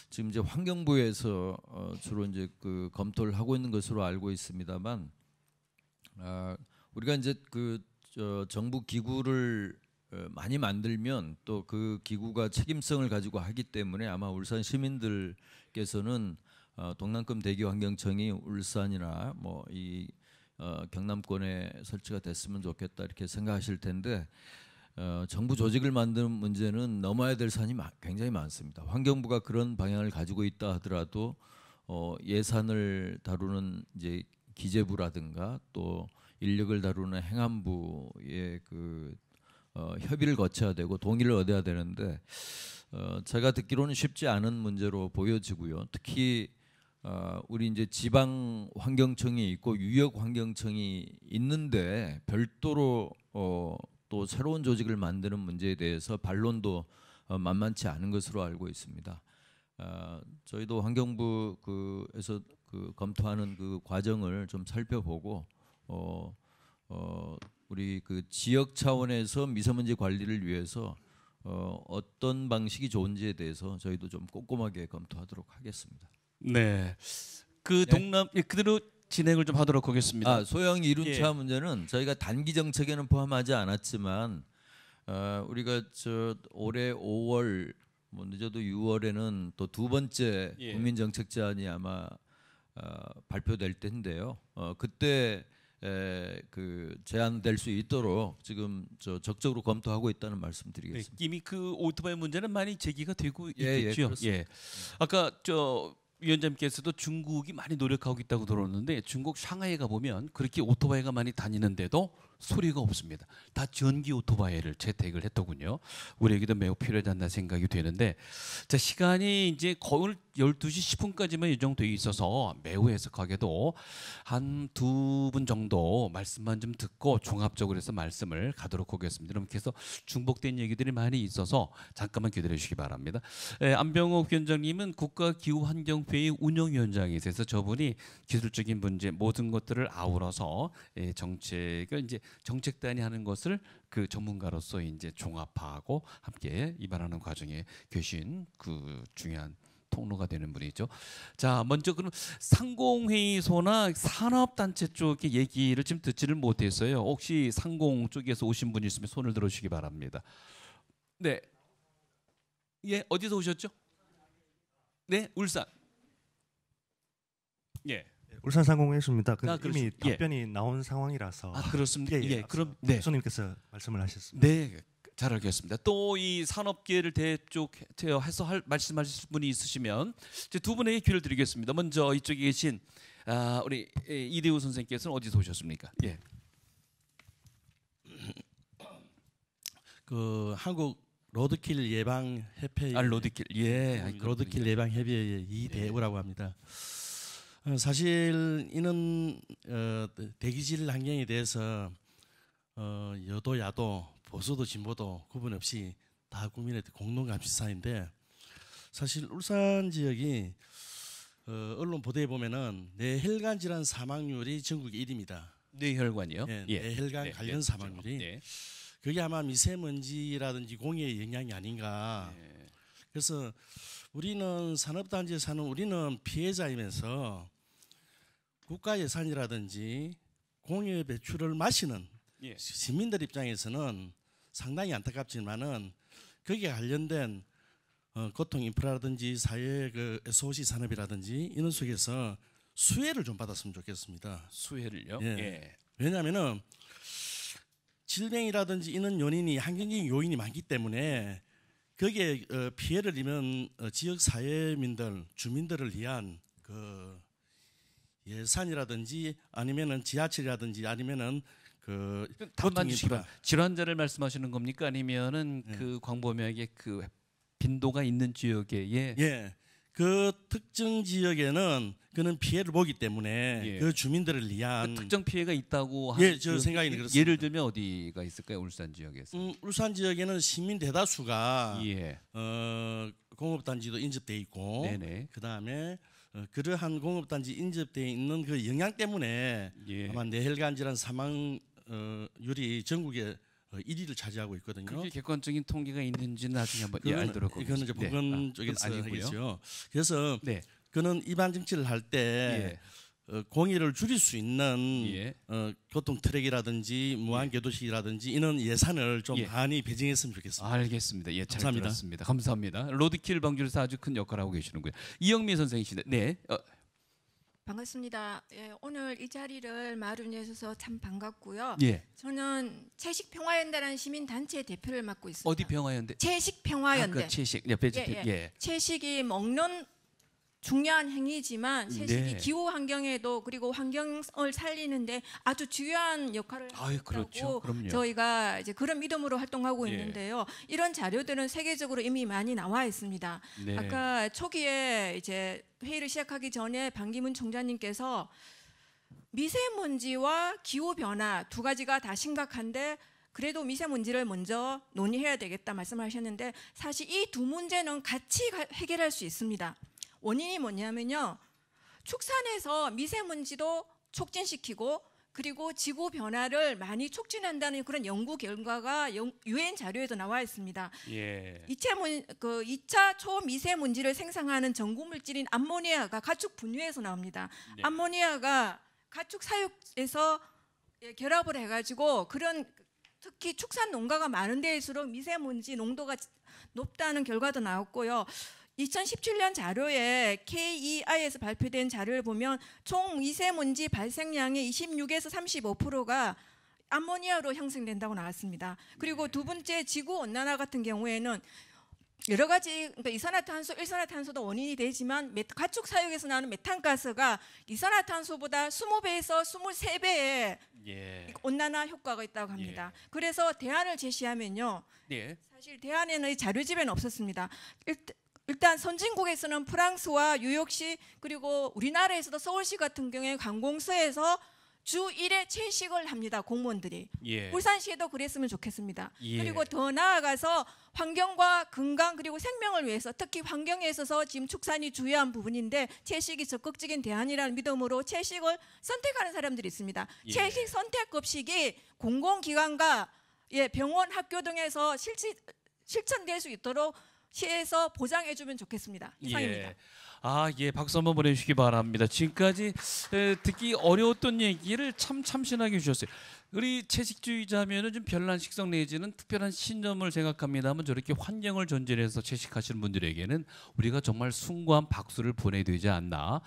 지금 이제 환경부에서 주로 이제 그 검토를 하고 있는 것으로 알고 있습니다만 우리가 이제 그 정부 기구를 많이 만들면 또 그 기구가 책임성을 가지고 하기 때문에 아마 울산 시민들께서는 동남권 대기환경청이 울산이나 뭐 이 경남권에 설치가 됐으면 좋겠다 이렇게 생각하실 텐데 정부 조직을 만드는 문제는 넘어야 될 산이 굉장히 많습니다. 환경부가 그런 방향을 가지고 있다 하더라도 예산을 다루는 이제 기재부라든가 또 인력을 다루는 행안부의 그 협의를 거쳐야 되고 동의를 얻어야 되는데 제가 듣기로는 쉽지 않은 문제로 보여지고요. 특히 우리 이제 지방 환경청이 있고 유역 환경청이 있는데 별도로 또 새로운 조직을 만드는 문제에 대해서 반론도 만만치 않은 것으로 알고 있습니다. 저희도 환경부에서 그 검토하는 그 과정을 좀 살펴보고 우리 그 지역 차원에서 미세먼지 관리를 위해서 어떤 방식이 좋은지에 대해서 저희도 좀 꼼꼼하게 검토하도록 하겠습니다. 네, 그 동남 그대로 진행을 좀 하도록 하겠습니다. 소형 이륜차 문제는 저희가 단기 정책에는 포함하지 않았지만 우리가 올해 5월 뭐 늦어도 6월에는 또 두 번째 국민 정책 제안이 아마 발표될 텐데요. 그때 그 제안될 수 있도록 지금 적극적으로 검토하고 있다는 말씀드리겠습니다. 이미 그 오토바이 문제는 많이 제기가 되고 있겠죠. 그렇습니다. 아까 위원장님께서도 중국이 많이 노력하고 있다고 들었는데 중국 샹하이에 가 보면 그렇게 오토바이가 많이 다니는데도 소리가 없습니다. 다 전기 오토바이를 채택을 했더군요. 우리에게도 매우 필요하지 않나 생각이 되는데 자, 시간이 이제 거의 12시 10분까지만 예정되어 있어서 매우 해석하게도 한 두 분 정도 말씀만 좀 듣고 종합적으로 해서 말씀을 가도록 하겠습니다. 이렇게 해서 중복된 얘기들이 많이 있어서 잠깐만 기다려 주시기 바랍니다. 안병옥 위원장님은 국가기후환경회의 운영위원장이셔서 저분이 기술적인 문제 모든 것들을 아우러서 정책을 이제 정책단이 하는 것을 그 전문가로서 이제 종합하고 함께 입안하는 과정에 계신 그 중요한 통로가 되는 분이죠. 자, 먼저 그럼 상공회의소나 산업단체 쪽의 얘기를 지금 듣지를 못했어요. 혹시 상공 쪽에서 오신 분이 있으면 손을 들어주시기 바랍니다. 네, 예, 어디서 오셨죠? 네, 울산. 예. 울산 상공회의소입니다. 이미 예. 답변이 나온 상황이라서. 그렇습니다. 예, 그럼 교수님께서 말씀을 하셨습니다. 네, 잘 알겠습니다. 또 이 산업계를 대쪽해서 말씀하실 분이 있으시면 이제 두 분에게 기회를 드리겠습니다. 먼저 이쪽에 계신 우리 이대우 선생님께서는 어디서 오셨습니까? 예. 그 한국 로드킬 예방 협회 로드킬 로드킬 예방 협의회 이대우라고 합니다. 사실 이는 대기질 환경에 대해서 여도 야도 보수도 진보도 구분 없이 다 국민의 공동 감시사인데 사실 울산 지역이 언론 보도에 보면은 뇌혈관 질환 사망률이 전국에 1위입니다. 뇌혈관이요? 뇌혈관 관련 사망률이. 그게 아마 미세먼지라든지 공해의 영향이 아닌가. 그래서 우리는 산업단지에 사는 우리는 피해자이면서 국가 예산이라든지 공해 배출을 마시는 시민들 입장에서는 상당히 안타깝지만은 거기에 관련된 교통 인프라라든지 사회 그 SOC 산업이라든지 이런 속에서 수혜를 좀 받았으면 좋겠습니다. 수혜를요? 왜냐하면은 질병이라든지 이런 요인이 환경적인 요인이 많기 때문에 거기에 피해를 입은 지역 사회민들, 주민들을 위한 그 예산이라든지 아니면은 지하철이라든지 아니면은 그 답만 주시면 질환자를 말씀하시는 겁니까? 아니면은 그 광범위하게 그 빈도가 있는 지역에 그 특정 지역에는 그는 피해를 보기 때문에 그 주민들을 위한 그 특정 피해가 있다고 저 생각이 그렇습니다. 예를 들면 어디가 있을까요? 울산 지역에서 울산 지역에는 시민 대다수가 공업단지도 인접돼 있고 그 다음에 그러한 공업단지 인접돼 있는 그 영향 때문에 아마 뇌혈관 질환 사망률이 전국에 1위를 차지하고 있거든요. 그게 객관적인 통계가 있는지 나중에 한번 알도록 하겠습니다. 이거는 이제 보건 쪽에서 하겠죠. 그래서 그는 입안 정치를 할 때 공해를 줄일 수 있는 교통 트랙이라든지 무한 교도식이라든지 이런 예산을 좀 많이 배정했으면 좋겠습니다. 알겠습니다. 잘 감사합니다. 들었습니다. 감사합니다. 로드킬 방지로서 아주 큰 역할을 하고 계시는군요. 이영미 선생님이신데, 반갑습니다. 오늘 이 자리를 마련해 주셔서 참 반갑고요. 저는 채식평화연대라는 시민단체 대표를 맡고 있습니다. 어디 평화연대? 채식평화연대. 채식. 채식이 먹는 중요한 행위지만 채식이 기후 환경에도 그리고 환경을 살리는데 아주 중요한 역할을 하고 있다고 저희가 이제 그런 믿음으로 활동하고 있는데요. 이런 자료들은 세계적으로 이미 많이 나와 있습니다. 아까 초기에 이제 회의를 시작하기 전에 반기문 총장님께서 미세먼지와 기후 변화 두 가지가 다 심각한데 그래도 미세먼지를 먼저 논의해야 되겠다 말씀하셨는데 사실 이 두 문제는 같이 해결할 수 있습니다. 원인이 뭐냐면요. 축산에서 미세먼지도 촉진시키고 그리고 지구 변화를 많이 촉진한다는 그런 연구 결과가 유엔 자료에도 나와 있습니다. 2차 초미세먼지를 생성하는 전구물질인 암모니아가 가축 분유에서 나옵니다. 암모니아가 가축 사육에서 결합을 해가지고 그런 특히 축산 농가가 많은 데일수록 미세먼지 농도가 높다는 결과도 나왔고요. 2017년 자료에 KEI에서 발표된 자료를 보면 총 미세먼지 발생량의 26에서 35%가 암모니아로 형성된다고 나왔습니다. 그리고 두 번째 지구 온난화 같은 경우에는 여러 가지 그러니까 이산화탄소, 일산화탄소도 원인이 되지만 가축 사육에서 나오는 메탄가스가 이산화탄소보다 20배에서 23배의 온난화 효과가 있다고 합니다. 그래서 대안을 제시하면요. 사실 대안에는 자료집에는 없었습니다. 일단 선진국에서는 프랑스와 뉴욕시 그리고 우리나라에서도 서울시 같은 경우에 관공서에서 주 1회 채식을 합니다. 공무원들이. 울산시에도 그랬으면 좋겠습니다. 그리고 더 나아가서 환경과 건강 그리고 생명을 위해서 특히 환경에 있어서 지금 축산이 주요한 부분인데 채식이 적극적인 대안이라는 믿음으로 채식을 선택하는 사람들이 있습니다. 채식 선택급식이 공공기관과 병원, 학교 등에서 실천될 수 있도록 시에서 보장해주면 좋겠습니다. 이상입니다. 박수 한번 보내주시기 바랍니다. 지금까지 듣기 어려웠던 얘기를 참 참신하게 주셨어요. 우리 채식주의자면은 좀 별난 식성 내지는 특별한 신념을 생각합니다만 저렇게 환경을 전제로 해서 채식하시는 분들에게는 우리가 정말 숭고한 박수를 보내야 되지 않나.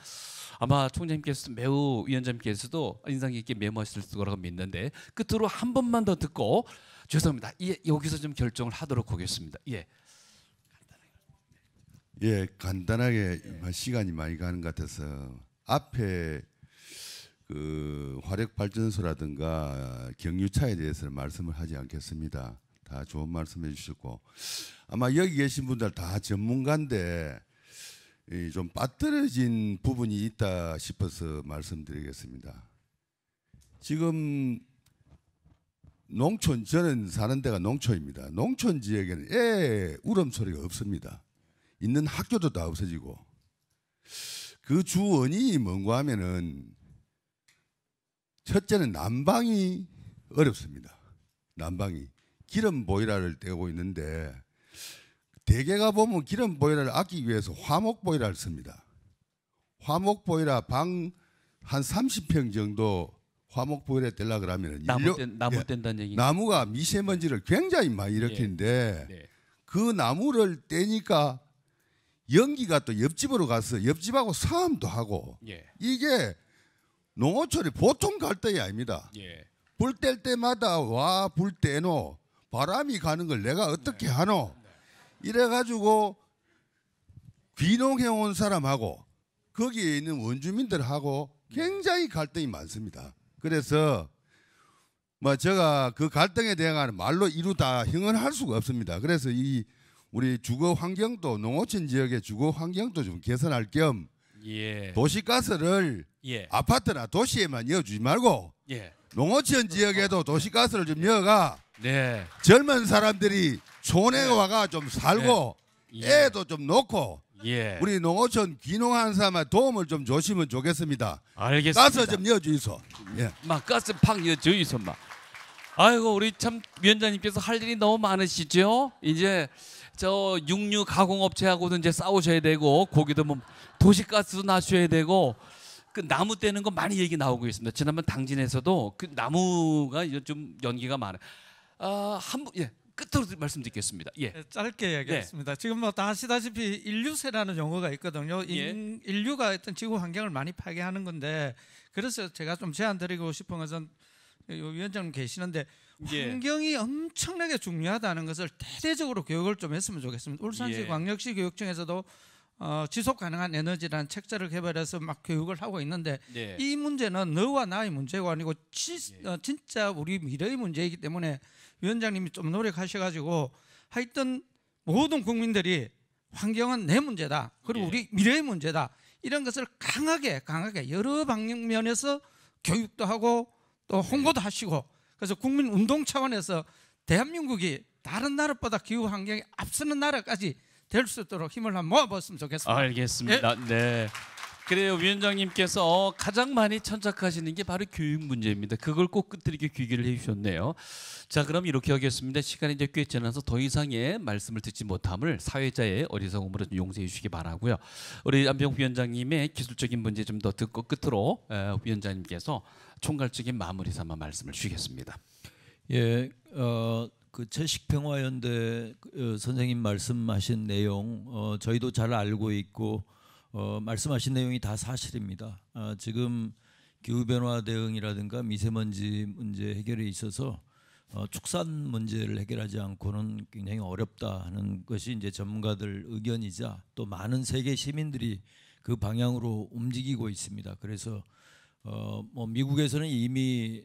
아마 총장님께서 매우 위원장님께서도 인상 깊게 메모하실 거라고 믿는데 끝으로 한 번만 더 듣고 죄송합니다. 여기서 좀 결정을 하도록 하겠습니다. 간단하게 시간이 많이 가는 것 같아서 앞에 그 화력 발전소라든가 경유차에 대해서는 말씀을 하지 않겠습니다. 다 좋은 말씀해 주셨고 아마 여기 계신 분들 다 전문가인데 좀 빠뜨려진 부분이 있다 싶어서 말씀드리겠습니다. 지금 농촌 저는 사는 데가 농촌입니다. 농촌 지역에는 애 울음소리가 없습니다. 있는 학교도 다 없어지고 그 주 원인이 뭔가 하면은 첫째는 난방이 어렵습니다. 난방이 기름 보일러를 떼고 있는데 대개가 보면 기름 보일러를 아끼기 위해서 화목 보일러를 씁니다. 화목 보일러 방 한 30평 정도 화목 보일러에 떼려고 그러면 나무 뗀다는 얘기. 나무가 미세먼지를 굉장히 많이 일으키는데 그 나무를 떼니까 연기가 또 옆집으로 가서 옆집하고 싸움도 하고 이게 농어촌이 보통 갈등이 아닙니다. 불 뗄 때마다 와 불 떼노 바람이 가는 걸 내가 어떻게 하노 이래가지고 귀농해 온 사람하고 거기에 있는 원주민들하고 굉장히 갈등이 많습니다. 그래서 뭐 제가 그 갈등에 대한 말로 이루다 형언할 수가 없습니다. 그래서 이 우리 주거 환경도 농어촌 지역의 주거 환경도 좀 개선할 겸 도시가스를 아파트나 도시에만 이어주지 말고 농어촌 지역에도 도시가스를 좀 이어가 젊은 사람들이 촌에 와가 좀 살고 애도 좀 놓고 우리 농어촌 귀농하는 사람의 도움을 좀 주시면 좋겠습니다. 알겠습니다. 가스 좀 이어주이소. 막 가스 팍 이어주이소 막. 아이고 우리 참 위원장님께서 할 일이 너무 많으시죠. 이제 저 육류 가공업체하고도 이제 싸우셔야 되고 거기도 뭐 도시가스도 놔셔야 되고 그 나무 떼는 거 많이 얘기 나오고 있습니다. 지난번 당진에서도 그 나무가 이제 좀 연기가 많아요. 끝으로 말씀드리겠습니다. 짧게 얘기했습니다. 지금 뭐 다 아시다시피 인류세라는 용어가 있거든요. 인류가 어떤 지구 환경을 많이 파괴하는 건데 그래서 제가 좀 제안드리고 싶은 것은 위원장님 계시는데 환경이 엄청나게 중요하다는 것을 대대적으로 교육을 좀 했으면 좋겠습니다. 울산시 광역시 교육청에서도 지속 가능한 에너지라는 책자를 개발해서 막 교육을 하고 있는데 이 문제는 너와 나의 문제가 아니고 진짜 우리 미래의 문제이기 때문에 위원장님이 좀 노력하셔가지고 하여튼 모든 국민들이 환경은 내 문제다. 그리고 우리 미래의 문제다. 이런 것을 강하게 여러 방면에서 교육도 하고 또 홍보도 하시고 그래서 국민 운동 차원에서 대한민국이 다른 나라보다 기후 환경이 앞서는 나라까지 될 수 있도록 힘을 한번 모아봤으면 좋겠습니다. 알겠습니다. 네. 그래요. 위원장님께서 가장 많이 천착하시는 게 바로 교육 문제입니다. 그걸 꼭 끝들이게 귀결을 해주셨네요. 자, 그럼 이렇게 하겠습니다. 시간이 이제 꽤 지나서 더 이상의 말씀을 듣지 못함을 사회자의 어리석음으로 좀 용서해 주시기 바라고요. 우리 안병 위원장님의 기술적인 문제 좀 더 듣고 끝으로 위원장님께서 총괄적인 마무리 삼아 말씀을 주시겠습니다. 그 채식평화연대 선생님 말씀하신 내용 저희도 잘 알고 있고 말씀하신 내용이 다 사실입니다. 지금 기후변화 대응이라든가 미세먼지 문제 해결에 있어서 축산 문제를 해결하지 않고는 굉장히 어렵다 하는 것이 이제 전문가들 의견이자 또 많은 세계 시민들이 그 방향으로 움직이고 있습니다. 그래서 뭐 미국에서는 이미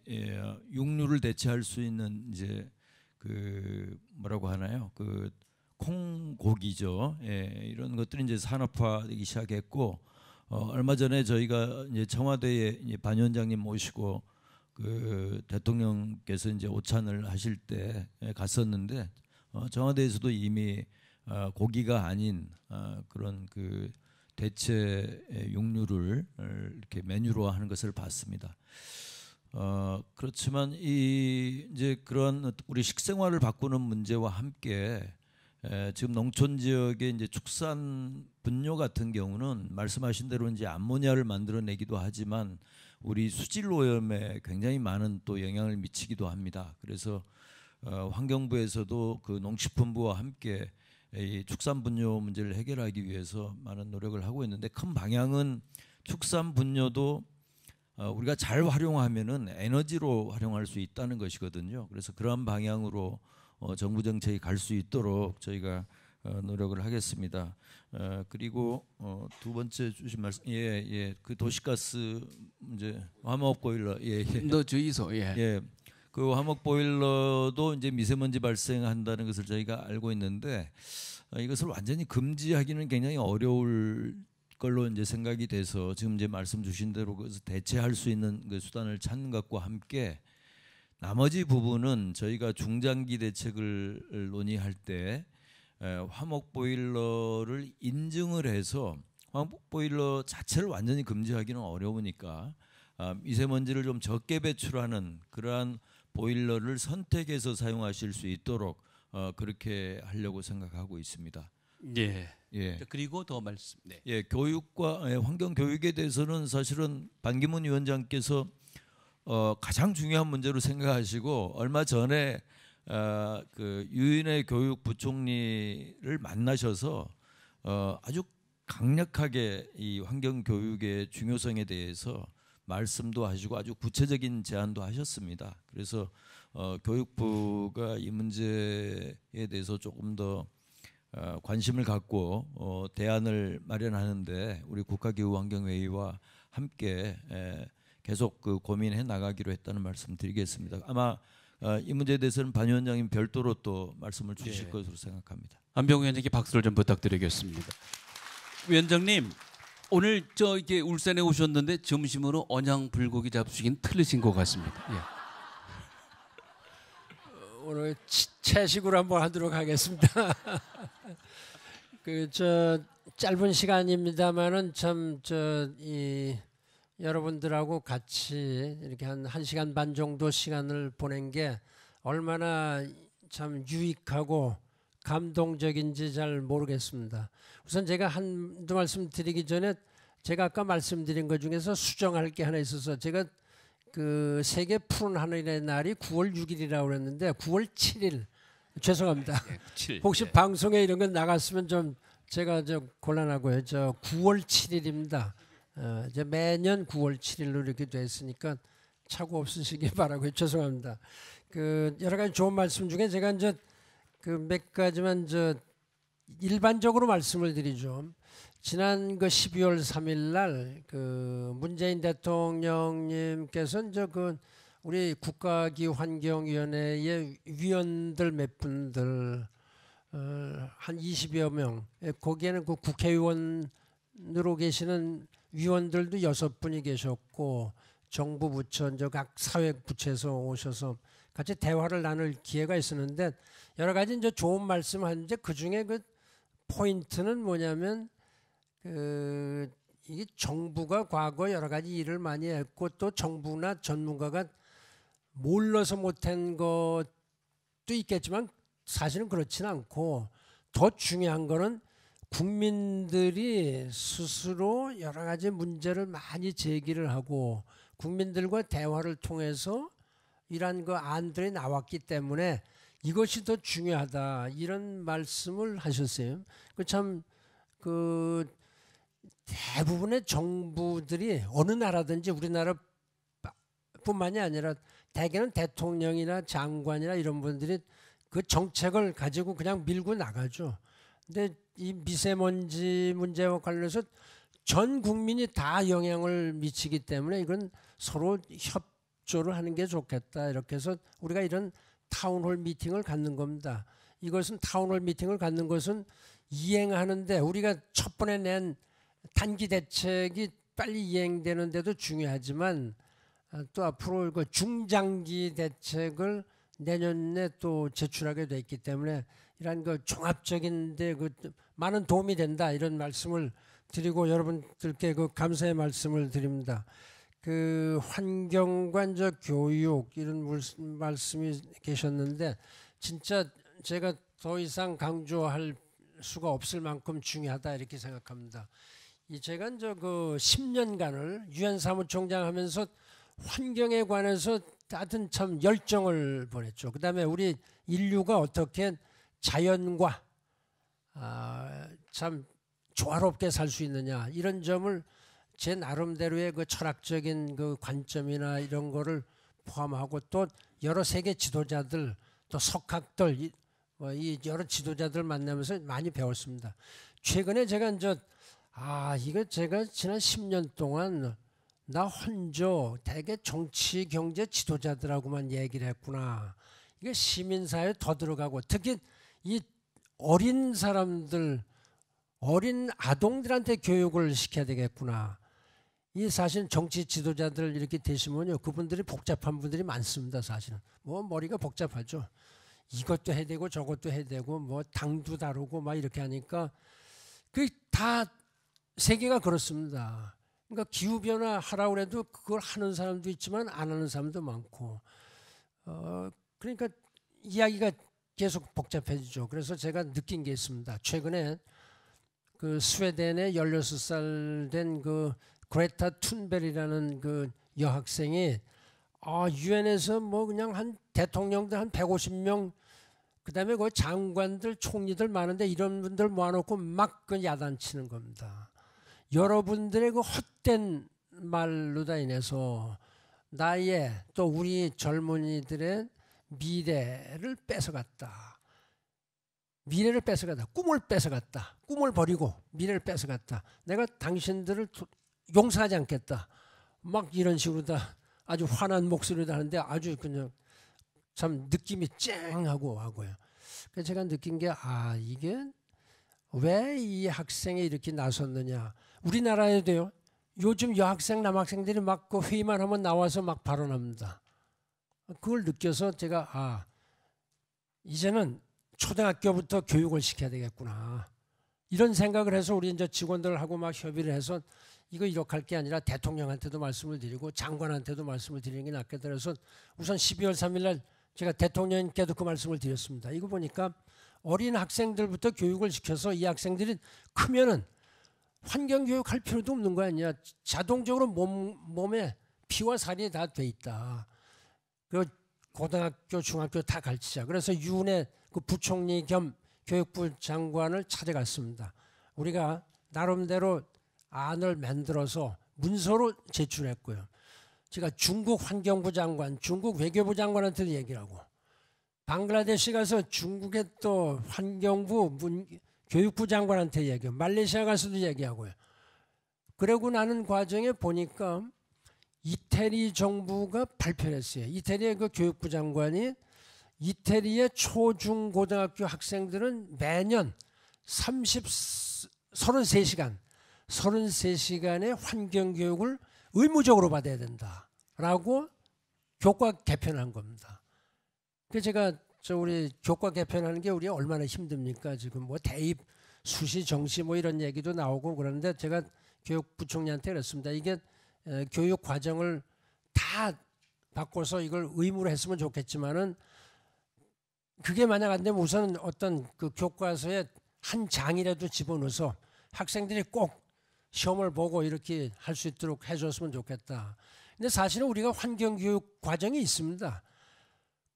육류를 대체할 수 있는 이제 그 뭐라고 하나요? 그 콩고기죠. 이런 것들이 이제 산업화되기 시작했고 얼마 전에 저희가 이제 청와대에 이제 반 위원장님 모시고 그 대통령께서 이제 오찬을 하실 때 갔었는데 청와대에서도 이미 고기가 아닌 그런 그 대체 육류를 이렇게 메뉴로 하는 것을 봤습니다. 그렇지만 이제 그런 우리 식생활을 바꾸는 문제와 함께 지금 농촌 지역의 이제 축산 분뇨 같은 경우는 말씀하신 대로 이제 암모니아를 만들어내기도 하지만 우리 수질 오염에 굉장히 많은 또 영향을 미치기도 합니다. 그래서 환경부에서도 그 농식품부와 함께 이 축산 분뇨 문제를 해결하기 위해서 많은 노력을 하고 있는데 큰 방향은 축산 분뇨도 우리가 잘 활용하면은 에너지로 활용할 수 있다는 것이거든요. 그래서 그러한 방향으로 정부 정책이 갈 수 있도록 저희가 노력을 하겠습니다. 그리고 두 번째 주신 말씀, 그 도시가스 문제, 화목 보일러, 너 주의소, 그 화목 보일러도 이제 미세먼지 발생한다는 것을 저희가 알고 있는데 이것을 완전히 금지하기는 굉장히 어려울 걸로 이제 생각이 돼서 지금 이제 말씀 주신 대로 그래서 대체할 수 있는 그 수단을 찾는 것과 함께 나머지 부분은 저희가 중장기 대책을 논의할 때 화목 보일러를 인증을 해서 화목 보일러 자체를 완전히 금지하기는 어려우니까 미세먼지를 좀 적게 배출하는 그러한 보일러를 선택해서 사용하실 수 있도록 그렇게 하려고 생각하고 있습니다. 예. 예. 그리고 더 말씀. 네. 예, 교육과 환경 교육에 대해서는 사실은 반기문 위원장께서 가장 중요한 문제로 생각하시고 얼마 전에 그 유인의 교육 부총리를 만나셔서 아주 강력하게 이 환경 교육의 중요성에 대해서 말씀도 하시고 아주 구체적인 제안도 하셨습니다. 그래서 교육부가 이 문제에 대해서 조금 더 관심을 갖고 대안을 마련하는데 우리 국가기후환경회의와 함께 계속 그 고민해 나가기로 했다는 말씀 드리겠습니다. 아마 이 문제에 대해서는 반 위원장님 별도로 또 말씀을 주실 것으로 생각합니다. 안병우 위원장께 박수를 좀 부탁드리겠습니다. 위원장님, 오늘 이게 울산에 오셨는데 점심으로 언양 불고기 잡수긴 틀리신 것 같습니다. 예. 오늘 채식으로 한번 하도록 하겠습니다. 짧은 시간입니다만은 참 여러분들하고 같이 이렇게 한 1시간 반 정도 시간을 보낸 게 얼마나 참 유익하고 감동적인지 잘 모르겠습니다. 우선 제가 한두 말씀 드리기 전에 제가 아까 말씀드린 것 중에서 수정할 게 하나 있어서 제가 그 세계 푸른 하늘의 날이 9월 6일이라고 그랬는데 9월 7일 죄송합니다. 7일. 혹시 방송에 이런 건 나갔으면 좀 제가 곤란하고요. 9월 7일입니다. 이제 매년 9월 7일로 이렇게 됐으니까 착오 없으시기 바라고요. 죄송합니다. 그 여러 가지 좋은 말씀 중에 제가 이제 그 몇 가지만 일반적으로 말씀을 드리죠. 지난 그 12월 3일 날 그 문재인 대통령님께서 이제 그 우리 국가기후환경위원회의 위원들 몇 분들 한 20여 명 거기에는 그 국회의원으로 계시는 위원들도 6분이 계셨고 정부 부처 이제 각 사회 부처에서 오셔서 같이 대화를 나눌 기회가 있었는데 여러 가지 이제 좋은 말씀하는데 그 중에 그 포인트는 뭐냐면 이게 정부가 과거 여러 가지 일을 많이 했고 또 정부나 전문가가 몰라서 못한 것도 있겠지만 사실은 그렇지는 않고 더 중요한 거는 국민들이 스스로 여러 가지 문제를 많이 제기를 하고 국민들과 대화를 통해서 이러한 그 안들이 나왔기 때문에 이것이 더 중요하다 이런 말씀을 하셨어요. 그 대부분의 정부들이 어느 나라든지 우리나라뿐만이 아니라 대개는 대통령이나 장관이나 이런 분들이 그 정책을 가지고 그냥 밀고 나가죠. 근데 이 미세먼지 문제와 관련해서 전 국민이 다 영향을 미치기 때문에 이건 서로 협조를 하는 게 좋겠다. 이렇게 해서 우리가 이런 타운홀 미팅을 갖는 겁니다. 이것은 타운홀 미팅을 갖는 것은 이행하는데 우리가 첫 번에 낸 단기 대책이 빨리 이행되는데도 중요하지만 또 앞으로 그 중장기 대책을 내년에 또 제출하게 돼 있기 때문에 이러한 그 종합적인데 그 많은 도움이 된다 이런 말씀을 드리고 여러분들께 그 감사의 말씀을 드립니다. 그 환경과 이제 교육 이런 말씀이 계셨는데 진짜 제가 더 이상 강조할 수가 없을 만큼 중요하다 이렇게 생각합니다. 제가 이제 그 10년간을 유엔 사무총장 하면서 환경에 관해서 하여튼 참 열정을 보냈죠. 그다음에 우리 인류가 어떻게 자연과 참 조화롭게 살 수 있느냐 이런 점을 제 나름대로의 그 철학적인 그 관점이나 이런 거를 포함하고 또 여러 세계 지도자들 또 석학들 이 여러 지도자들 만나면서 많이 배웠습니다. 최근에 제가 이제 이거 제가 지난 10년 동안 나 혼자 대개 정치 경제 지도자들하고만 얘기를 했구나. 이게 시민사회에 더 들어가고 특히 이 어린 사람들, 어린 아동들한테 교육을 시켜야 되겠구나. 이 사실 정치 지도자들 이렇게 되시면요, 그분들이 복잡한 분들이 많습니다. 사실은 뭐 머리가 복잡하죠. 이것도 해야 되고 저것도 해야 되고 뭐 당도 다루고 막 이렇게 하니까 그 다 세계가 그렇습니다. 그러니까 기후 변화 하라고 해도 그걸 하는 사람도 있지만 안 하는 사람도 많고, 그러니까 이야기가 계속 복잡해지죠. 그래서 제가 느낀 게 있습니다. 최근에 그 스웨덴의 16살 된 그 그레타 툰베리라는 그 여학생이 유엔에서 뭐 그냥 한 대통령들 한 150명, 그다음에 그 장관들, 총리들 많은데 이런 분들 모아놓고 막 그 야단치는 겁니다. 여러분들의 그 헛된 말로다 인해서 나의 또 우리 젊은이들의 미래를 뺏어갔다. 미래를 뺏어갔다. 꿈을 뺏어갔다. 꿈을 버리고 미래를 뺏어갔다. 내가 당신들을 용서하지 않겠다. 막 이런 식으로 다 아주 화난 목소리를 하는데 아주 그냥 참 느낌이 쨍하고 하고요. 그래서 제가 느낀 게 이게 왜 이 학생이 이렇게 나섰느냐. 우리나라에도요. 요즘 여학생 남학생들이 막 그 회의만 하면 나와서 막 발언합니다. 그걸 느껴서 제가 이제는 초등학교부터 교육을 시켜야 되겠구나. 이런 생각을 해서 우리 이제 직원들하고 막 협의를 해서 이거 이렇게 할 게 아니라 대통령한테도 말씀을 드리고 장관한테도 말씀을 드리는 게 낫겠다. 그래서 우선 12월 3일 날 제가 대통령님께도 그 말씀을 드렸습니다. 이거 보니까 어린 학생들부터 교육을 시켜서 이 학생들이 크면은 환경교육 할 필요도 없는 거 아니야. 자동적으로 몸에 피와 살이 다 돼 있다. 그리고 고등학교, 중학교 다 가르치자. 그래서 유은혜 그 부총리 겸 교육부 장관을 찾아갔습니다. 우리가 나름대로 안을 만들어서 문서로 제출했고요. 제가 중국 환경부 장관, 중국 외교부 장관한테도 얘기를 하고, 방글라데시 가서 중국의 또 환경부, 교육부 장관한테 얘기하고, 말레이시아 가서도 얘기하고요. 그러고 나는 과정에 보니까 이태리 정부가 발표를 했어요. 이태리의 그 교육부 장관이 이태리의 초, 중, 고등학교 학생들은 매년 33시간의 환경교육을 의무적으로 받아야 된다라고 교과 개편한 겁니다. 그래서 제가 우리 교과 개편하는 게 우리 얼마나 힘듭니까? 지금 뭐 대입, 수시, 정시 뭐 이런 얘기도 나오고 그러는데 제가 교육부총리한테 그랬습니다. 이게 교육 과정을 다 바꿔서 이걸 의무로 했으면 좋겠지만은 그게 만약 안 되면 우선 어떤 그 교과서에 한 장이라도 집어넣어서 학생들이 꼭 시험을 보고 이렇게 할 수 있도록 해줬으면 좋겠다. 근데 사실은 우리가 환경교육 과정이 있습니다.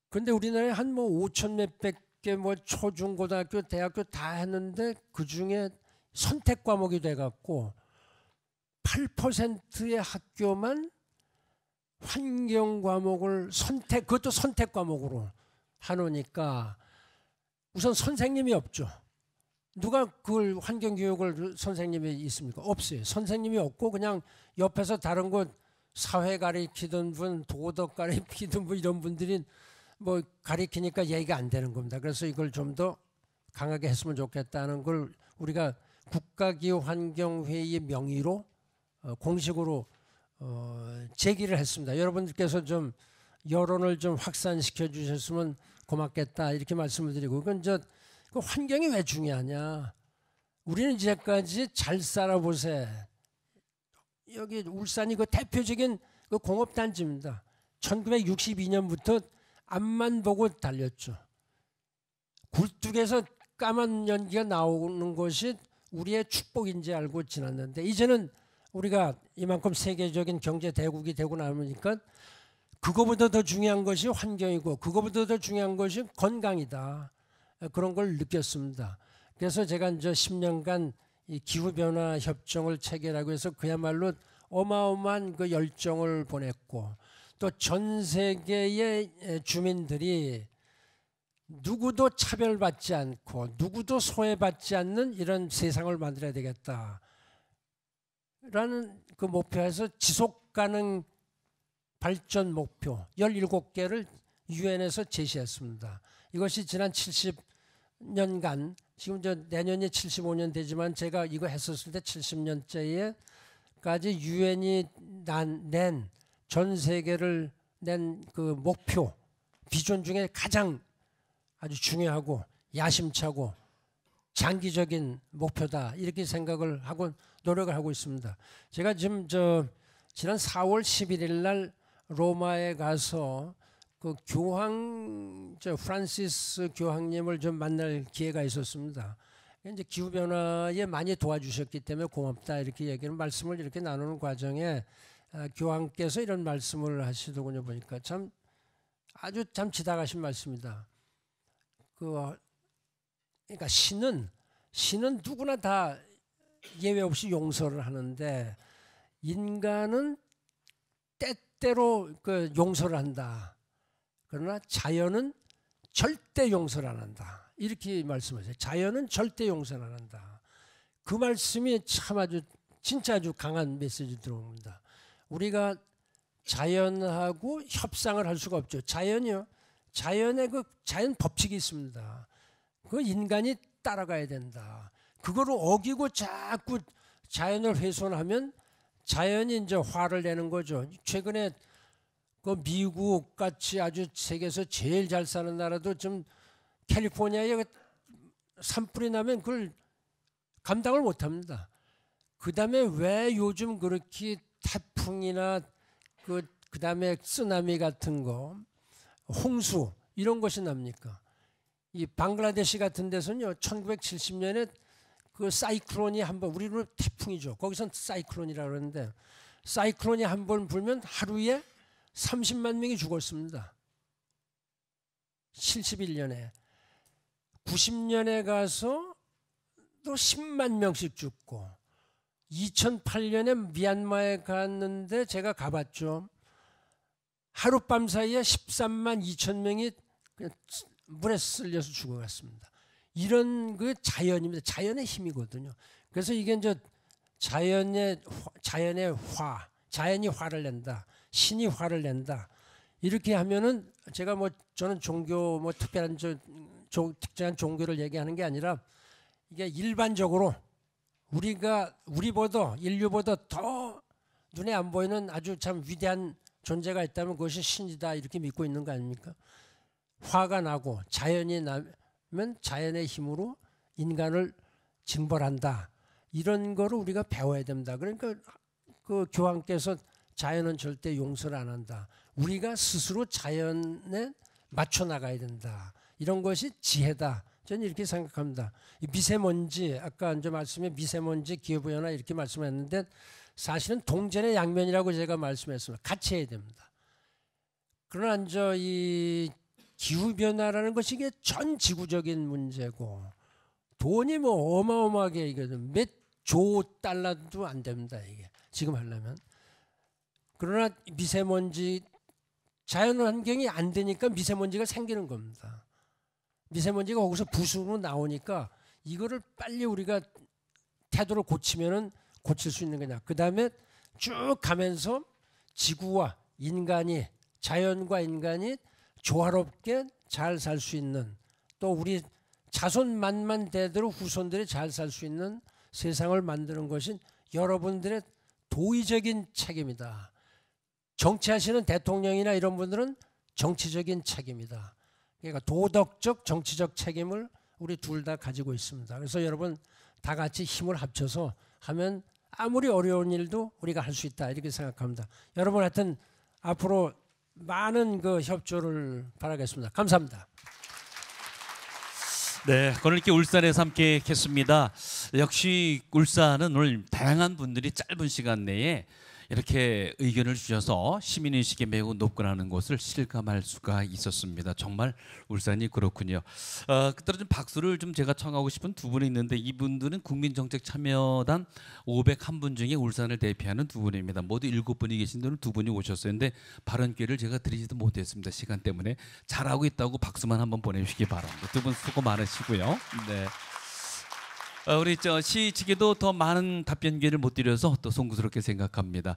근데 우리나라에 한 뭐 5천 몇백 개 뭐 초중 고등학교 대학교 다 했는데 그 중에 선택 과목이 돼갖고 8%의 학교만 환경 과목을 그것도 선택 과목으로 하노니까 우선 선생님이 없죠. 누가 그걸 환경교육을 선생님이 있습니까? 없어요. 선생님이 없고 그냥 옆에서 다른 것 사회 가리키던 분, 도덕 가리키던 분 이런 분들이 뭐 가리키니까 얘기가 안 되는 겁니다. 그래서 이걸 좀 더 강하게 했으면 좋겠다는 걸 우리가 국가기후환경회의의 명의로 공식으로 제기를 했습니다. 여러분들께서 좀 여론을 좀 확산시켜 주셨으면 고맙겠다 이렇게 말씀을 드리고, 그건 그 환경이 왜 중요하냐? 우리는 이제까지 잘 살아보세. 여기 울산이 그 대표적인 그 공업단지입니다. 1962년부터 앞만 보고 달렸죠. 굴뚝에서 까만 연기가 나오는 것이 우리의 축복인지 알고 지났는데 이제는 우리가 이만큼 세계적인 경제 대국이 되고 나니까 그거보다 더 중요한 것이 환경이고 그거보다 더 중요한 것이 건강이다. 그런 걸 느꼈습니다. 그래서 제가 이제 10년간 이 기후변화 협정을 체결하고 해서 그야말로 어마어마한 그 열정을 보냈고, 또 전 세계의 주민들이 누구도 차별받지 않고 누구도 소외받지 않는 이런 세상을 만들어야 되겠다. 그 목표에서 지속 가능 발전 목표 17개를 유엔에서 제시했습니다. 이것이 지난 70년간 지금 내년이 75년 되지만 제가 이거 했었을 때 70년째에까지 유엔이 낸 전 세계를 낸 그 목표 비전 중에 가장 아주 중요하고 야심차고 장기적인 목표다 이렇게 생각을 하고 노력을 하고 있습니다. 제가 지금 지난 4월 11일 날 로마에 가서 그 교황 프란시스 교황님을 좀 만날 기회가 있었습니다. 이제 기후 변화에 많이 도와주셨기 때문에 고맙다 이렇게 얘기를 말씀을 이렇게 나누는 과정에 교황께서 이런 말씀을 하시더군요. 보니까 참 아주 참 지다가신 말씀이다. 그러니까 신은 누구나 다 예외 없이 용서를 하는데 인간은 때때로 그 용서를 한다. 그러나 자연은 절대 용서를 안 한다. 이렇게 말씀하세요. 자연은 절대 용서를 안 한다. 그 말씀이 참 아주 진짜 아주 강한 메시지 들어옵니다. 우리가 자연하고 협상을 할 수가 없죠. 자연이요. 자연의 그 자연 법칙이 있습니다. 그 인간이 따라가야 된다. 그거를 어기고 자꾸 자연을 훼손하면 자연이 이제 화를 내는 거죠. 최근에 그 미국 같이 아주 세계에서 제일 잘 사는 나라도 좀 캘리포니아에 산불이 나면 그걸 감당을 못 합니다. 그 다음에 왜 요즘 그렇게 태풍이나 그 다음에 쓰나미 같은 거, 홍수 이런 것이 납니까? 이 방글라데시 같은 데서는요, 1970년에 그 사이클론이 한번 우리는 태풍이죠. 거기선 사이클론이라고 그러는데 사이클론이 한 번 불면 하루에 30만 명이 죽었습니다. 71년에 90년에 가서 또 10만 명씩 죽고 2008년에 미얀마에 갔는데 제가 가봤죠. 하룻밤 사이에 13만 2천 명이 그냥 물에 쓸려서 죽어갔습니다. 이런 그 자연입니다. 자연의 힘이거든요. 그래서 이게 이제 자연의 자연이 화를 낸다. 신이 화를 낸다. 이렇게 하면은 제가 저는 종교 특별한 특정한 종교를 얘기하는 게 아니라 이게 일반적으로 우리보다 인류보다 더 눈에 안 보이는 아주 참 위대한 존재가 있다면 그것이 신이다 이렇게 믿고 있는 거 아닙니까? 화가 나고 자연이 나면 자연의 힘으로 인간을 징벌한다. 이런 거를 우리가 배워야 됩니다. 그러니까 그 교황께서 자연은 절대 용서를 안 한다. 우리가 스스로 자연에 맞춰 나가야 된다. 이런 것이 지혜다. 저는 이렇게 생각합니다. 미세먼지 아까 이제 말씀에 미세먼지 기후변화 이렇게 말씀했는데 사실은 동전의 양면이라고 제가 말씀했습니다. 같이 해야 됩니다. 그러나 이제 이 기후변화라는 것이 이게 전 지구적인 문제고 돈이 어마어마하게 이게 몇 조 달러도 안 됩니다. 이게 지금 하려면. 그러나 미세먼지 자연 환경이 안 되니까 미세먼지가 생기는 겁니다. 미세먼지가 거기서 부수로 나오니까 이거를 빨리 우리가 태도를 고치면은 고칠 수 있는 거냐. 그 다음에 쭉 가면서 지구와 인간이 자연과 인간이 조화롭게 잘 살 수 있는 또 우리 자손만만 대대로 후손들이 잘 살 수 있는 세상을 만드는 것이 여러분들의 도의적인 책임이다. 정치하시는 대통령이나 이런 분들은 정치적인 책임이다. 그러니까 도덕적 정치적 책임을 우리 둘 다 가지고 있습니다. 그래서 여러분 다 같이 힘을 합쳐서 하면 아무리 어려운 일도 우리가 할 수 있다 이렇게 생각합니다. 여러분 하여튼 앞으로 많은 그 협조를 바라겠습니다. 감사합니다. 네, 오늘 울산에서 함께 했습니다. 역시 울산은 오늘 다양한 분들이 짧은 시간 내에 이렇게 의견을 주셔서 시민의식이 매우 높구나는 것을 실감할 수가 있었습니다. 정말 울산이 그렇군요. 그때로 좀 박수를 좀 제가 청하고 싶은 두 분이 있는데 이분들은 국민정책참여단 501분 중에 울산을 대표하는 두 분입니다. 모두 7분이 계신 분은 두 분이 오셨어요. 근데 발언 기회를 제가 드리지도 못했습니다. 시간 때문에. 잘하고 있다고 박수만 한번 보내주시기 바랍니다. 두 분 수고 많으시고요. 네. 우리 시측에도 더 많은 답변 기회를 못 드려서 또 송구스럽게 생각합니다.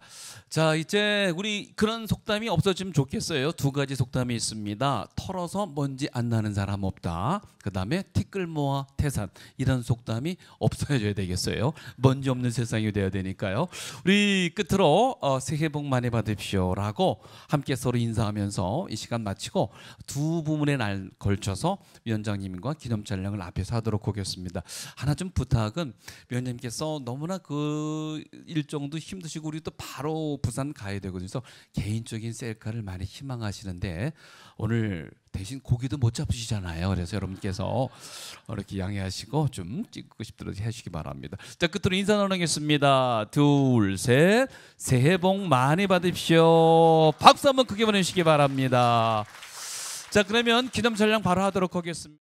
자, 이제 우리 그런 속담이 없어지면 좋겠어요. 두 가지 속담이 있습니다. 털어서 먼지 안 나는 사람 없다. 그다음에 티끌 모아 태산, 이런 속담이 없어져야 되겠어요. 먼지 없는 세상이 돼야 되니까요. 우리 끝으로 새해 복 많이 받으십시오라고 함께 서로 인사하면서 이 시간 마치고 두 부문에 날 걸쳐서 위원장님과 기념 촬영을 앞에서 하도록 하겠습니다. 하나 좀 부탁은, 위원장님께서 너무나 그 일정도 힘드시고 우리 또 바로 부산 가야 되거든요. 그래서 개인적인 셀카를 많이 희망하시는데 오늘 대신 고기도 못 잡으시잖아요. 그래서 여러분께서 이렇게 양해하시고 좀 찍고 싶도록 해주시기 바랍니다. 자, 끝으로 인사 나누겠습니다. 둘, 셋. 새해 복 많이 받으십시오. 박수 한번 크게 보내주시기 바랍니다. 자, 그러면 기념 촬영 바로 하도록 하겠습니다.